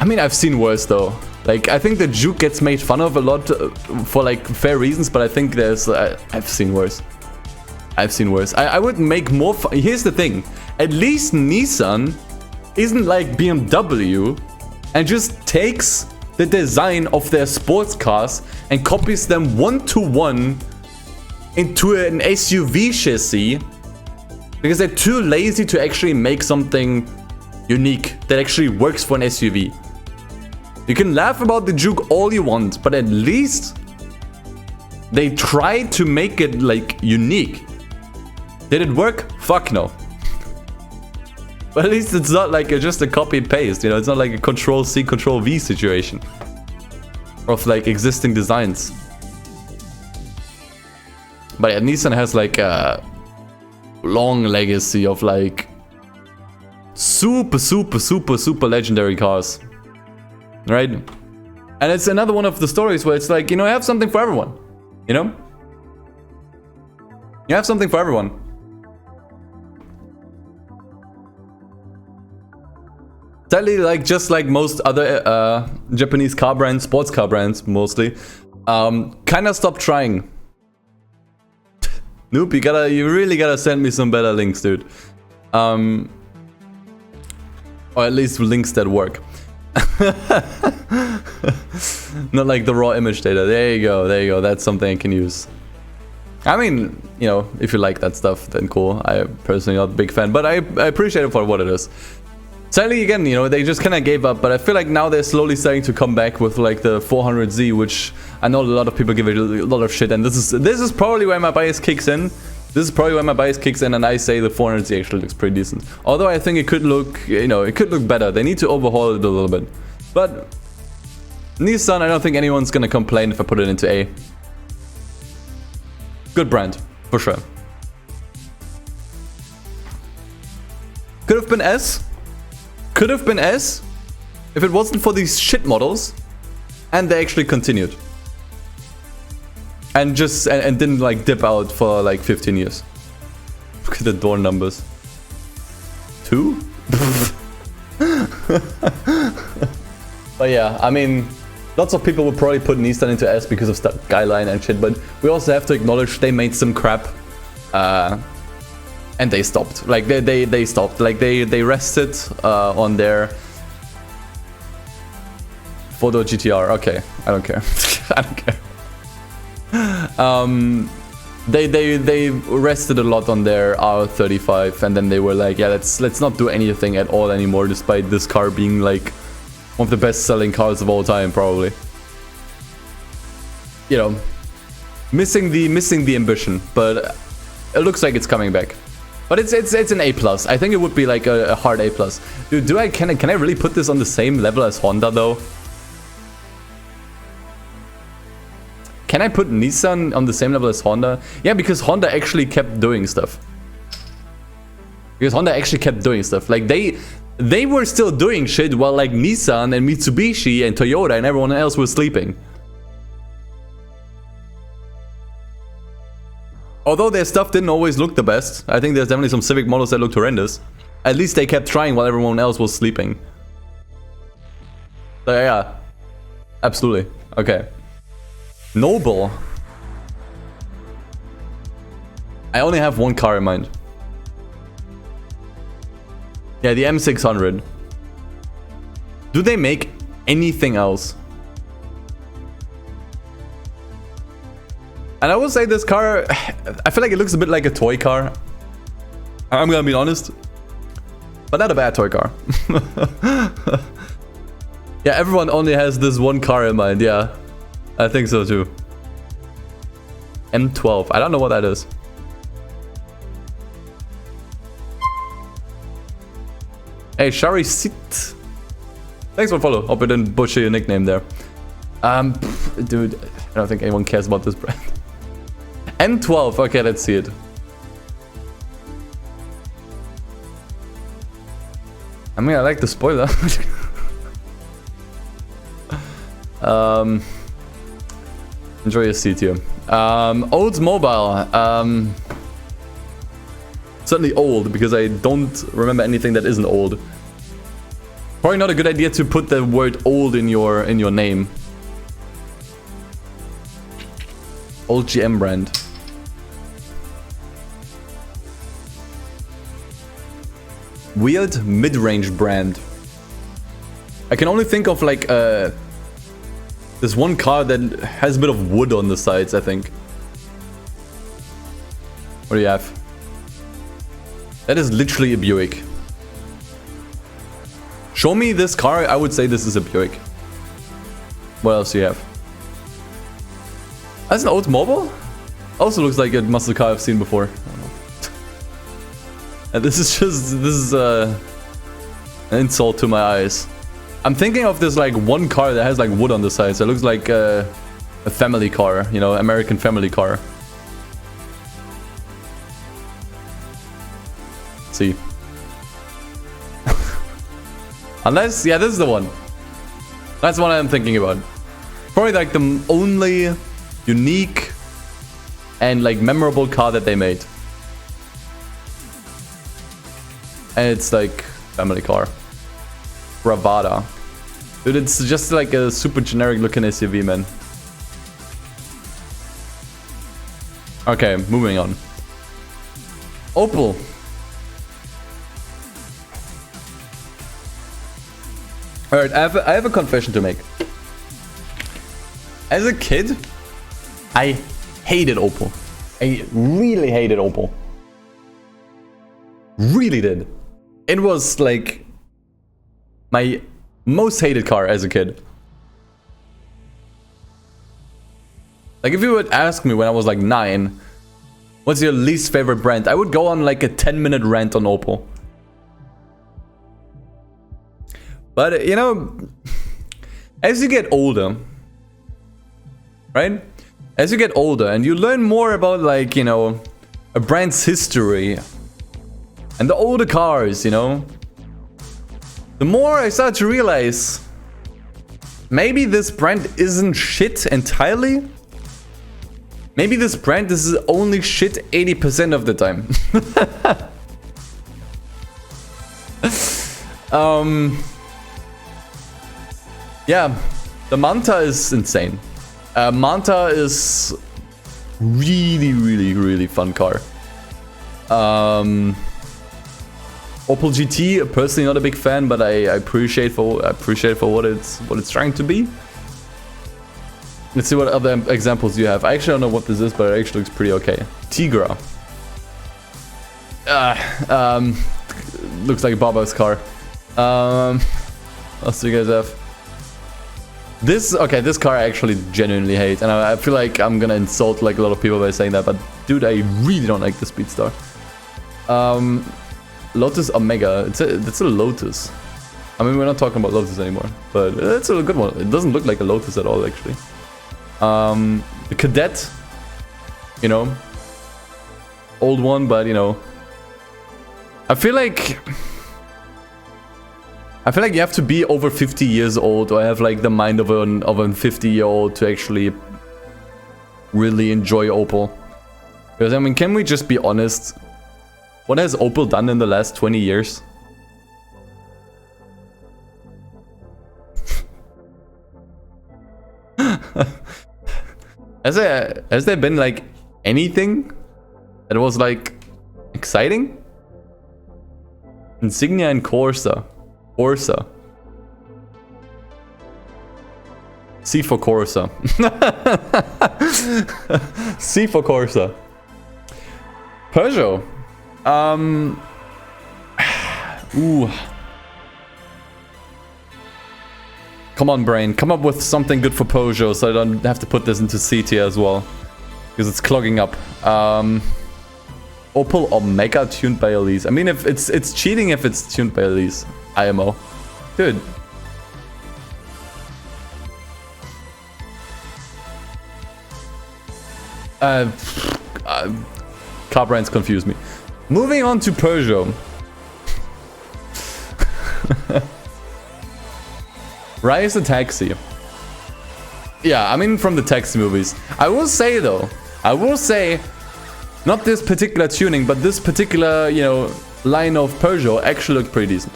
I mean, I've seen worse, though. Like, I think the Juke gets made fun of a lot for, like, fair reasons, but I think there's... I've seen worse. I've seen worse. I would make more fun... Here's the thing. At least Nissan isn't like BMW and just takes the design of their sports cars and copies them one-to-one into an SUV chassis because they're too lazy to actually make something unique that actually works for an SUV. You can laugh about the Juke all you want, but at least they tried to make it, like, unique. Did it work? Fuck no. But at least it's not like just a copy and paste, you know, it's not like a Control-C, Control-V situation of, like, existing designs. But yeah, Nissan has, like, a long legacy of, like, super legendary cars. Right? And it's another one of the stories where it's like, you know, you have something for everyone. You know? You have something for everyone. Sadly, like, just like most other Japanese car brands, sports car brands mostly, kind of stopped trying. Nope, you really gotta send me some better links, dude. Or at least links that work. Not like the raw image data. There you go. That's something I can use. I mean, you know, if you like that stuff, then cool. I personally not a big fan, but I appreciate it for what it is. Sadly, again, you know, they just kind of gave up, but I feel like now they're slowly starting to come back with, like, the 400Z, which I know a lot of people give it a lot of shit, and this is probably where my bias kicks in. And I say the 400Z actually looks pretty decent. Although I think it could look, you know, it could look better. They need to overhaul it a little bit. But Nissan, I don't think anyone's gonna complain if I put it into A. Good brand, for sure. Could have been S. Could have been S if it wasn't for these shit models and they actually continued. And just and didn't, like, dip out for, like, 15 years. Look at the door numbers. 2? But yeah, I mean, lots of people would probably put Nissan into S because of Skyline and shit, but we also have to acknowledge they made some crap. And they stopped. Like, they stopped. Like, they rested on their Photo GTR. Okay, I don't care. I don't care. They rested a lot on their R35, and then they were like, yeah, let's not do anything at all anymore, despite this car being, like, one of the best-selling cars of all time, probably. You know, missing the ambition, but it looks like it's coming back. But it's an A+. I think it would be like a hard A+. Dude, can I really put this on the same level as Honda, though? Can I put Nissan on the same level as Honda? Yeah, because Honda actually kept doing stuff. Like they were still doing shit while like Nissan and Mitsubishi and Toyota and everyone else was sleeping. Although their stuff didn't always look the best. I think there's definitely some Civic models that looked horrendous. At least they kept trying while everyone else was sleeping. So yeah, absolutely. Okay. Noble. I only have one car in mind. Yeah, the M600. Do they make anything else? And I will say this car, I feel like it looks a bit like a toy car. I'm gonna be honest. But not a bad toy car. Yeah, everyone only has this one car in mind, yeah. I think so too. M12, I don't know what that is. Hey, Shari Sit. Thanks for follow. Hope I didn't butcher your nickname there. Dude, I don't think anyone cares about this brand. M12, okay, let's see it. I mean, I like the spoiler. Enjoy your seat here. Oldsmobile. Certainly old, because I don't remember anything that isn't old. Probably not a good idea to put the word old in your name. Old GM brand. Weird mid-range brand. I can only think of like this one car that has a bit of wood on the sides, I think. What do you have? That is literally a Buick. Show me this car, I would say this is a Buick. What else do you have? That's an Oldsmobile? Also looks like a muscle car I've seen before. And this is an insult to my eyes. I'm thinking of this like one car that has like wood on the sides. It looks like a family car, you know, American family car. Let's see. Unless, yeah, this is the one. That's what I'm thinking about. Probably like the only unique and like memorable car that they made. And it's like family car. Bravada. Dude, it's just like a super generic looking SUV, man. Okay, moving on. Opel. Alright, I have a confession to make. As a kid, I hated Opel. I really hated Opel. Really did. It was like my most hated car as a kid. Like if you would ask me when I was like 9, what's your least favorite brand? I would go on like a 10-minute rant on Opel. But you know, as you get older, right? As you get older and you learn more about like, you know, a brand's history and the older cars, you know, the more I start to realize maybe this brand isn't shit entirely. Maybe this brand is only shit 80% of the time. Yeah, the Manta is insane. Manta is really fun car. Opel GT, personally not a big fan, but I appreciate for what it's trying to be. Let's see what other examples you have. I actually don't know what this is, but it actually looks pretty okay. Tigra. Looks like a Baba's car. What else do you guys have? This car I actually genuinely hate, and I feel like I'm gonna insult like a lot of people by saying that, but dude, I really don't like the Speedstar. Lotus Omega, it's a Lotus. I mean, we're not talking about Lotus anymore, but it's a good one. It doesn't look like a Lotus at all, actually. The Cadet, you know, old one, but you know, I feel like you have to be over 50 years old or have like the mind of an 50-year-old to actually really enjoy Opel. Because I mean, can we just be honest? What has Opel done in the last 20 years? Has there been like anything that was like exciting? Insignia and Corsa. C for Corsa. C for Corsa. Peugeot. Ooh. Come on, brain. Come up with something good for Peugeot so I don't have to put this into C tier as well. Because it's clogging up. Opel Omega tuned by Elise. I mean, if it's cheating if it's tuned by Elise. IMO. Dude. Car brands confuse me. Moving on to Peugeot. Rise the Taxi. Yeah, I mean from the taxi movies. I will say though, not this particular tuning, but this particular, you know, line of Peugeot actually looked pretty decent.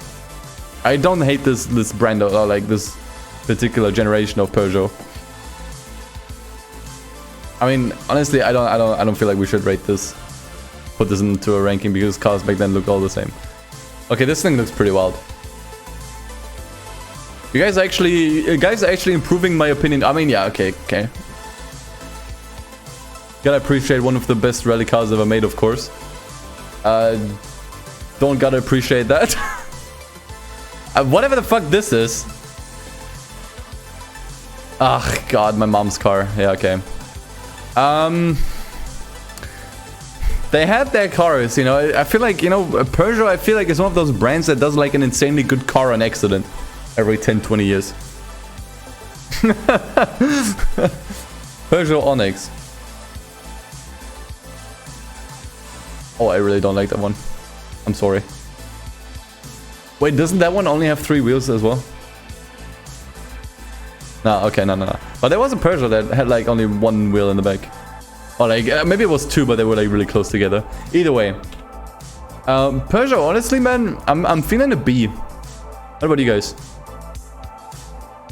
I don't hate this brand or like this particular generation of Peugeot. I mean, honestly, I don't feel like we should rate this, put this into a ranking because cars back then looked all the same. Okay, this thing looks pretty wild. You guys are actually improving my opinion. I mean, yeah, okay. Gotta appreciate one of the best rally cars ever made, of course. Don't gotta appreciate that. Whatever the fuck this is. Ah, God, my mom's car. Yeah, okay. They had their cars, you know. I feel like, you know, Peugeot, I feel like it's one of those brands that does like an insanely good car on accident every 10-20 years. Peugeot Onyx. Oh, I really don't like that one. I'm sorry. Wait, doesn't that one only have 3 wheels as well? No, okay, no. But there was a Peugeot that had like only 1 wheel in the back. Or like, maybe it was 2, but they were like really close together. Either way. Peugeot, honestly, man, I'm feeling a B. What about you guys?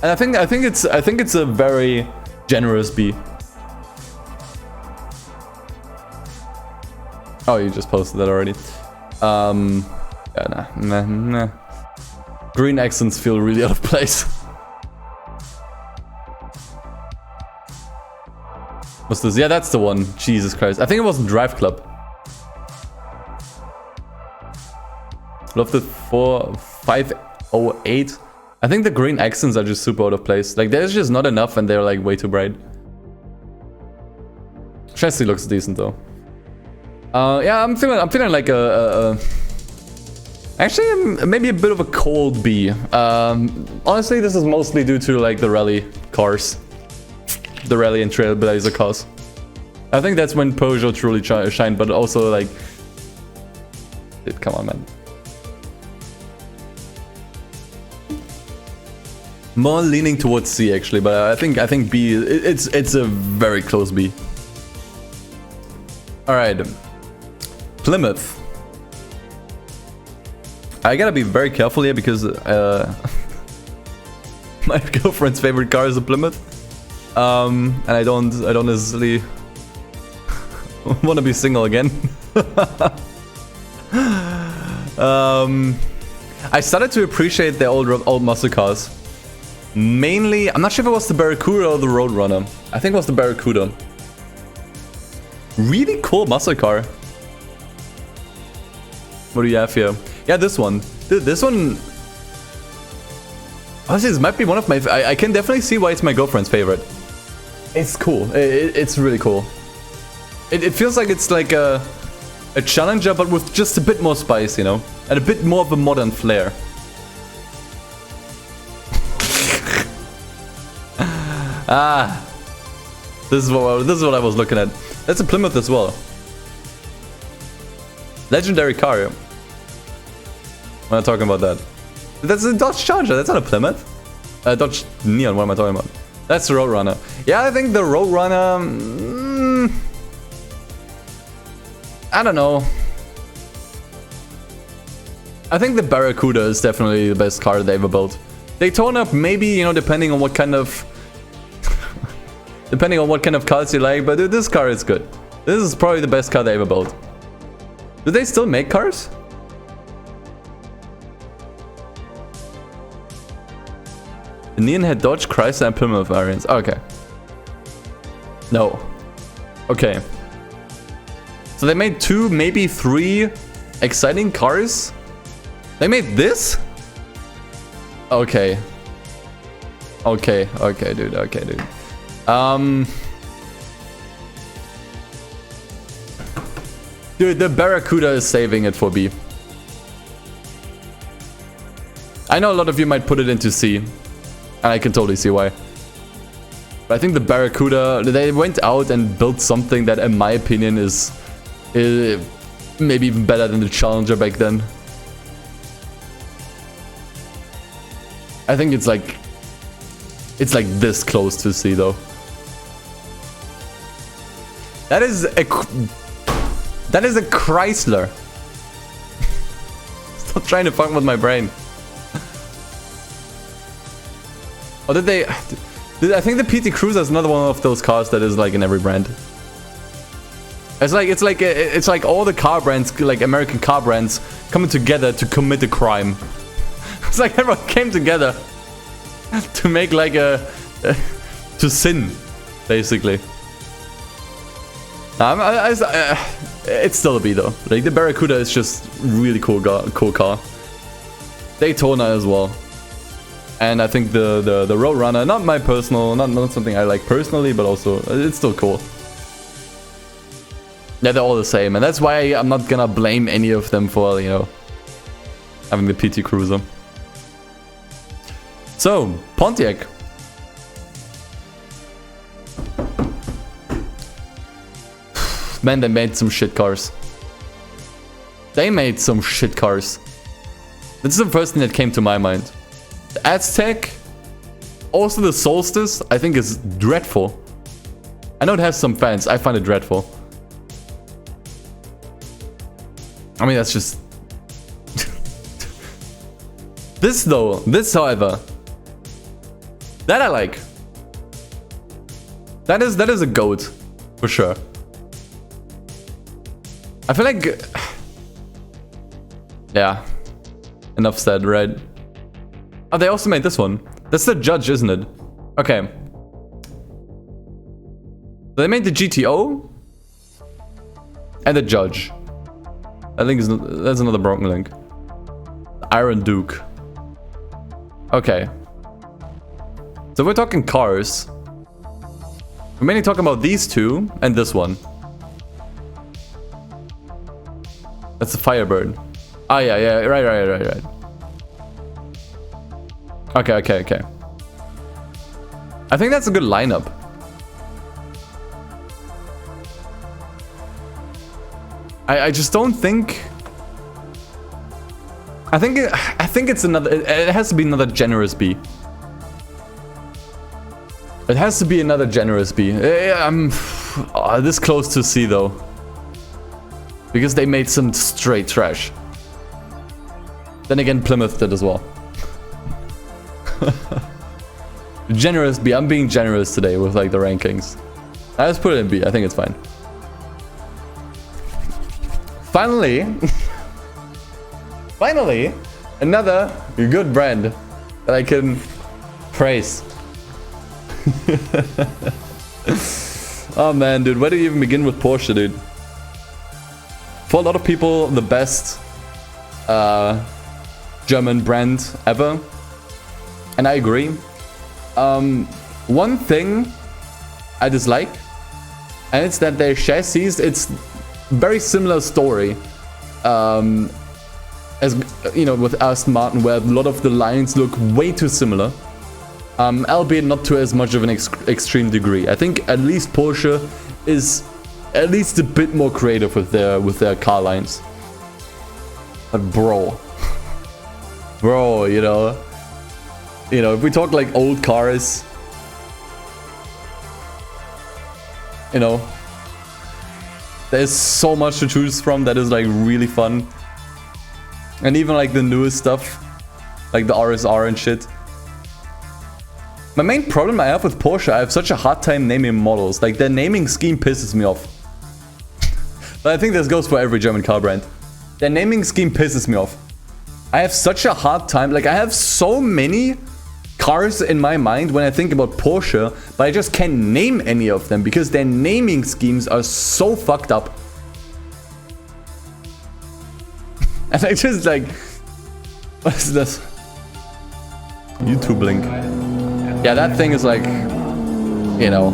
And I think it's a very generous B. Oh, you just posted that already. Yeah, nah. Green accents feel really out of place. What's this? Yeah, that's the one. Jesus Christ. I think it was Drive Club. Love the 4508. I think the green accents are just super out of place. Like, there's just not enough and they're like way too bright. Chassis looks decent though. Yeah, I'm feeling like actually maybe a bit of a cold B. Honestly, this is mostly due to like the rally cars. The rally and trailblazer cars. I think that's when Peugeot truly shined, but also like, dude, come on, man. More leaning towards C actually, but I think B. It's a very close B. All right, Plymouth. I gotta be very careful here because my girlfriend's favorite car is a Plymouth. And I don't necessarily want to be single again. I started to appreciate the old muscle cars. Mainly, I'm not sure if it was the Barracuda or the Roadrunner. I think it was the Barracuda. Really cool muscle car. What do you have here? Yeah, this one. Dude, this one. Honestly, this might be one of my. I can definitely see why it's my girlfriend's favorite. It's cool. It's really cool. It feels like it's like a Challenger, but with just a bit more spice, you know, and a bit more of a modern flair. This is what I was looking at. That's a Plymouth as well. Legendary car. Yeah. When I'm talking about that. That's a Dodge Charger. That's not a Plymouth. Dodge Neon. What am I talking about? That's the Roadrunner. Yeah, I think the Roadrunner... I don't know. I think the Barracuda is definitely the best car they ever built. Daytona, maybe, you know, depending on what kind of... depending on what kind of cars you like, but dude, this car is good. This is probably the best car they ever built. Do they still make cars? The Neon had Dodge, Chrysler, and Plymouth variants. Okay. No. Okay. So they made 2, maybe 3 exciting cars? They made this? Okay. Okay, okay, dude. Okay, dude. Dude, the Barracuda is saving it for B. I know a lot of you might put it into C. And I can totally see why. But I think the Barracuda, they went out and built something that, in my opinion, is maybe even better than the Challenger back then. I think it's like this close to C though. That is a Chrysler. Stop trying to fuck with my brain. Oh, did they? I think the PT Cruiser is another one of those cars that is like in every brand. It's like all the car brands, like American car brands, coming together to commit a crime. It's like everyone came together to make like to sin, basically. It's still a B though. Like the Barracuda is just really cool car. Daytona as well. And I think the Roadrunner, not my personal, not something I like personally, but also it's still cool. Yeah, they're all the same, and that's why I'm not gonna blame any of them for, you know, having the PT Cruiser. So, Pontiac. Man, they made some shit cars. They made some shit cars. This is the first thing that came to my mind. The Aztec, also the Solstice, I think is dreadful. I know it has some fans, I find it dreadful. I mean, that's just... This though, this however, that I like. That is a GOAT, for sure. I feel like... Yeah, enough said, right? Oh, they also made this one. That's the Judge, isn't it? Okay. They made the GTO and the Judge. I think that's another broken link. Iron Duke. Okay. So we're talking cars. We're mainly talking about these two and this one. That's the Firebird. Ah, yeah, right. Okay. I think that's a good lineup. I just don't think... I think it's another... It has to be another generous B. It has to be another generous B. I'm this close to C though. Because they made some straight trash. Then again, Plymouth did as well. Generous B. I'm being generous today with like the rankings. Let's put it in B. I think it's fine. Finally, another good brand that I can praise. Oh man, dude, where do you even begin with Porsche, dude? For a lot of people, the best German brand ever. And I agree. One thing I dislike, and it's that their chassis, it's very similar story as you know with Aston Martin, where a lot of the lines look way too similar. Albeit not to as much of an extreme degree. I think at least Porsche is at least a bit more creative with their car lines. But bro, you know, if we talk like old cars, you know, there's so much to choose from that is like really fun. And even like the newest stuff, like the RSR and shit. My main problem I have with Porsche, I have such a hard time naming models. Like their naming scheme pisses me off. But I think this goes for every German car brand. Their naming scheme pisses me off. I have such a hard time. Like I have so many cars in my mind when I think about Porsche, but I just can't name any of them because their naming schemes are so fucked up. And I just like, what is this? YouTube link. Yeah, that thing is like, you know.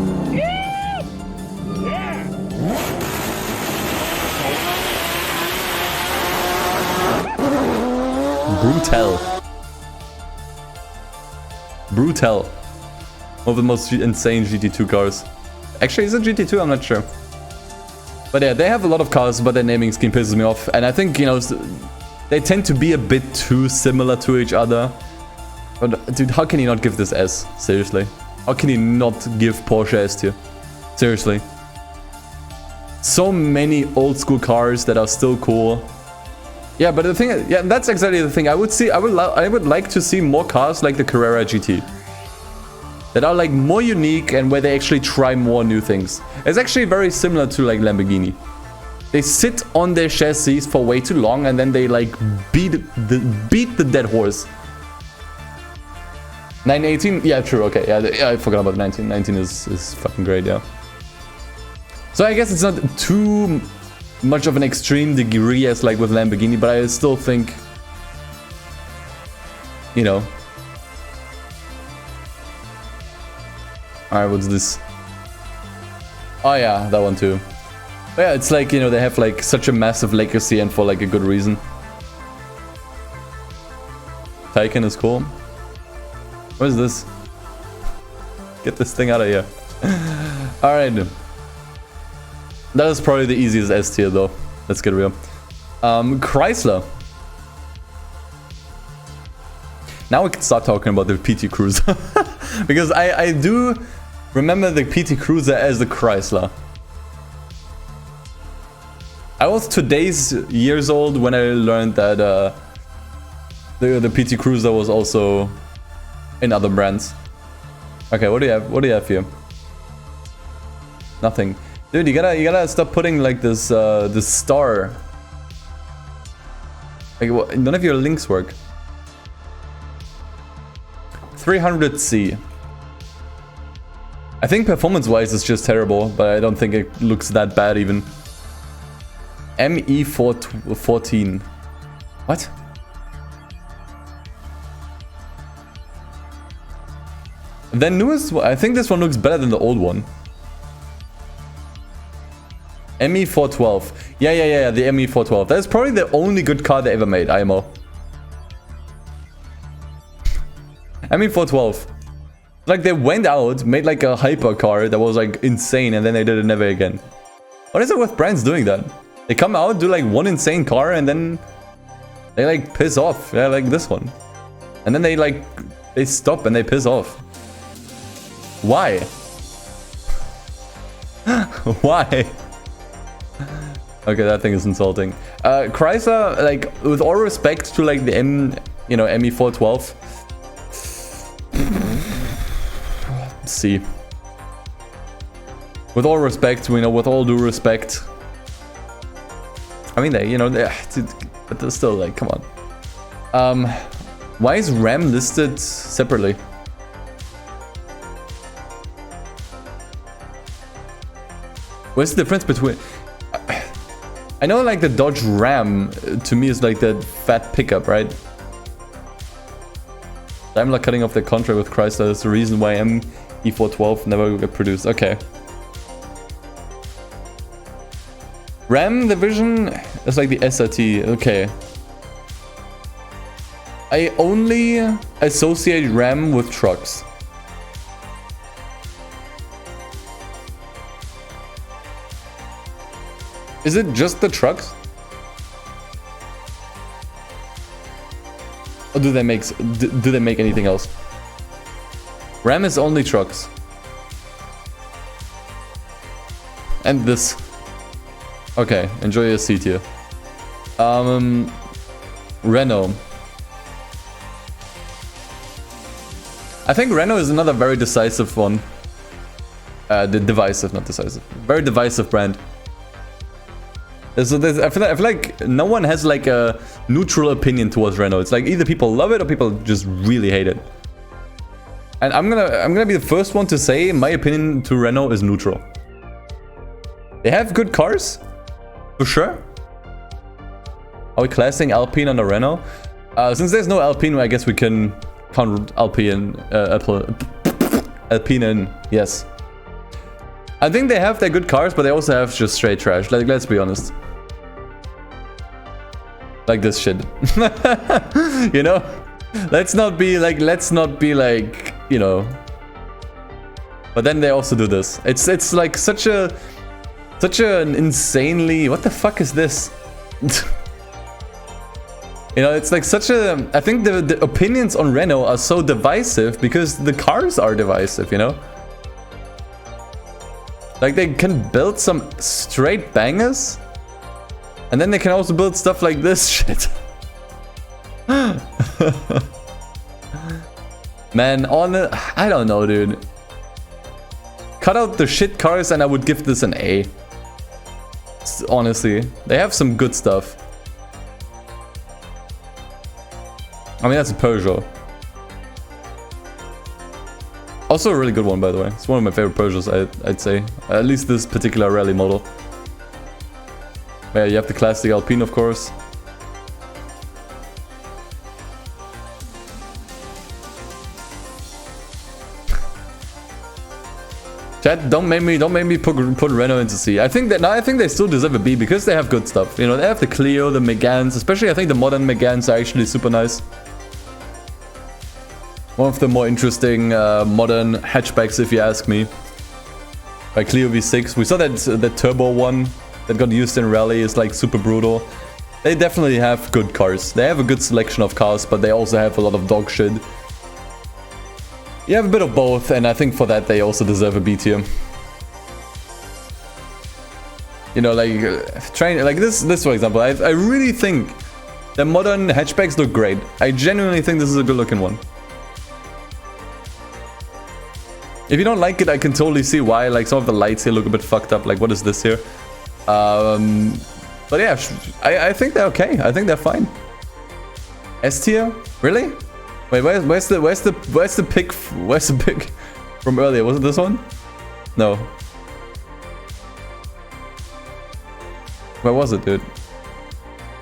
Brutal. One of the most insane GT2 cars. Actually, is it GT2? I'm not sure. But yeah, they have a lot of cars, but their naming scheme pisses me off. And I think, you know, they tend to be a bit too similar to each other. But dude, how can you not give this S? Seriously. How can you not give Porsche S tier? Seriously. So many old school cars that are still cool. Yeah, but the thing, yeah, that's exactly the thing. I would like to see more cars like the Carrera GT that are like more unique and where they actually try more new things. It's actually very similar to like Lamborghini. They sit on their chassis for way too long and then they like beat the dead horse. 918, yeah, true. Okay, yeah, I forgot about 19. 19 is fucking great, yeah. So I guess it's not too much of an extreme degree as like with Lamborghini, but I still think, you know. Alright, what's this? Oh yeah, that one too. But yeah, it's like, you know, they have like such a massive legacy and for like a good reason. Taycan is cool. What is this? Get this thing out of here. Alright. That is probably the easiest S tier though. Let's get real. Chrysler. Now we can start talking about the PT Cruiser. Because I do remember the PT Cruiser as the Chrysler. I was today's years old when I learned that the PT Cruiser was also in other brands. Okay, what do you have? What do you have here? Nothing. Dude, you gotta stop putting like this this star. Like, none of your links work. 300C. I think performance-wise it's just terrible, but I don't think it looks that bad even. ME14. What? The newest, I think this one looks better than the old one. ME412. Yeah, the ME412. That's probably the only good car they ever made, IMO. ME412. Like, they went out, made like a hyper car that was like insane, and then they did it never again. What is it with brands doing that? They come out, do like one insane car, and then they like piss off. Yeah, like this one. And then they stop and they piss off. Why? Why? Okay, that thing is insulting. Chrysler, like, with all respect to like the ME412. See. With all respect, with all due respect. I mean, but they're still like, come on. Why is Ram listed separately? What's the difference between... I know like the Dodge Ram to me is like that fat pickup, right? Daimler cutting off their contract with Chrysler is the reason why ME412 never got produced. Okay. Ram division is like the SRT. Okay. I only associate Ram with trucks. Is it just the trucks? Or do they make anything else? Ram is only trucks. And this. Okay, enjoy your seat here. Renault. I think Renault is another very decisive one. Divisive, not decisive. Very divisive brand. I feel like no one has like a neutral opinion towards Renault. It's like either people love it or people just really hate it. And I'm gonna be the first one to say my opinion to Renault is neutral. They have good cars, for sure. Are we classing Alpine under Renault? Since there's no Alpine, I guess we can count Alpine in, yes. I think they have their good cars, but they also have just straight trash. Like, let's be honest. Like this shit. You know? Let's not be like, you know. But then they also do this. It's like such an insanely, what the fuck is this? You know, it's like such a, I think the opinions on Renault are so divisive because the cars are divisive, you know? Like they can build some straight bangers and then they can also build stuff like this shit. Man, I don't know, dude. Cut out the shit cars and I would give this an A. Honestly, they have some good stuff. I mean, that's a Peugeot. Also a really good one, by the way. It's one of my favorite Peugeots, I'd say. At least this particular rally model. Yeah, you have the classic Alpine, of course. Chat, don't make me put Renault into C. I think they still deserve a B because they have good stuff. You know, they have the Clio, the Meganes, especially I think the modern Meganes are actually super nice. One of the more interesting modern hatchbacks, if you ask me. By Clio V6, we saw that turbo one that got used in rally is like super brutal. They definitely have good cars. They have a good selection of cars, but they also have a lot of dog shit. You have a bit of both, and I think for that they also deserve a B tier. You know, like like this for example, I really think the modern hatchbacks look great. I genuinely think this is a good looking one. If you don't like it, I can totally see why. Like some of the lights here look a bit fucked up. Like what is this here? But yeah, I think they're okay. I think they're fine. S tier? Really? Wait, where's the pick from earlier? Was it this one? No. Where was it, dude?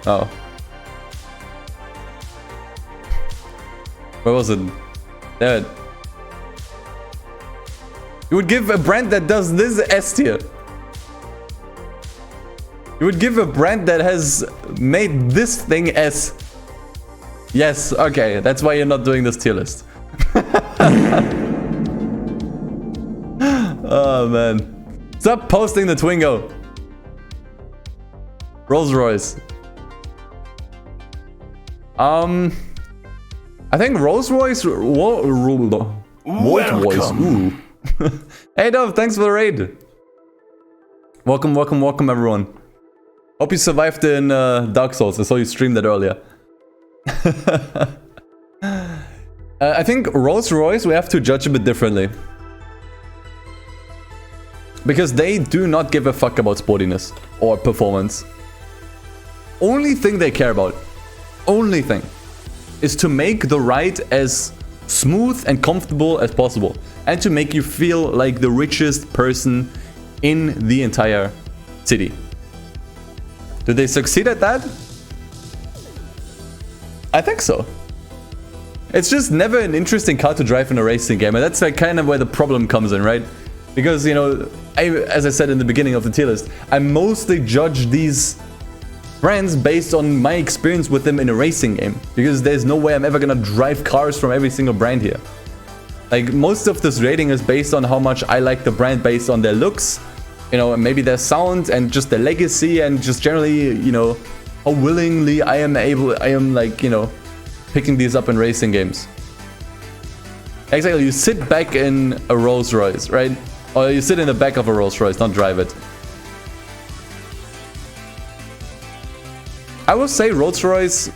Oh. Where was it? There it. You would give a brand that does this S tier. You would give a brand that has made this thing S. Yes, okay, that's why you're not doing this tier list. Oh man. Stop posting the Twingo. Rolls Royce. I think Rolls Royce. Ooh. Hey Dove, thanks for the raid. Welcome, everyone. Hope you survived in Dark Souls. I saw you stream that earlier. I think Rolls Royce we have to judge a bit differently. Because they do not give a fuck about sportiness or performance. Only thing they care about, only thing, is to make the ride as smooth and comfortable as possible. And to make you feel like the richest person in the entire city. Do they succeed at that? I think so. It's just never an interesting car to drive in a racing game, and that's like kind of where the problem comes in, right? Because, you know, as I said in the beginning of the tier list, I mostly judge these brands based on my experience with them in a racing game. Because there's no way I'm ever gonna drive cars from every single brand here. Like, most of this rating is based on how much I like the brand based on their looks, You know, maybe their sound and just their legacy and just generally, you know, how willingly I am like, you know, picking these up in racing games. Exactly, you sit back in a Rolls Royce, right? Or you sit in the back of a Rolls Royce, not drive it. I will say Rolls Royce.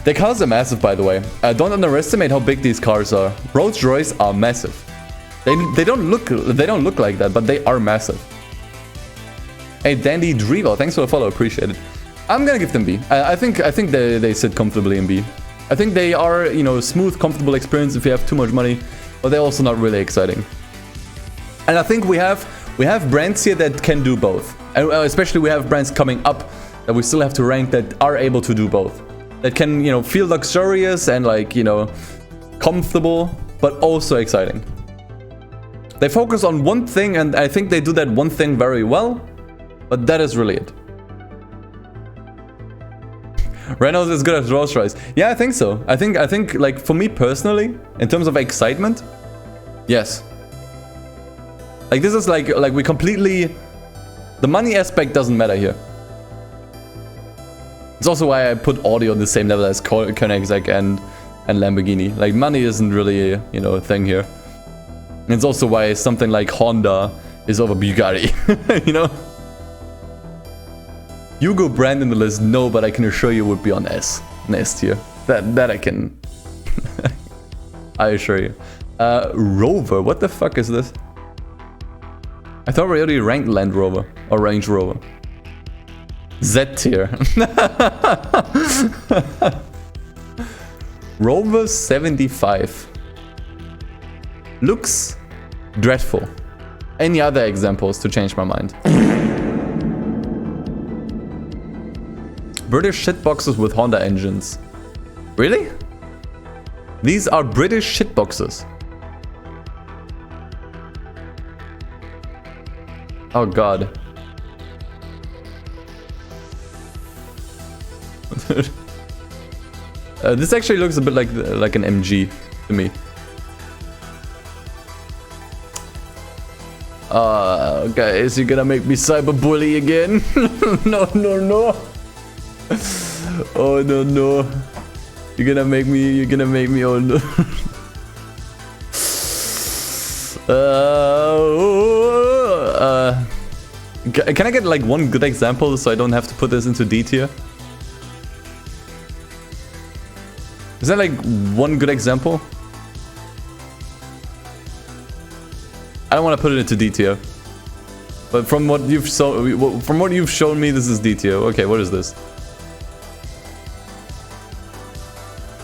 Their cars are massive, by the way. Don't underestimate how big these cars are. Rolls Royce are massive. They don't look like that, but they are massive. Hey, Dandy Drevo, thanks for the follow, appreciate it. I'm gonna give them B. I think they sit comfortably in B. I think they are, you know, smooth, comfortable experience if you have too much money, but they're also not really exciting. And I think we have brands here that can do both, and especially we have brands coming up that we still have to rank that are able to do both. That can, you know, feel luxurious and like, you know, comfortable, but also exciting. They focus on one thing, and I think they do that one thing very well, but that is really it. Renault is good as Rolls Royce. Yeah, I think so. I think like for me personally, in terms of excitement, yes. Like this is like we completely, the money aspect doesn't matter here. It's also why I put Audi on the same level as Koenigsegg and Lamborghini. Like money isn't really, you know, a thing here. And it's also why something like Honda is over Bugatti, you know? Yugo brand in the list, no, but I can assure you would be on S tier. That I can, I assure you. Rover, what the fuck is this? I thought we already ranked Land Rover or Range Rover. Z tier. Rover 75. Looks dreadful. Any other examples to change my mind? British shitboxes with Honda engines. Really? These are British shitboxes. Oh god. This actually looks a bit like an MG to me. Guys, you're gonna make me cyberbully again? No. Oh no. You're gonna make me, oh no. Can I get like one good example so I don't have to put this into D tier? Is that like one good example? I don't want to put it into D tier. But from what you've shown me, this is D tier. Okay, what is this?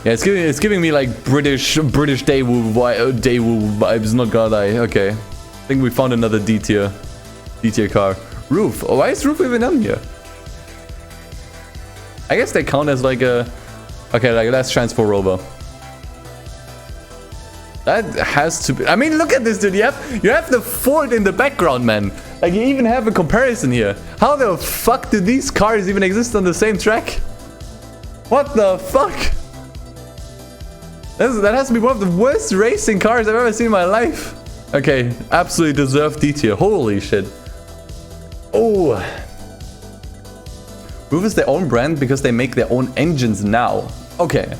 Yeah, it's giving me like British Daewoo vibes, not gonna lie. Okay. I think we found another D tier car. Roof. Oh, why is roof even on here? I guess they count as like a... Okay, like last chance for Rover. That has to be... I mean, look at this, dude. You have the Ford in the background, man. Like, you even have a comparison here. How the fuck do these cars even exist on the same track? What the fuck? That has to be one of the worst racing cars I've ever seen in my life. Okay, absolutely deserved D tier. Holy shit. Oh. Roof is their own brand because they make their own engines now. Okay.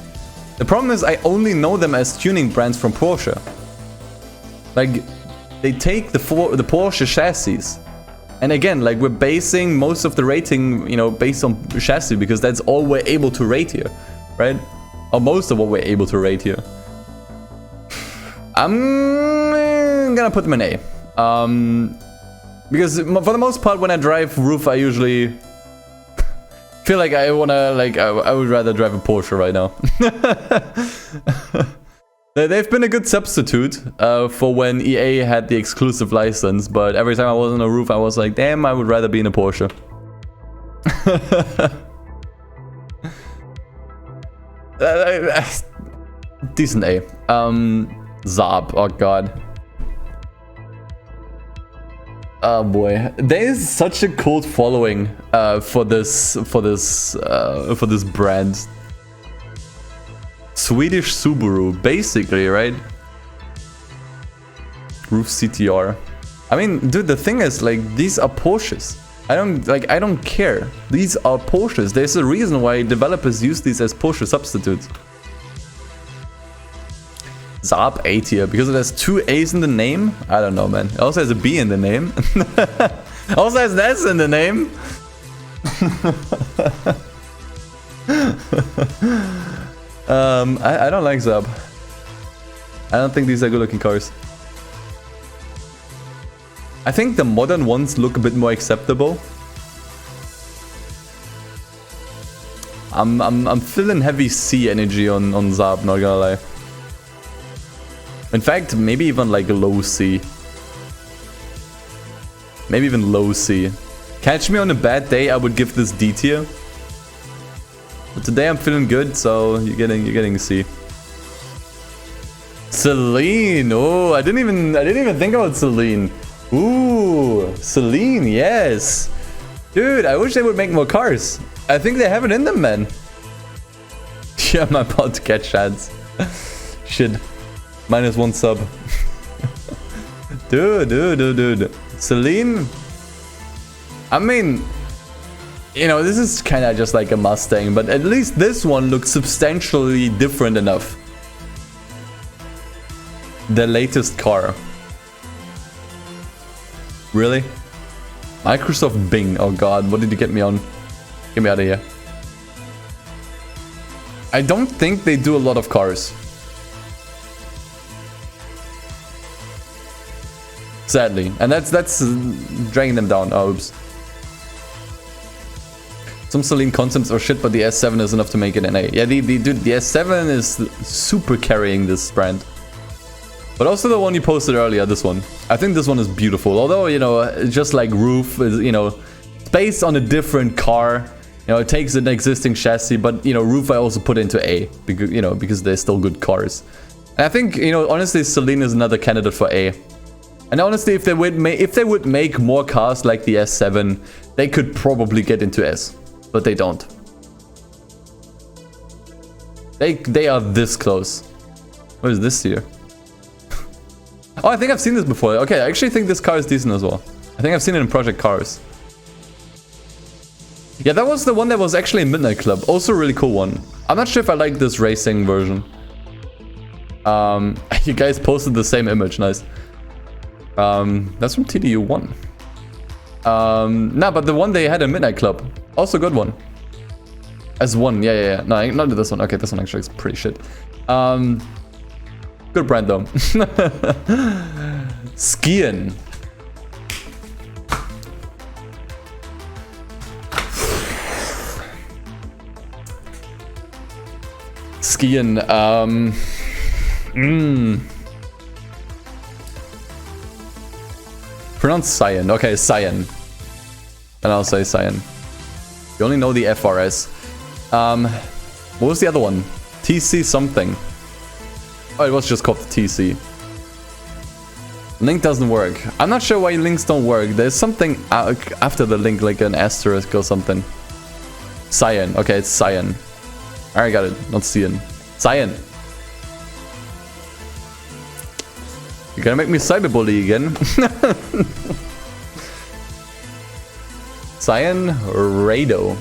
The problem is I only know them as tuning brands from Porsche. Like, they take the Porsche chassis. And again, like, we're basing most of the rating, you know, based on chassis because that's all we're able to rate here, right? Or most of what we're able to rate here. I'm gonna put them in A. Because for the most part, when I drive roof, I usually feel like I wanna, like, I would rather drive a Porsche right now. They've been a good substitute for when EA had the exclusive license, but every time I was on a roof, I was like, damn, I would rather be in a Porsche. Decent A. Saab, oh god. Oh boy, there is such a cult following for this brand. Swedish Subaru, basically, right? Roof CTR. I mean, dude, the thing is, like, these are Porsches. I don't care. These are Porsches. There's a reason why developers use these as Porsche substitutes. Saab A tier, because it has 2 A's in the name? I don't know, man. It also has a B in the name. Also has an S in the name. I don't like Saab. I don't think these are good looking cars. I think the modern ones look a bit more acceptable. I'm feeling heavy C energy on Saab, not gonna lie. In fact, maybe even like a low C. Maybe even low C. Catch me on a bad day, I would give this D tier. But today I'm feeling good, so you're getting a C. Celine, oh, I didn't even think about Celine. Ooh, Celine, yes. Dude, I wish they would make more cars. I think they have it in them, man. Yeah, I'm about to catch shots. Shit. -1 sub. Dude. Celine. I mean, you know, this is kind of just like a Mustang, but at least this one looks substantially different enough. The latest car. Really? Microsoft Bing. Oh god, what did you get me on? Get me out of here. I don't think they do a lot of cars. Sadly. And that's dragging them down. Oh, oops. Some Celine concepts are shit, but the S7 is enough to make it an A. Yeah, dude, the S7 is super carrying this brand. But also the one you posted earlier, this one. I think this one is beautiful. Although, you know, just like Roof is, you know, it's based on a different car. You know, it takes an existing chassis, but, you know, Roof I also put into A. Because, you know, because they're still good cars. And I think, you know, honestly, Celine is another candidate for A. And honestly, if they would make more cars like the S7, they could probably get into S. But they don't. They are this close. What is this here? Oh, I think I've seen this before. Okay, I actually think this car is decent as well. I think I've seen it in Project Cars. Yeah, that was the one that was actually in Midnight Club. Also a really cool one. I'm not sure if I like this racing version. You guys posted the same image. Nice. That's from TDU1. Nah, but the one they had in Midnight Club. Also good one. S1, yeah. No, not this one. Okay, this one actually is pretty shit. Good brand though. Skiing. Skiing, Pronounce Cyan. Okay, Cyan. And I'll say Cyan. You only know the FRS. What was the other one? TC something. Oh, it was just called TC. Link doesn't work. I'm not sure why links don't work. There's something after the link, like an asterisk or something. Cyan. Okay, it's Cyan. I got it. Not Cyan. Cyan. You're gonna make me cyberbully again. Cyan Rado.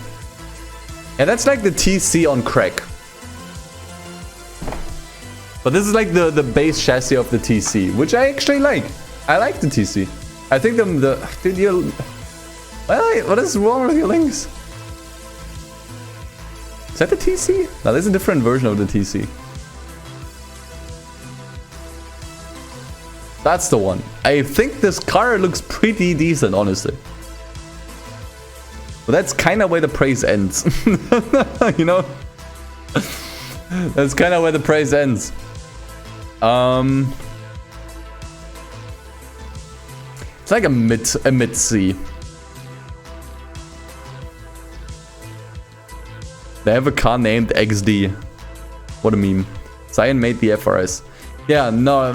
Yeah, that's like the TC on crack. But this is like the base chassis of the TC, which I actually like. I like the TC. I think what is wrong with your links? Is that the TC? No, there's a different version of the TC. That's the one. I think this car looks pretty decent, honestly. But that's kind of where the praise ends. You know? That's kind of where the praise ends. It's like a mid C. They have a car named XD. What a meme. Cyan made the FRS. Yeah, no.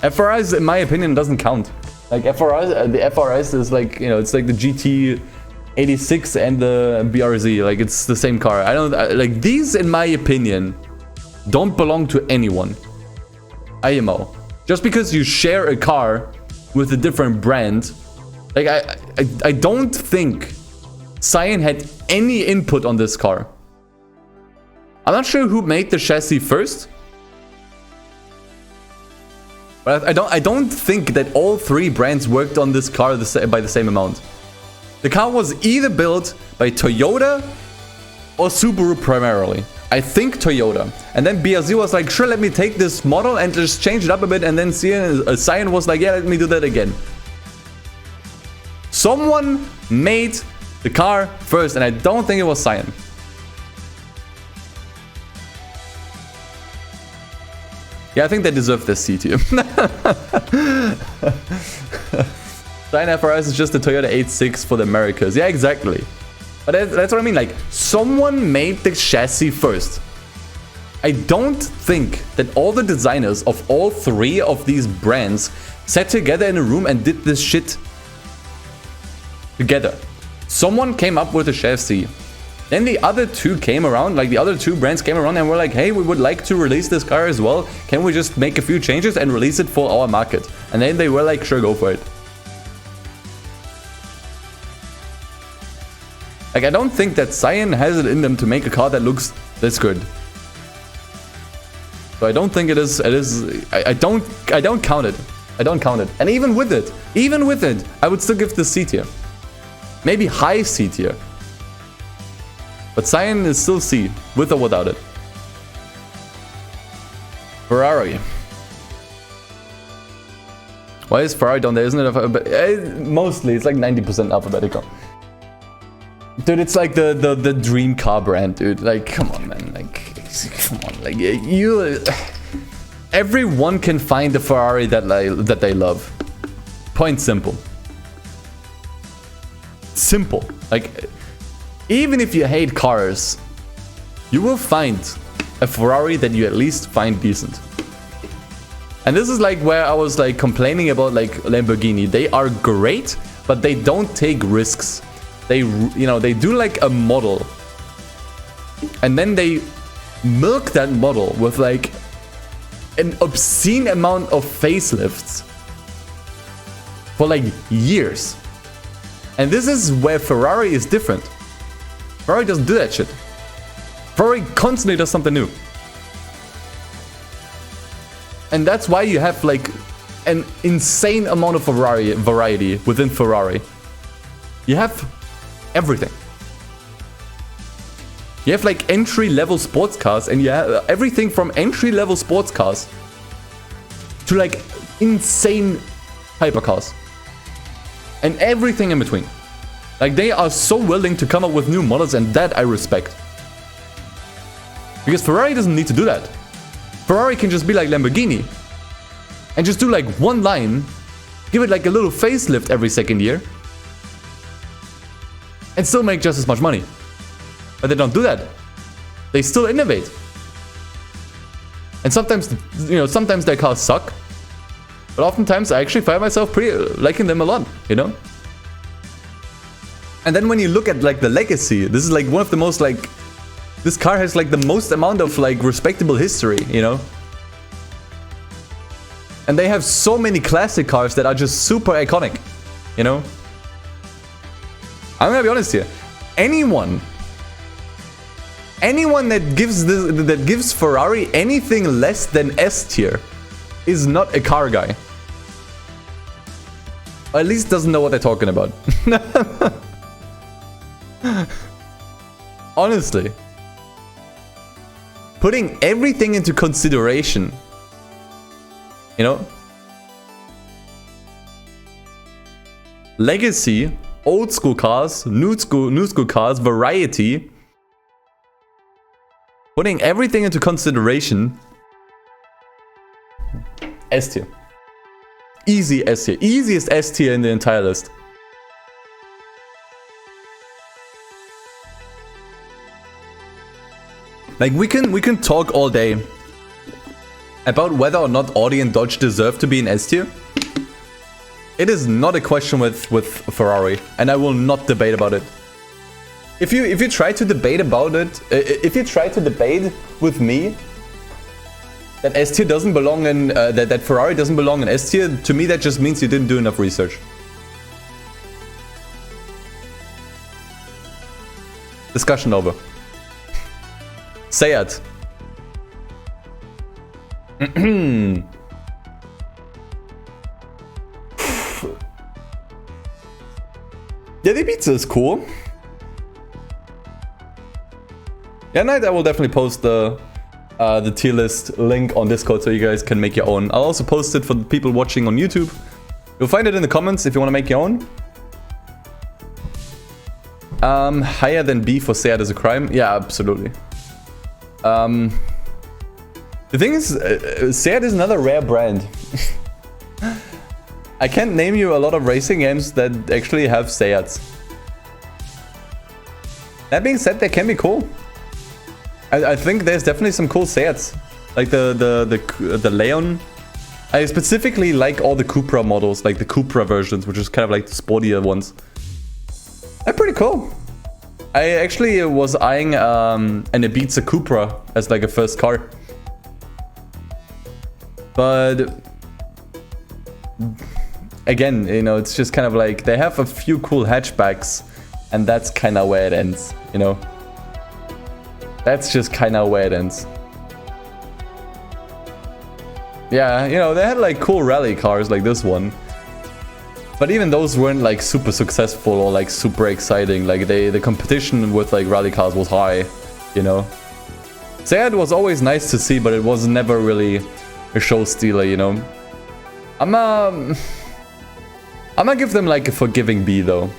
FRS, in my opinion, doesn't count. Like FRS, the FRS is like, you know, it's like the GT86 and the BRZ. Like it's the same car. Like these, in my opinion, don't belong to anyone. IMO. Just because you share a car with a different brand. Like, I don't think Cyan had any input on this car. I'm not sure who made the chassis first. But I don't think that all three brands worked on this car by the same amount. The car was either built by Toyota or Subaru primarily. I think Toyota. And then BRZ was like, sure, let me take this model and just change it up a bit. And then Cyan was like, yeah, let me do that again. Someone made the car first, and I don't think it was Cyan. Yeah, I think they deserve this C tier. Cyan FRS is just the Toyota 86 for the Americas. Yeah, exactly. But that's what I mean. Like, someone made the chassis first. I don't think that all the designers of all three of these brands sat together in a room and did this shit together. Someone came up with a chassis. Then the other two came around, like the other two brands came around and were like, hey, we would like to release this car as well. Can we just make a few changes and release it for our market? And then they were like, sure, go for it. Like, I don't think that Cyan has it in them to make a car that looks this good. So I don't think it is. I don't count it. I don't count it. And even with it, I would still give this C tier. Maybe high C tier. But Cyan is still C, with or without it. Ferrari. Why is Ferrari down there? Isn't it? Mostly, it's like 90% alphabetical. Dude, it's like the dream car brand, dude. Like, come on, man. Like, come on. Like, you... Everyone can find the Ferrari that they love. Point simple. Simple. Like, even if you hate cars, you will find a Ferrari that you at least find decent. And this is like where I was like complaining about like Lamborghini. They are great, but they don't take risks. They, you know, they do like a model, and then they milk that model with like an obscene amount of facelifts for like years. And this is where Ferrari is different. Ferrari doesn't do that shit. Ferrari constantly does something new. And that's why you have like an insane amount of variety within Ferrari. You have everything. You have like entry-level sports cars, and you have everything from entry-level sports cars to like insane hypercars. And everything in between. Like, they are so willing to come up with new models, and that I respect. Because Ferrari doesn't need to do that. Ferrari can just be like Lamborghini and just do like one line, give it like a little facelift every second year, and still make just as much money. But they don't do that. They still innovate. And sometimes, you know, sometimes their cars suck. But oftentimes I actually find myself pretty liking them a lot, you know? And then when you look at like the legacy, this is like one of the most like... This car has like the most amount of like respectable history, you know? And they have so many classic cars that are just super iconic, you know? I'm gonna be honest here. Anyone that gives Ferrari anything less than S tier is not a car guy. Or at least doesn't know what they're talking about. Honestly. Putting everything into consideration. You know? Legacy, old school cars, new school cars, variety. Putting everything into consideration. S tier. Easy S tier. Easiest S tier in the entire list. Like, we can talk all day about whether or not Audi and Dodge deserve to be in S tier. It is not a question with Ferrari, and I will not debate about it. If you try to debate about it, if you try to debate with me that S tier doesn't belong in, that Ferrari doesn't belong in S tier, to me that just means you didn't do enough research. Discussion over. Seat. Yeah, the pizza is cool. Yeah, Knight, I will definitely post the tier list link on Discord so you guys can make your own. I'll also post it for the people watching on YouTube. You'll find it in the comments if you want to make your own. Higher than B for Seat is a crime? Yeah, absolutely. The thing is, Seat is another rare brand. I can't name you a lot of racing games that actually have Seats. That being said, they can be cool. I think there's definitely some cool Seats. Like the Leon. I specifically like all the Cupra models, like the Cupra versions, which is kind of like the sportier ones. They're pretty cool. I actually was eyeing an Ibiza Cupra as like a first car. But again, you know, it's just kind of like they have a few cool hatchbacks and that's kind of where it ends, you know. That's just kind of where it ends. Yeah, you know, they had like cool rally cars like this one. But even those weren't like super successful or like super exciting. Like the competition with like rally cars was high, you know. Seat was always nice to see, but it was never really a show stealer, you know. I'm gonna give them like a forgiving B though.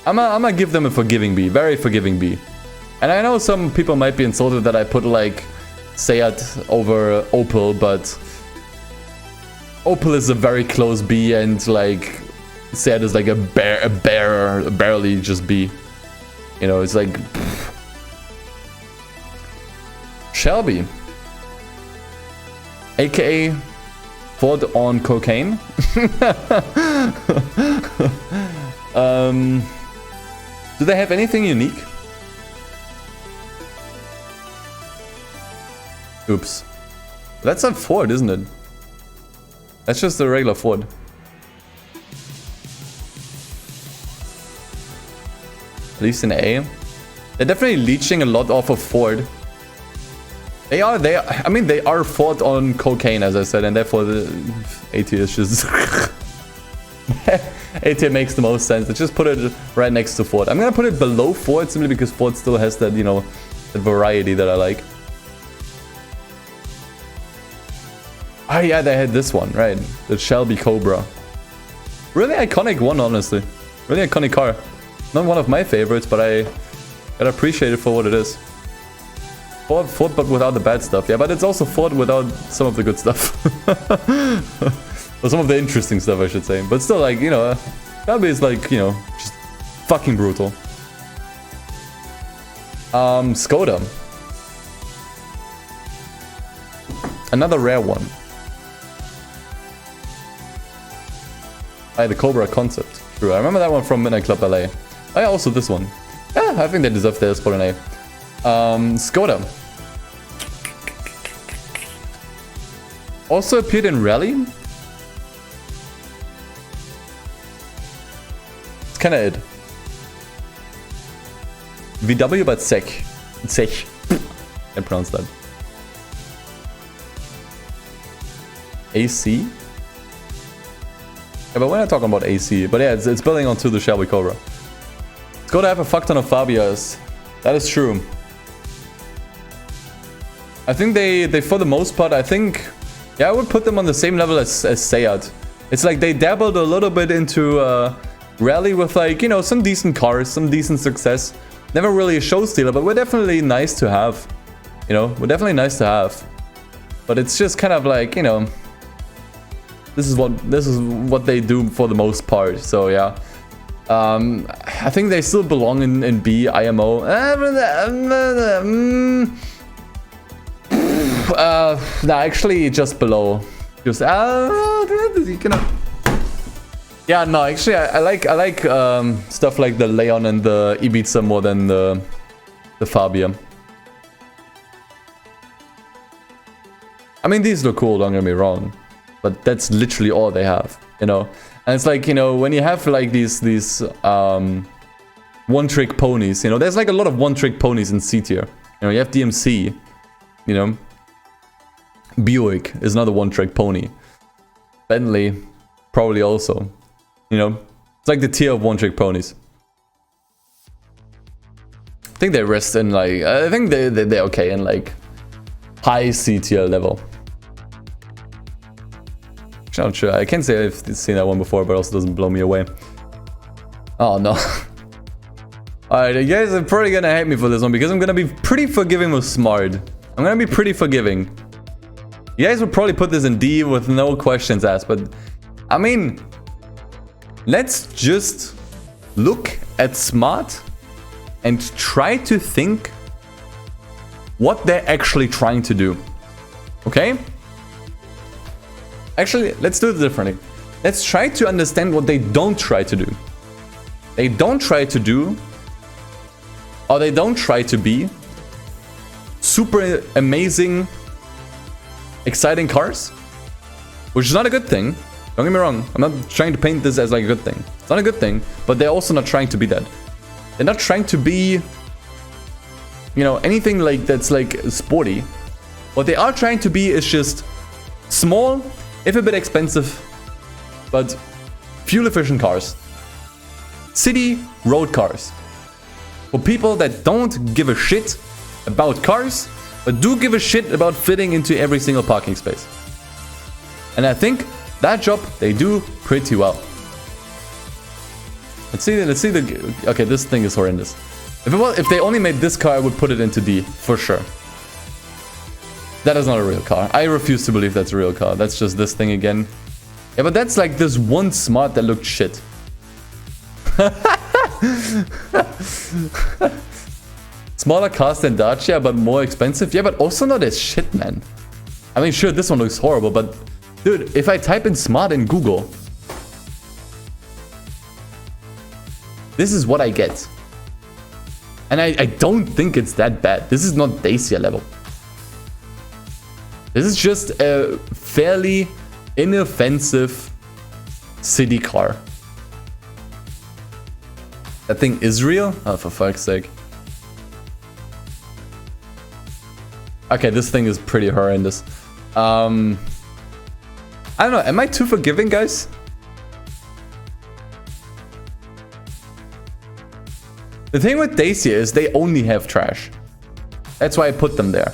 I'm gonna give them a forgiving B, very forgiving B. And I know some people might be insulted that I put like Seat over Opel, but Opel is a very close B, and like Seat is like a barely just B. You know, it's like pff. Shelby, aka Ford on cocaine. Do they have anything unique? Oops. That's a Ford, isn't it? That's just a regular Ford. At least in A. They're definitely leeching a lot off of Ford. They are, I mean, they are Ford on cocaine, as I said, and therefore the A tier is just... A tier makes the most sense. Let's just put it right next to Ford. I'm gonna put it below Ford simply because Ford still has that, you know, the variety that I like. Oh yeah, they had this one, right? The Shelby Cobra. Really iconic one, honestly. Really iconic car. Not one of my favorites, but I gotta appreciate it for what it is. Ford, but without the bad stuff. Yeah, but it's also Ford without some of the good stuff. Or some of the interesting stuff, I should say. But still, like, you know, Shelby is like, you know, just fucking brutal. Skoda. Another rare one. The Cobra concept. True, I remember that one from Midnight Club LA. Oh yeah, also this one. Yeah, I think they deserve their spot in A. Skoda. Also appeared in Rally. It's kinda it. VW but Sech. Sech. Can't pronounce that. AC? Yeah, but we're not talking about AC. But yeah, it's building onto the Shelby Cobra. It's got to have a fuck ton of Fabias. That is true. I think they for the most part, I think... Yeah, I would put them on the same level as Seat. It's like they dabbled a little bit into rally with, like, you know, some decent cars, some decent success. Never really a show stealer, but we're definitely nice to have. You know, we're definitely nice to have. But it's just kind of like, you know... This is what they do for the most part, so yeah. I think they still belong in B, IMO. Nah, actually just below. Just yeah, no, actually I like stuff like the Leon and the Ibiza more than the Fabia. I mean, these look cool, don't get me wrong. But that's literally all they have, you know? And it's like, you know, when you have like these one-trick ponies, you know, there's like a lot of one-trick ponies in C tier. You know, you have DMC, you know. Buick is another one-trick pony. Bentley, probably also. You know, it's like the tier of one-trick ponies. I think they rest in like, I think they're okay in like high C tier level. Not sure. I can't say I've seen that one before, but it also doesn't blow me away. Oh no. Alright, you guys are probably gonna hate me for this one because I'm gonna be pretty forgiving with smart. I'm gonna be pretty forgiving. You guys would probably put this in D with no questions asked, but I mean, let's just look at smart and try to think what they're actually trying to do. Okay? Actually, let's do it differently. Let's try to understand what they don't try to do. They don't try to do, or they don't try to be, super amazing, exciting cars, which is not a good thing. Don't get me wrong. I'm not trying to paint this as like a good thing. It's not a good thing, but they're also not trying to be that. They're not trying to be, you know, anything like that's like sporty. What they are trying to be is just small, if a bit expensive, but fuel-efficient cars. City road cars. For people that don't give a shit about cars, but do give a shit about fitting into every single parking space. And I think that job they do pretty well. Let's see the... Okay, this thing is horrendous. If they only made this car, I would put it into D, for sure. That is not a real car. I refuse to believe that's a real car. That's just this thing again. Yeah, but that's like this one smart that looked shit. Smaller cars than Dacia, but more expensive. Yeah, but also not as shit, man. I mean, sure, this one looks horrible, but... Dude, if I type in smart in Google... This is what I get. And I don't think it's that bad. This is not Dacia level. This is just a fairly inoffensive city car. That thing is real? Oh, for fuck's sake. Okay, this thing is pretty horrendous. I don't know, am I too forgiving, guys? The thing with Dacia is they only have trash. That's why I put them there.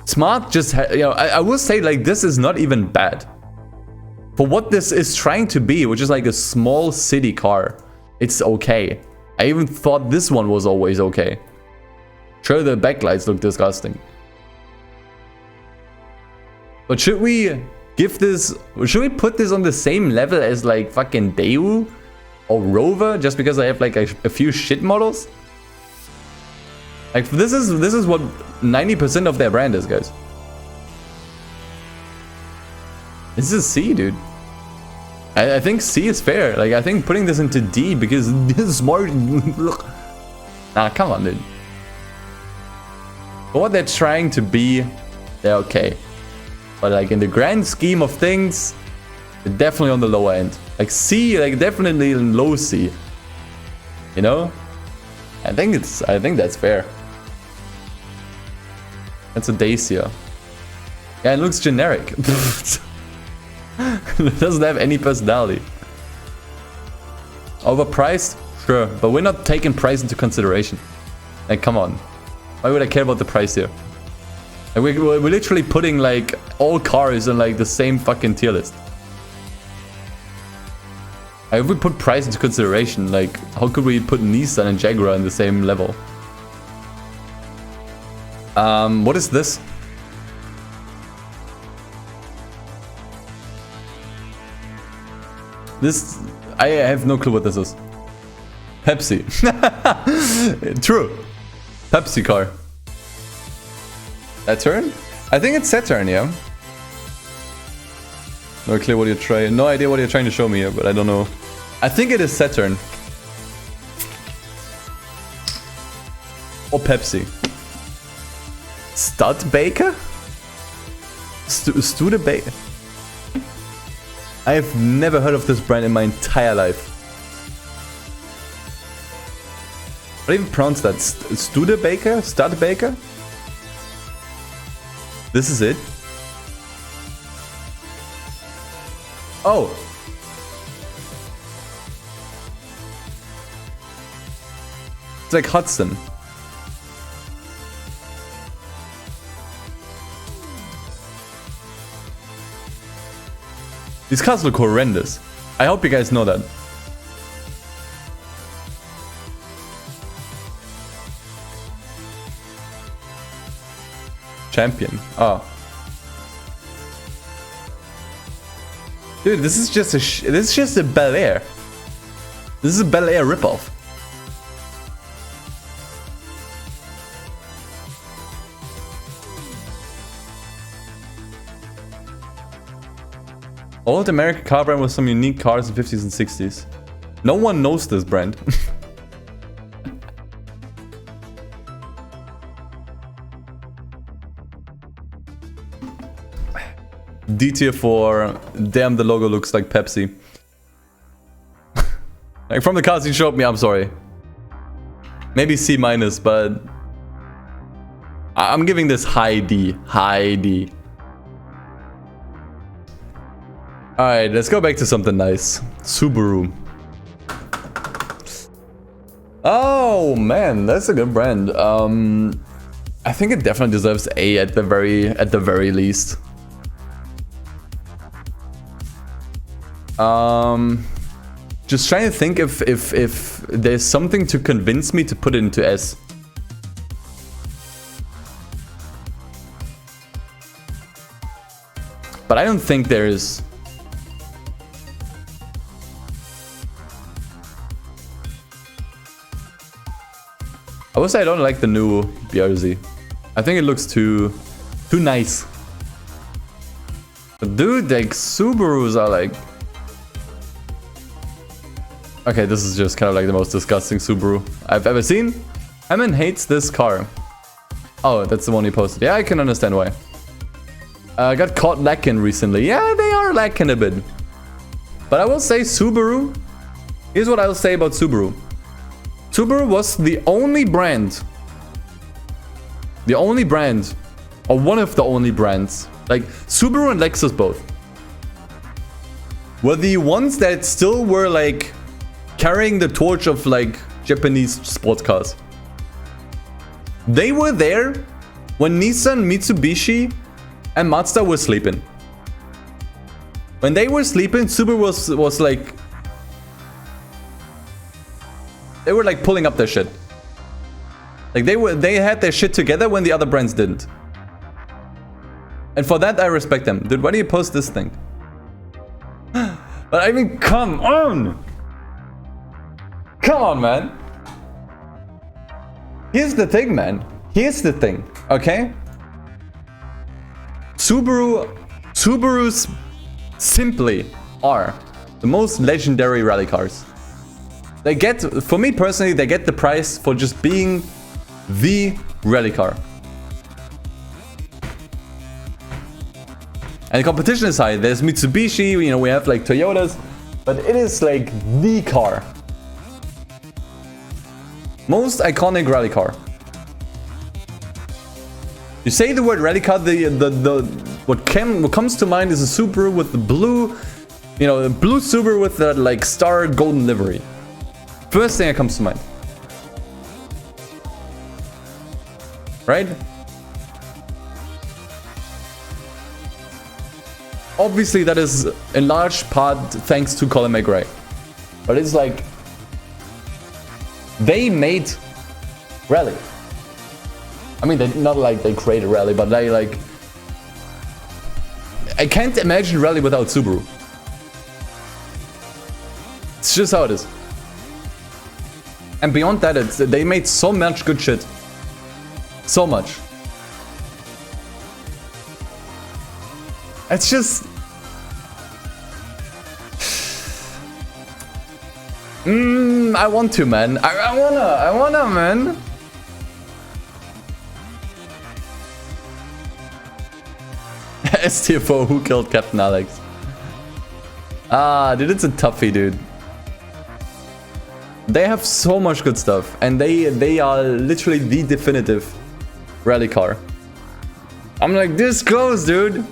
Smart just, you know, I will say like this is not even bad. For what this is trying to be, which is like a small city car, it's okay. I even thought this one was always okay. Sure, the backlights look disgusting. But should we give this, should we put this on the same level as like fucking Daewoo or Rover just because I have like a few shit models? Like this is what 90% of their brand is, guys. This is C, dude. I think C is fair. Like I think putting this into D because this is smart. Nah, come on, dude. For what they're trying to be, they're okay. But like in the grand scheme of things, they're definitely on the lower end. Like C, like definitely in low C. You know? I think that's fair. That's a Dacia. Yeah, it looks generic. It doesn't have any personality. Overpriced? Sure, but we're not taking price into consideration. Like, come on. Why would I care about the price here? Like, we're literally putting like all cars in like the same fucking tier list. Like, if we put price into consideration, like how could we put Nissan and Jaguar in the same level? What is this? This, I have no clue what this is. Pepsi. True. Pepsi car. Saturn? I think it's Saturn, yeah. No clue what you're trying. No idea what you're trying to show me here, but I don't know. I think it is Saturn. Or Pepsi. Stud Baker? Studebaker? I have never heard of this brand in my entire life. How do you even pronounce that? Studebaker? Studebaker? This is it? Oh! It's like Hudson. These cars look horrendous. I hope you guys know that. Champion. Oh. Dude, this is just a Bel Air. This is a Bel Air ripoff. Old American car brand with some unique cars in the 50s and 60s. No one knows this brand. D tier for damn, the logo looks like Pepsi. Like from the cars you showed me, I'm sorry. Maybe C minus, but I'm giving this high D. High D. Alright, let's go back to something nice. Subaru. Oh man, that's a good brand. I think it definitely deserves A at the very least. Just trying to think if there's something to convince me to put it into S. But I don't think there is. I would say I don't like the new BRZ. I think it looks too nice. But dude, like Subarus are like... Okay, this is just kind of like the most disgusting Subaru I've ever seen. Hammond hates this car. Oh, that's the one he posted. Yeah, I can understand why. Got caught lacking recently. Yeah, they are lacking a bit. But I will say Subaru. Here's what I'll say about Subaru. Subaru was the only brand. The only brand. Or one of the only brands. Like Subaru and Lexus both. Were the ones that still were like carrying the torch of like Japanese sports cars. They were there when Nissan, Mitsubishi and Mazda were sleeping. When they were sleeping, Subaru was like... They were like pulling up their shit. Like they had their shit together when the other brands didn't. And for that I respect them. Dude, why do you post this thing? But I mean, come on! Come on, man. Here's the thing, man. Here's the thing, okay? Subarus simply are the most legendary rally cars. They get, for me personally, they get the prize for just being the rally car. And the competition is high. There's Mitsubishi, you know, we have like Toyotas, but it is like the car. Most iconic rally car. You say the word rally car, what comes to mind is a Subaru with the blue, you know, the blue Subaru with that like star golden livery. First thing that comes to mind. Right? Obviously that is in large part thanks to Colin McRae. But it's like they made rally. I mean, they not like they created rally, but they like... I can't imagine rally without Subaru. It's just how it is. And beyond that, they made so much good shit. So much. It's just... I want to, man. I wanna, man. STFO, who killed Captain Alex? Ah, dude, it's a toughie, dude. They have so much good stuff, and they are literally the definitive rally car. I'm like this close, dude.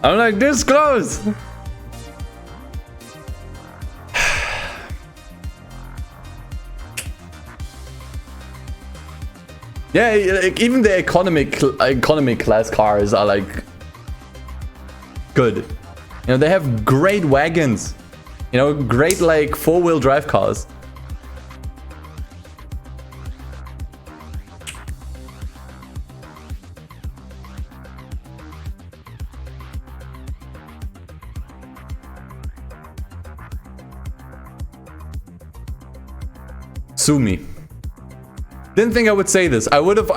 I'm like this close. Yeah, like, even the economy class cars are like good. You know, they have great wagons. You know, great like 4-wheel drive cars. Sue me. Didn't think I would say this. I would have.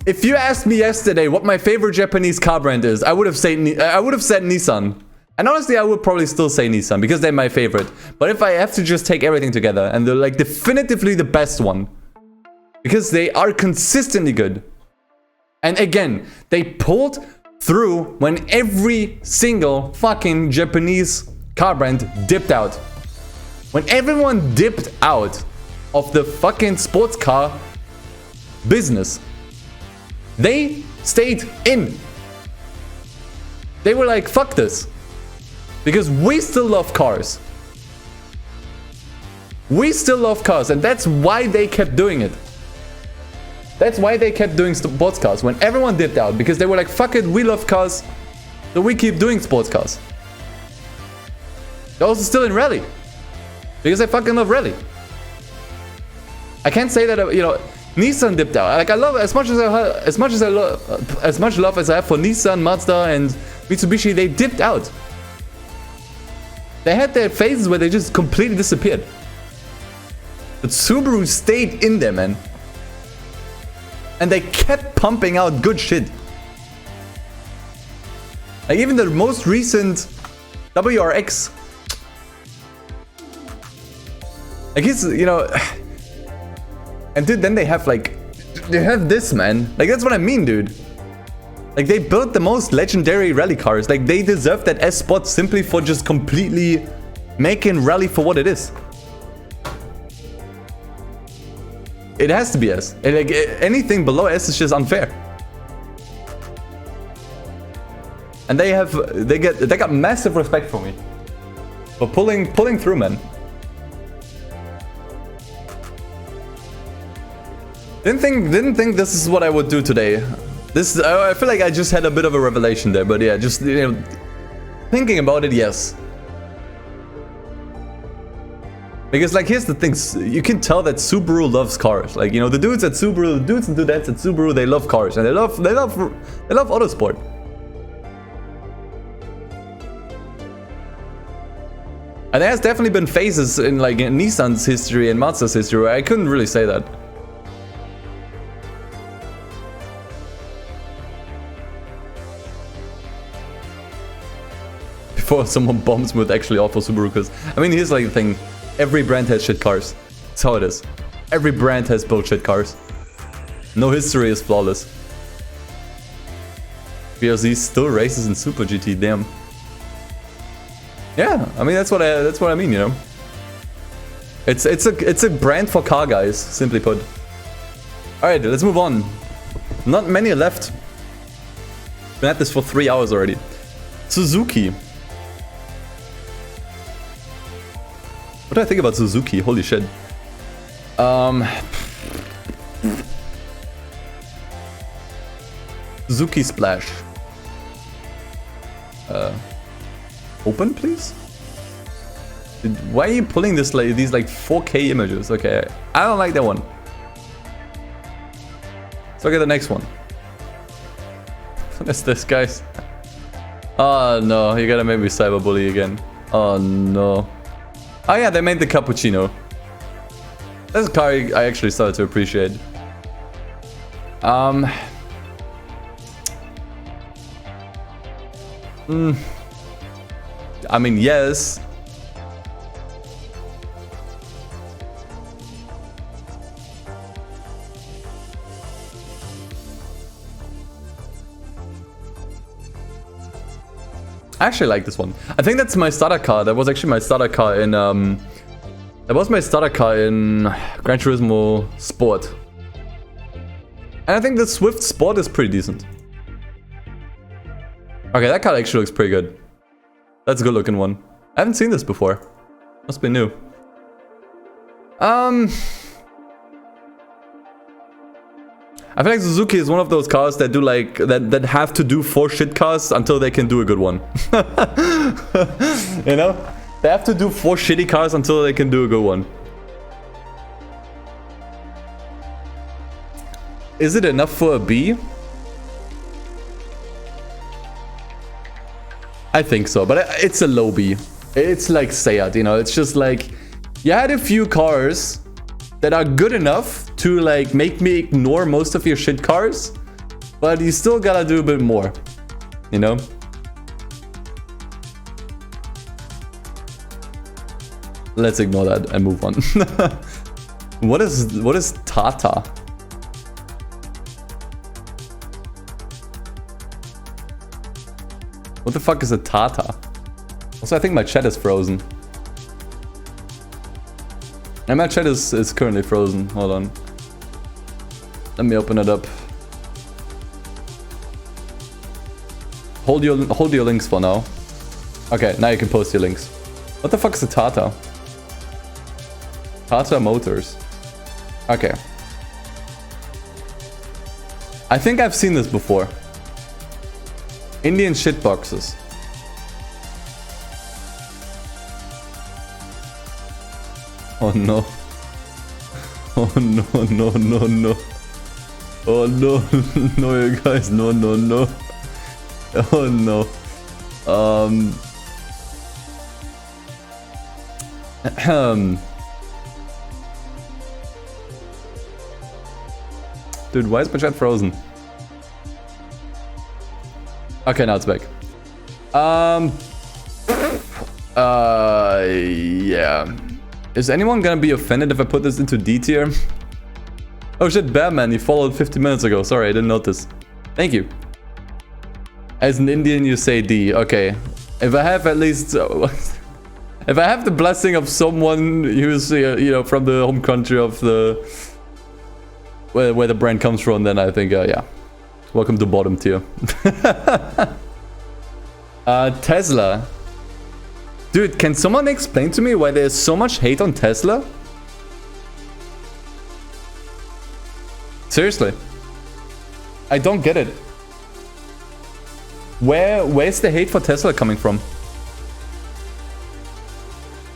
If you asked me yesterday what my favorite Japanese car brand is, I would have said Nissan. And honestly, I would probably still say Nissan because they're my favorite. But if I have to just take everything together, and they're like definitively the best one, because they are consistently good. And again, they pulled through when every single fucking Japanese car brand dipped out. When everyone dipped out of the fucking sports car business, they stayed in. They were like, fuck this. Because we still love cars. We still love cars, and that's why they kept doing it. That's why they kept doing sports cars when everyone dipped out, because they were like, fuck it, we love cars, so we keep doing sports cars. They're also still in rally, because I fucking love rally. I can't say that, you know, Nissan dipped out. Like, I love as much love as I have for Nissan, Mazda, and Mitsubishi. They dipped out. They had their phases where they just completely disappeared. But Subaru stayed in there, man. And they kept pumping out good shit. Like, even the most recent WRX. Like, it's, you know. And dude, then they have this, man. Like, that's what I mean, dude. Like, they built the most legendary rally cars. Like, they deserve that S spot simply for just completely making rally for what it is. It has to be S. And like, anything below S is just unfair. And they got massive respect for me for pulling through, man. Didn't think this is what I would do today. I feel like I just had a bit of a revelation there, but yeah, just, you know, thinking about it, yes. Because, like, here's the thing, you can tell that Subaru loves cars. Like, you know, the dudes at Subaru, the dudes and dudettes at Subaru, they love cars, and they love autosport. And there has definitely been phases in, like, in Nissan's history and Mazda's history where I couldn't really say that. Before someone bombs me with actually awful Subaru cars. I mean, here's like the thing. Every brand has shit cars. That's how it is. Every brand has bullshit cars. No history is flawless. BRZ still races in Super GT, damn. Yeah, I mean, that's what I mean, you know. It's a brand for car guys, simply put. Alright, let's move on. Not many left. Been at this for 3 hours already. Suzuki. What do I think about Suzuki? Holy shit. Suzuki Splash. Open, please? Why are you pulling this like these like 4K images? Okay, I don't like that one. Let's look at the next one. What is this, guys? Oh no, you gotta make me cyberbully again. Oh no. Oh yeah, they made the cappuccino. That's a car I actually started to appreciate. I mean, yes. I actually like this one. I think that's my starter car. That was actually my starter car in Gran Turismo Sport. And I think the Swift Sport is pretty decent. Okay, that car actually looks pretty good. That's a good looking one. I haven't seen this before. Must be new. I feel like Suzuki is one of those cars that do like that have to do 4 shit cars until they can do a good one. You know? They have to do 4 shitty cars until they can do a good one. Is it enough for a B? I think so, but it's a low B. It's like Seat, you know, it's just like you had a few cars that are good enough to like make me ignore most of your shit cars, but you still gotta do a bit more, you know? Let's ignore that and move on. What is Tata? What the fuck is a Tata? Also, I think my chat is frozen. And my chat is currently frozen. Hold on. Let me open it up. Hold your links for now. Okay, now you can post your links. What the fuck is a Tata? Tata Motors. Okay. I think I've seen this before. Indian shitboxes. Oh no. Oh no, no, no, no. Oh no, no, you guys, no, no, no. Oh no. Dude, why is my chat frozen? Okay, now it's back. Yeah. Is anyone gonna be offended if I put this into D tier? Oh shit, Batman, you followed 50 minutes ago. Sorry, I didn't notice. Thank you. As an Indian, you say D. Okay. If I have at least... if I have the blessing of someone who's, you know, from the home country of the... Where the brand comes from, then I think, yeah. Welcome to bottom tier. Tesla. Dude, can someone explain to me why there's so much hate on Tesla? Seriously. I don't get it. Where's the hate for Tesla coming from?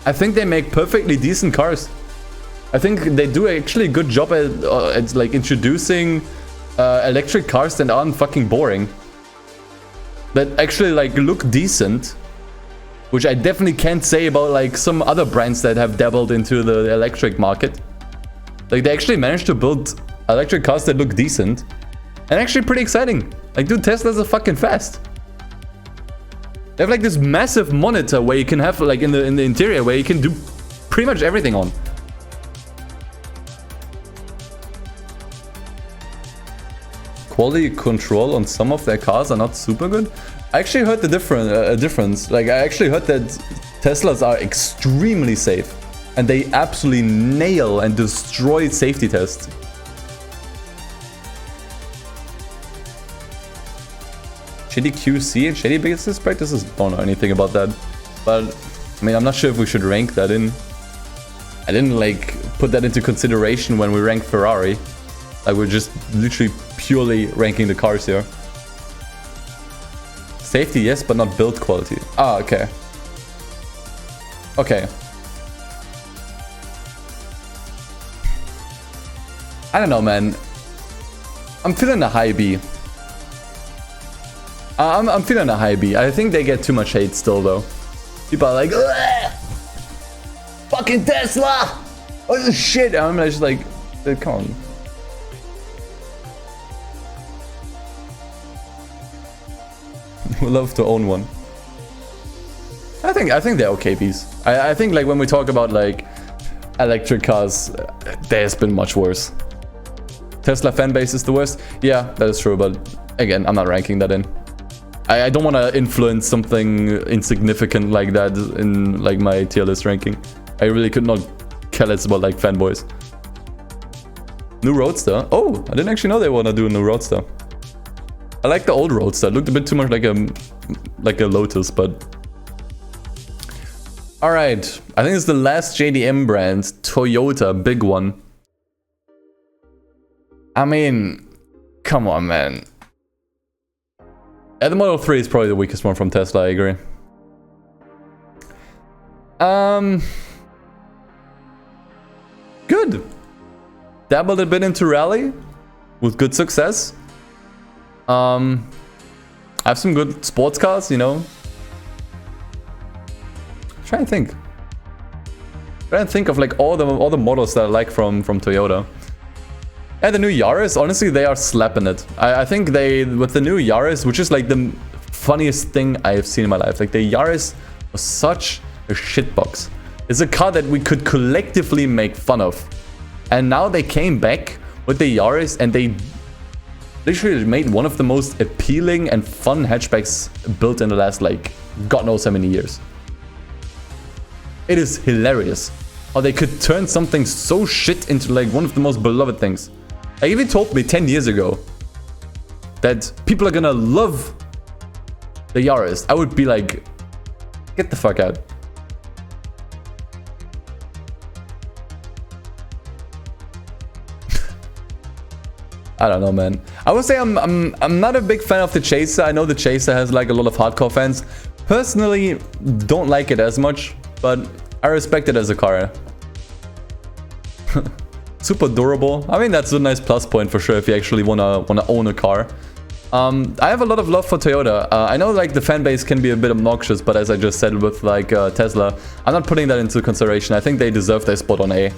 I think they make perfectly decent cars. I think they do actually a good job at like introducing electric cars that aren't fucking boring. That actually like look decent. Which I definitely can't say about like some other brands that have dabbled into the electric market. Like they actually managed to build electric cars that look decent. And actually pretty exciting. Like dude, Teslas are fucking fast. They have like this massive monitor where you can have like in the interior where you can do pretty much everything on. Quality control on some of their cars are not super good. I actually heard the difference. Like I actually heard that Teslas are extremely safe and they absolutely nail and destroy safety tests. Shitty QC and shitty business practices? Don't know anything about that. But I mean, I'm not sure if we should rank that in. I didn't like put that into consideration when we ranked Ferrari. Like we're just literally purely ranking the cars here. Safety, yes, but not build quality. Ah, okay. Okay. I don't know, man. I'm feeling a high B. I'm feeling a high B. I think they get too much hate still, though. People are like, ugh! Fucking Tesla! What the shit? I'm just like, come on. Would love to own one. I think they're okay Bs. I think like when we talk about like electric cars, there's been much worse. Tesla fan base is the worst. Yeah, that is true, but again, I'm not ranking that in. I don't want to influence something insignificant like that in like my tier list ranking. I really could not care less about like fanboys. New Roadster. Oh, I didn't actually know they want to do a new Roadster. I like the old Roadster. It looked a bit too much like a Lotus, but... Alright, I think it's the last JDM brand. Toyota, big one. I mean, come on, man. Yeah, the Model 3 is probably the weakest one from Tesla, I agree. Good. Dabbled a bit into rally with good success. I have some good sports cars, you know. Try and think. Try and think of like all the models that I like from Toyota. Yeah, the new Yaris, honestly, they are slapping it. I think they, with the new Yaris, which is like the funniest thing I have seen in my life. Like the Yaris was such a shitbox. It's a car that we could collectively make fun of. And now they came back with the Yaris and they literally made one of the most appealing and fun hatchbacks built in the last, like, God knows how many years. It is hilarious how they could turn something so shit into like one of the most beloved things. Like, if you told me 10 years ago that people are gonna love the Yaris, I would be like, get the fuck out. I don't know, man. I would say I'm not a big fan of the Chaser. I know the Chaser has like a lot of hardcore fans. Personally, don't like it as much, but I respect it as a car. Super durable. I mean, that's a nice plus point for sure if you actually wanna own a car. I have a lot of love for Toyota. I know like the fan base can be a bit obnoxious, but as I just said with like Tesla, I'm not putting that into consideration. I think they deserve their spot on A.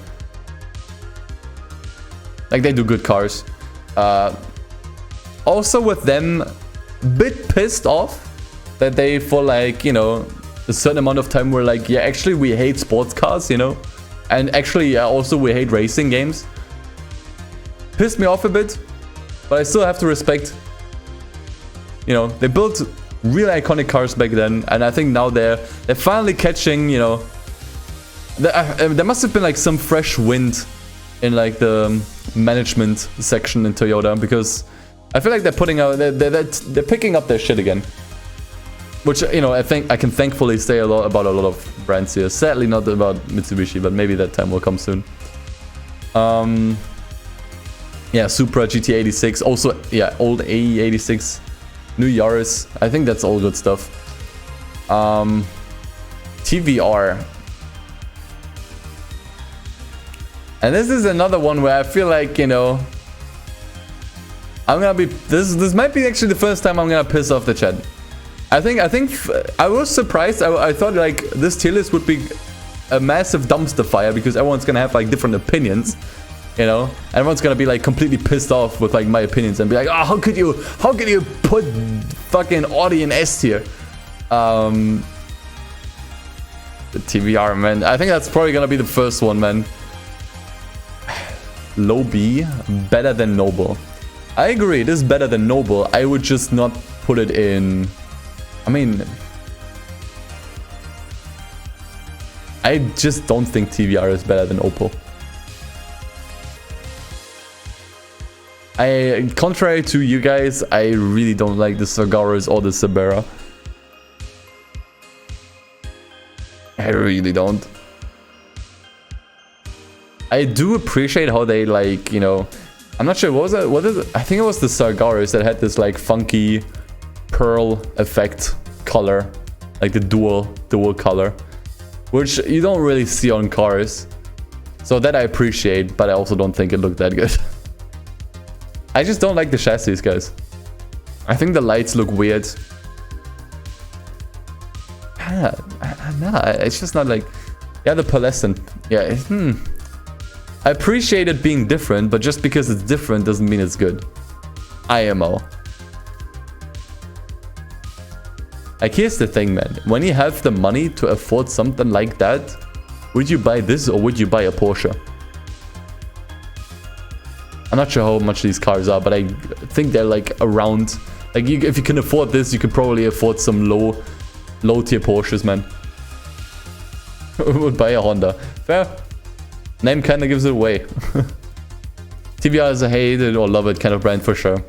Like, they do good cars. Also with them, bit pissed off that they, for like, you know, a certain amount of time were like, yeah, actually we hate sports cars, you know, and actually also we hate racing games. Pissed me off a bit, but I still have to respect, you know, they built real iconic cars back then, and I think now they're finally catching, you know, there must have been like some fresh wind in like the management section in Toyota, because I feel like they're putting out, they're picking up their shit again. Which, you know, I think I can thankfully say a lot about a lot of brands here. Sadly not about Mitsubishi, but maybe that time will come soon. Yeah, Supra, GT86, also, yeah, old AE86, new Yaris. I think that's all good stuff. TVR. And this is another one where I feel like, you know, I'm gonna be, this might be actually the first time I'm gonna piss off the chat. I think I was surprised. I thought like this tier list would be a massive dumpster fire because everyone's gonna have like different opinions, you know. Everyone's gonna be like completely pissed off with like my opinions and be like, oh, how could you put fucking Audi in S tier? The TVR, man. I think that's probably gonna be the first one, man. Low B, better than Noble. I agree, it is better than Noble. I would just not put it in. I mean, I just don't think TVR is better than Opel. Contrary to you guys, I really don't like the Sagaras or the Sabera. I really don't. I do appreciate how they, like, you know, I'm not sure, what was that? What is it? I think it was the Sagaras that had this like funky pearl effect color, like the dual color, which you don't really see on cars. So that I appreciate, but I also don't think it looked that good. I just don't like the chassis, guys. I think the lights look weird. Nah, it's just not like, yeah, the pearlescent, yeah. I appreciate it being different, but just because it's different doesn't mean it's good. IMO. Like, here's the thing, man. When you have the money to afford something like that, would you buy this or would you buy a Porsche? I'm not sure how much these cars are, but I think they're like around Like, if you can afford this, you could probably afford some low tier Porsches, man. Would buy a Honda. Fair. Name kinda gives it away. TVR is a hate it or love it kind of brand for sure.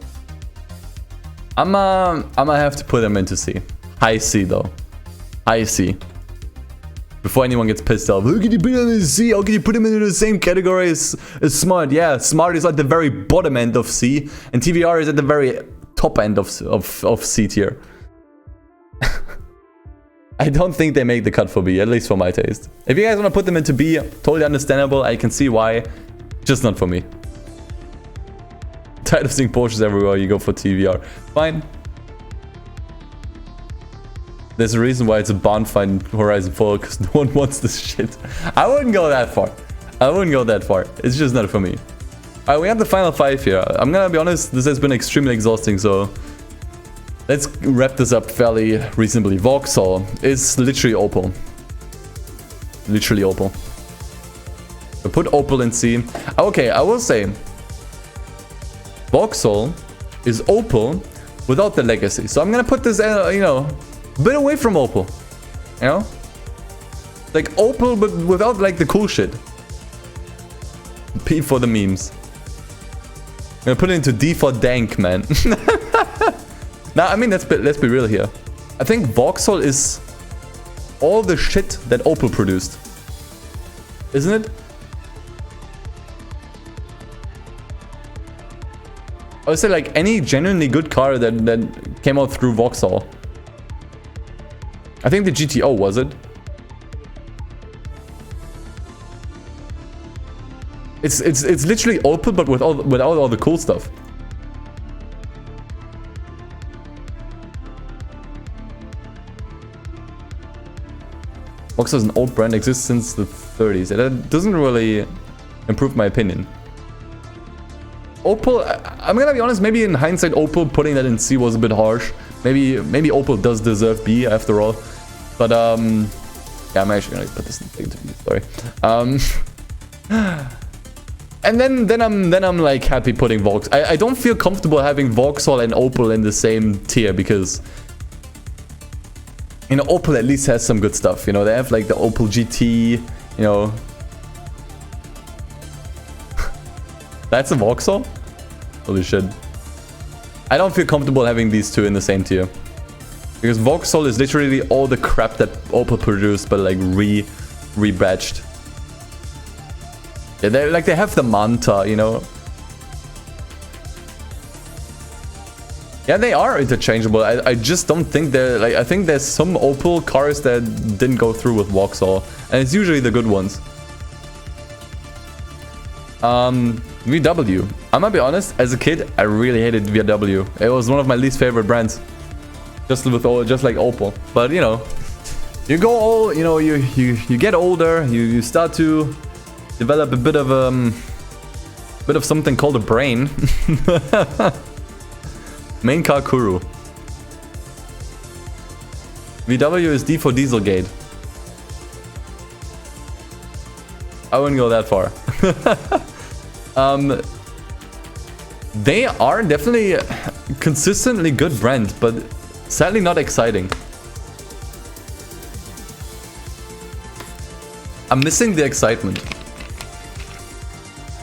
I'ma have to put them into C. High C though. High C. Before anyone gets pissed off. How can you put them in C? How can you put them into the same category as Smart? Yeah, Smart is at the very bottom end of C. And TVR is at the very top end of C tier. I don't think they make the cut for B, at least for my taste. If you guys want to put them into B, totally understandable. I can see why. Just not for me. Tired of seeing Porsches everywhere, you go for TVR. Fine. There's a reason why it's a barn find in Horizon 4, because no one wants this shit. I wouldn't go that far. I wouldn't go that far. It's just not for me. Alright, we have the final 5 here. I'm gonna be honest, this has been extremely exhausting, so let's wrap this up fairly reasonably. Vauxhall is literally Opel. Literally Opel. I put Opel in C. Okay, I will say Vauxhall is Opel without the legacy. So I'm gonna put this, you know, a bit away from Opel. You know? Like Opel, but without like the cool shit. P for the memes. I'm gonna put it into D for dank, man. Now, I mean, let's be real here. I think Vauxhall is all the shit that Opel produced. Isn't it? I would say like any genuinely good car that came out through Vauxhall. I think the GTO, was it? It's literally Opel, but without all the cool stuff. Vauxhall is an old brand, exists since the 30s. That doesn't really improve my opinion. Opel, I'm gonna be honest, maybe in hindsight Opel putting that in C was a bit harsh. Maybe Opel does deserve B after all. But yeah, I'm actually gonna put this into B, sorry. And then I'm like happy putting Vauxhall. I don't feel comfortable having Vauxhall and Opel in the same tier because, you know, Opel at least has some good stuff. You know, they have like the Opel GT, you know. That's a Vauxhall? Holy shit. I don't feel comfortable having these two in the same tier. Because Vauxhall is literally all the crap that Opel produced, but like re-batched. Yeah, they have the Manta, you know. Yeah, they are interchangeable. I just don't think they're like, I think there's some Opel cars that didn't go through with Vauxhall, and it's usually the good ones. VW. I'm gonna be honest, as a kid, I really hated VW. It was one of my least favorite brands. Just like Opel. But you know, you go old, you know, you get older, you start to develop a bit of something called a brain. Main car Kuru. VW is D for Dieselgate. I wouldn't go that far. They are definitely consistently good brand, but sadly not exciting. I'm missing the excitement.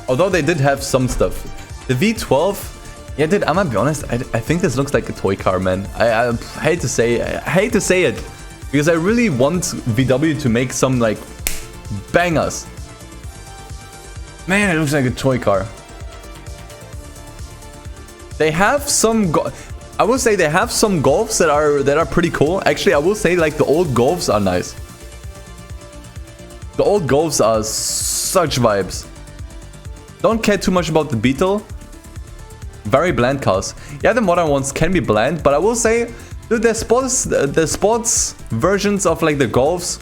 Although they did have some stuff. The V12, yeah, dude, I'm gonna be honest, I think this looks like a toy car, man. I hate to say it, because I really want VW to make some like bangers. Man, it looks like a toy car. They have some, I will say they have some Golfs that are pretty cool. Actually, I will say like the old Golfs are nice. The old Golfs are such vibes. Don't care too much about the Beetle. Very bland cars. Yeah, the modern ones can be bland, but I will say, dude, the sports versions of like the Golfs,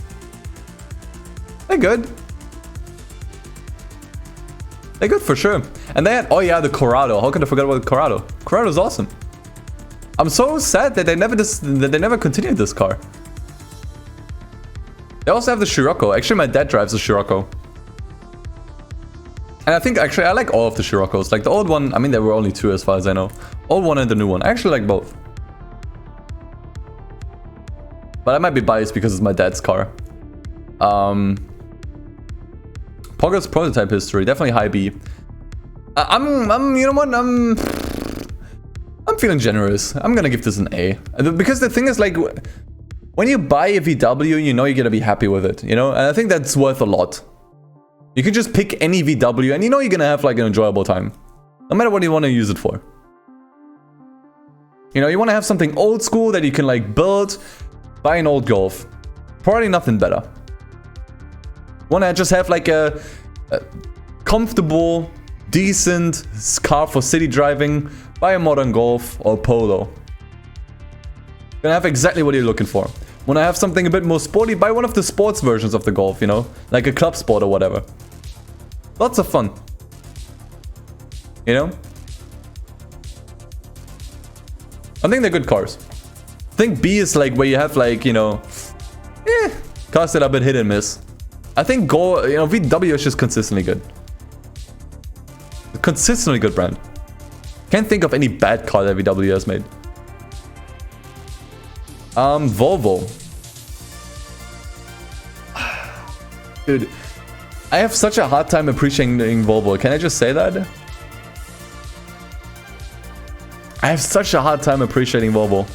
they're good. They're good for sure. And they had, oh yeah, the Corrado. How can I forget about the Corrado? Corrado's awesome. I'm so sad that they never continued this car. They also have the Scirocco. Actually, my dad drives the Scirocco. And I think actually I like all of the Shiroccos. Like the old one, I mean there were only two as far as I know. Old one and the new one. I actually like both. But I might be biased because it's my dad's car. Pogger's prototype history, definitely high B. You know what? I'm feeling generous. I'm gonna give this an A. Because the thing is, like, when you buy a VW, you know you're gonna be happy with it, you know? And I think that's worth a lot. You can just pick any VW and you know you're gonna have like an enjoyable time. No matter what you want to use it for. You know, you want to have something old school that you can like build, buy an old Golf. Probably nothing better. Want to just have like a comfortable, decent car for city driving, buy a modern Golf or Polo. Gonna have exactly what you're looking for. Want to have something a bit more sporty, buy one of the sports versions of the Golf, you know? Like a Club Sport or whatever. Lots of fun. You know? I think they're good cars. I think B is like where you have like, you know, cars that are a bit hit and miss. I think VW is just consistently good. A consistently good brand. Can't think of any bad car that VW has made. Volvo. Dude, I have such a hard time appreciating Volvo. Can I just say that? I have such a hard time appreciating Volvo.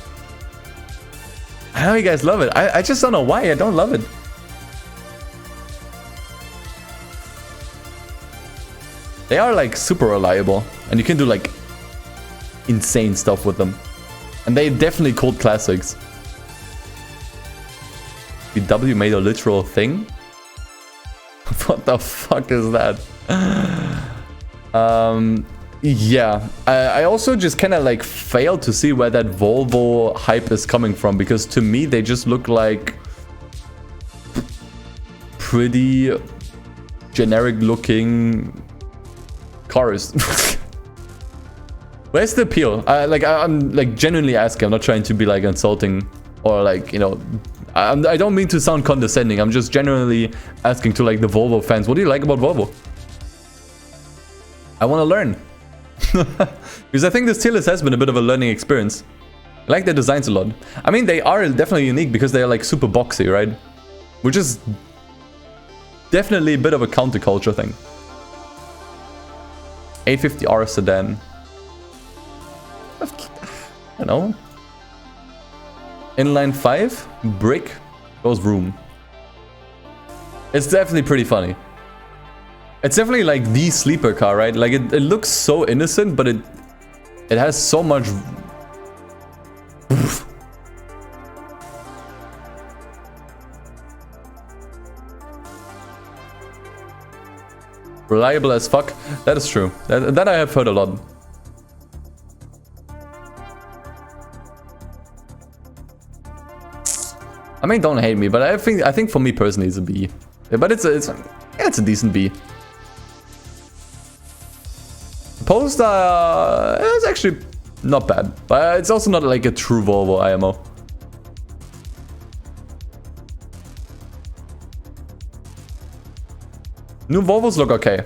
I know you guys love it. I just don't know why I don't love it. They are like super reliable. And you can do like insane stuff with them. And they definitely cult classics. VW made a literal thing? What the fuck is that? Yeah, I also just kind of like failed to see where that Volvo hype is coming from, because to me they just look like pretty generic looking cars. Where's the appeal? I'm like genuinely asking. I'm not trying to be like insulting or like, you know, I don't mean to sound condescending. I'm just genuinely asking to like the Volvo fans, what do you like about Volvo? I want to learn. Because I think this tier list has been a bit of a learning experience. I like their designs a lot. I mean, they are definitely unique because they are like super boxy, right? Which is definitely a bit of a counterculture thing. 850R sedan. I don't know. Inline 5, brick, goes room. It's definitely pretty funny. It's definitely like the sleeper car, right? Like it looks so innocent, but it has so much. Oof. Reliable as fuck. That is true. That I have heard a lot. I mean, don't hate me, but I think for me personally it's a B. But it's a decent B. Polestar is actually not bad, but it's also not like a true Volvo IMO. New Volvos look okay.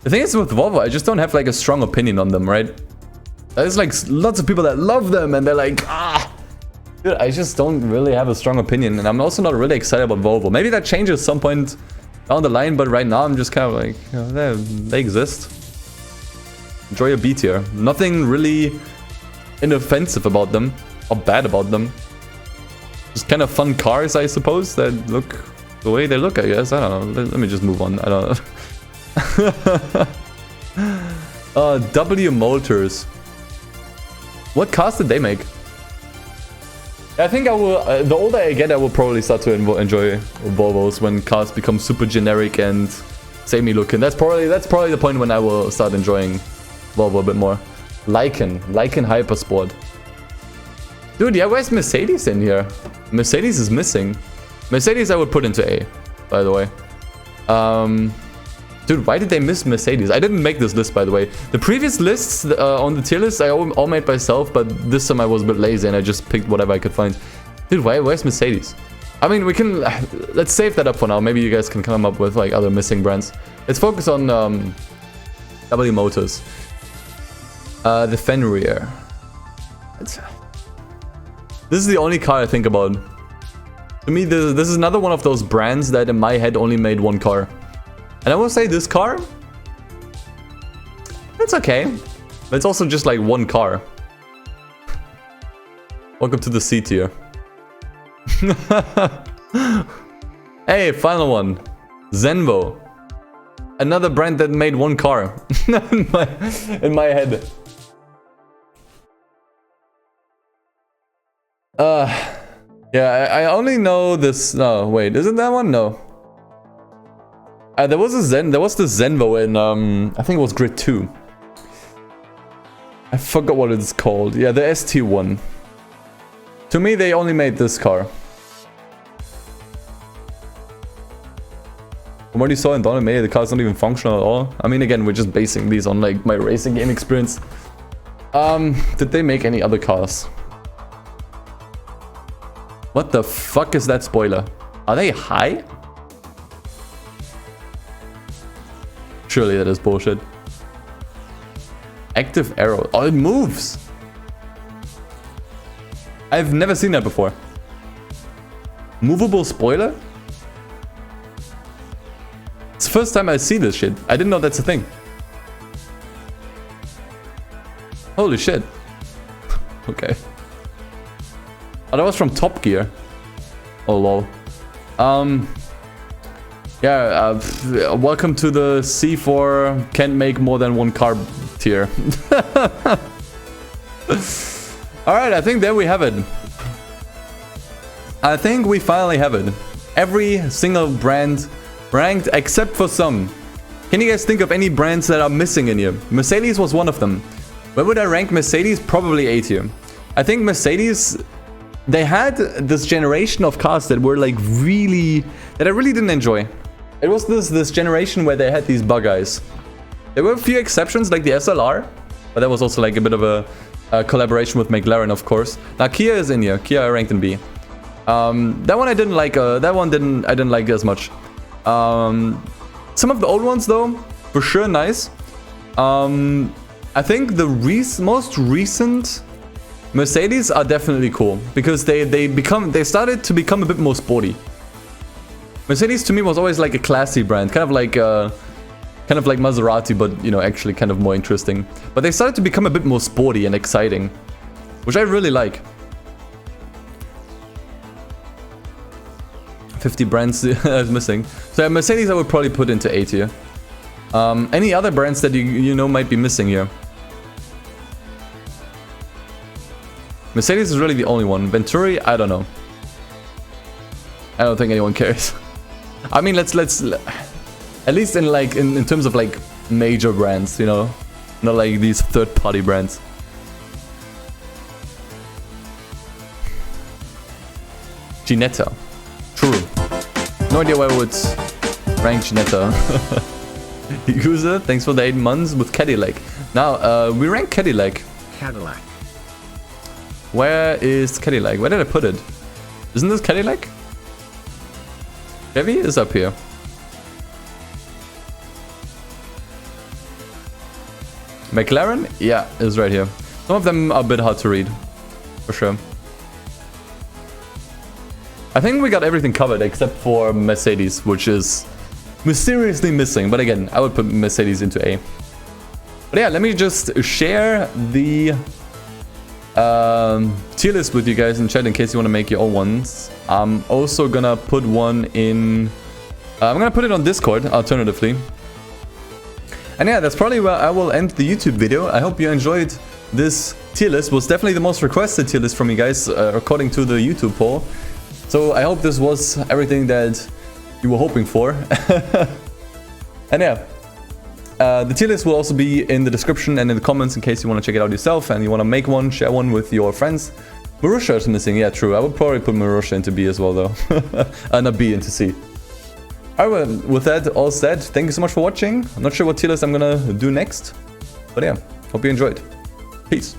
The thing is with Volvo, I just don't have like a strong opinion on them, right? There's like lots of people that love them and they're like, ah. Dude, I just don't really have a strong opinion, and I'm also not really excited about Volvo. Maybe that changes some point down the line, but right now I'm just kind of like, you know, they exist. Enjoy your B tier. Nothing really inoffensive about them, or bad about them. Just kind of fun cars, I suppose, that look the way they look, I guess. I don't know. Let me just move on. I don't know. W Motors. What cars did they make? I think I will, the older I get, I will probably start to enjoy Volvos when cars become super generic and samey looking. That's probably the point when I will start enjoying Volvo a bit more. Lycan Hypersport. Dude, yeah, where's Mercedes in here? Mercedes is missing. Mercedes I would put into A, by the way. Dude, why did they miss Mercedes? I didn't make this list, by the way. The previous lists on the tier list I all made myself, but this time I was a bit lazy and I just picked whatever I could find. Dude, where's Mercedes? I mean, we can... let's save that up for now. Maybe you guys can come up with like other missing brands. Let's focus on W Motors. The Fenrir. This is the only car I think about. To me, this is another one of those brands that in my head only made one car. And I will say this car, it's okay. But it's also just like one car. Welcome to the C tier. Hey, final one. Zenvo. Another brand that made one car. in my head. Yeah, I only know this. No, wait, isn't that one? No. There was the Zenvo in I think it was Grid 2. I forgot what it's called. Yeah, the ST1. To me, they only made this car. From what you saw in Donnermeyer, the car's not even functional at all. I mean, again, we're just basing these on like my racing game experience. Did they make any other cars? What the fuck is that spoiler? Are they high? Surely that is bullshit. Active arrow. Oh, it moves! I've never seen that before. Movable spoiler? It's the first time I see this shit. I didn't know that's a thing. Holy shit. Okay. Oh, that was from Top Gear. Oh, lol. Yeah, welcome to the C4 can't make more than one car tier. Alright, I think there we have it. I think we finally have it. Every single brand ranked except for some. Can you guys think of any brands that are missing in here? Mercedes was one of them. Where would I rank Mercedes? Probably A tier. I think Mercedes, they had this generation of cars that were like really, that I really didn't enjoy. It was this generation where they had these bug eyes. There were a few exceptions like the SLR, but that was also like a bit of a collaboration with McLaren, of course. Now Kia is in here. Kia I ranked in B. That one I didn't like. That one I didn't like as much. Some of the old ones though, for sure nice. I think the most recent Mercedes are definitely cool because they started to become a bit more sporty. Mercedes to me was always like a classy brand, kind of like Maserati, but you know, actually kind of more interesting. But they started to become a bit more sporty and exciting, which I really like. 50 brands is missing. So yeah, Mercedes I would probably put into A tier. Any other brands that you know might be missing here? Mercedes is really the only one. Venturi, I don't know. I don't think anyone cares. I mean, let's at least in terms of like major brands, you know, not like these third-party brands. Ginetta. True. No idea why I would rank Ginetta. User, thanks for the 8 months with Cadillac. Now, we rank Cadillac. Cadillac. Where is Cadillac? Where did I put it? Isn't this Cadillac? Chevy is up here. McLaren? Yeah, is right here. Some of them are a bit hard to read. For sure. I think we got everything covered except for Mercedes, which is mysteriously missing. But again, I would put Mercedes into A. But yeah, let me just share the tier list with you guys in chat in case you want to make your own ones. I'm also gonna put one in... I'm gonna put it on Discord, alternatively. And yeah, that's probably where I will end the YouTube video. I hope you enjoyed this tier list. It was definitely the most requested tier list from you guys, according to the YouTube poll. So I hope this was everything that you were hoping for. And yeah, the tier list will also be in the description and in the comments in case you want to check it out yourself and you want to make one, share one with your friends. Marussia is missing, yeah, true. I would probably put Marussia into B as well, though. Not B, into C. Alright, well, with that all said, thank you so much for watching. I'm not sure what tier list I'm gonna do next, but yeah, hope you enjoyed. Peace.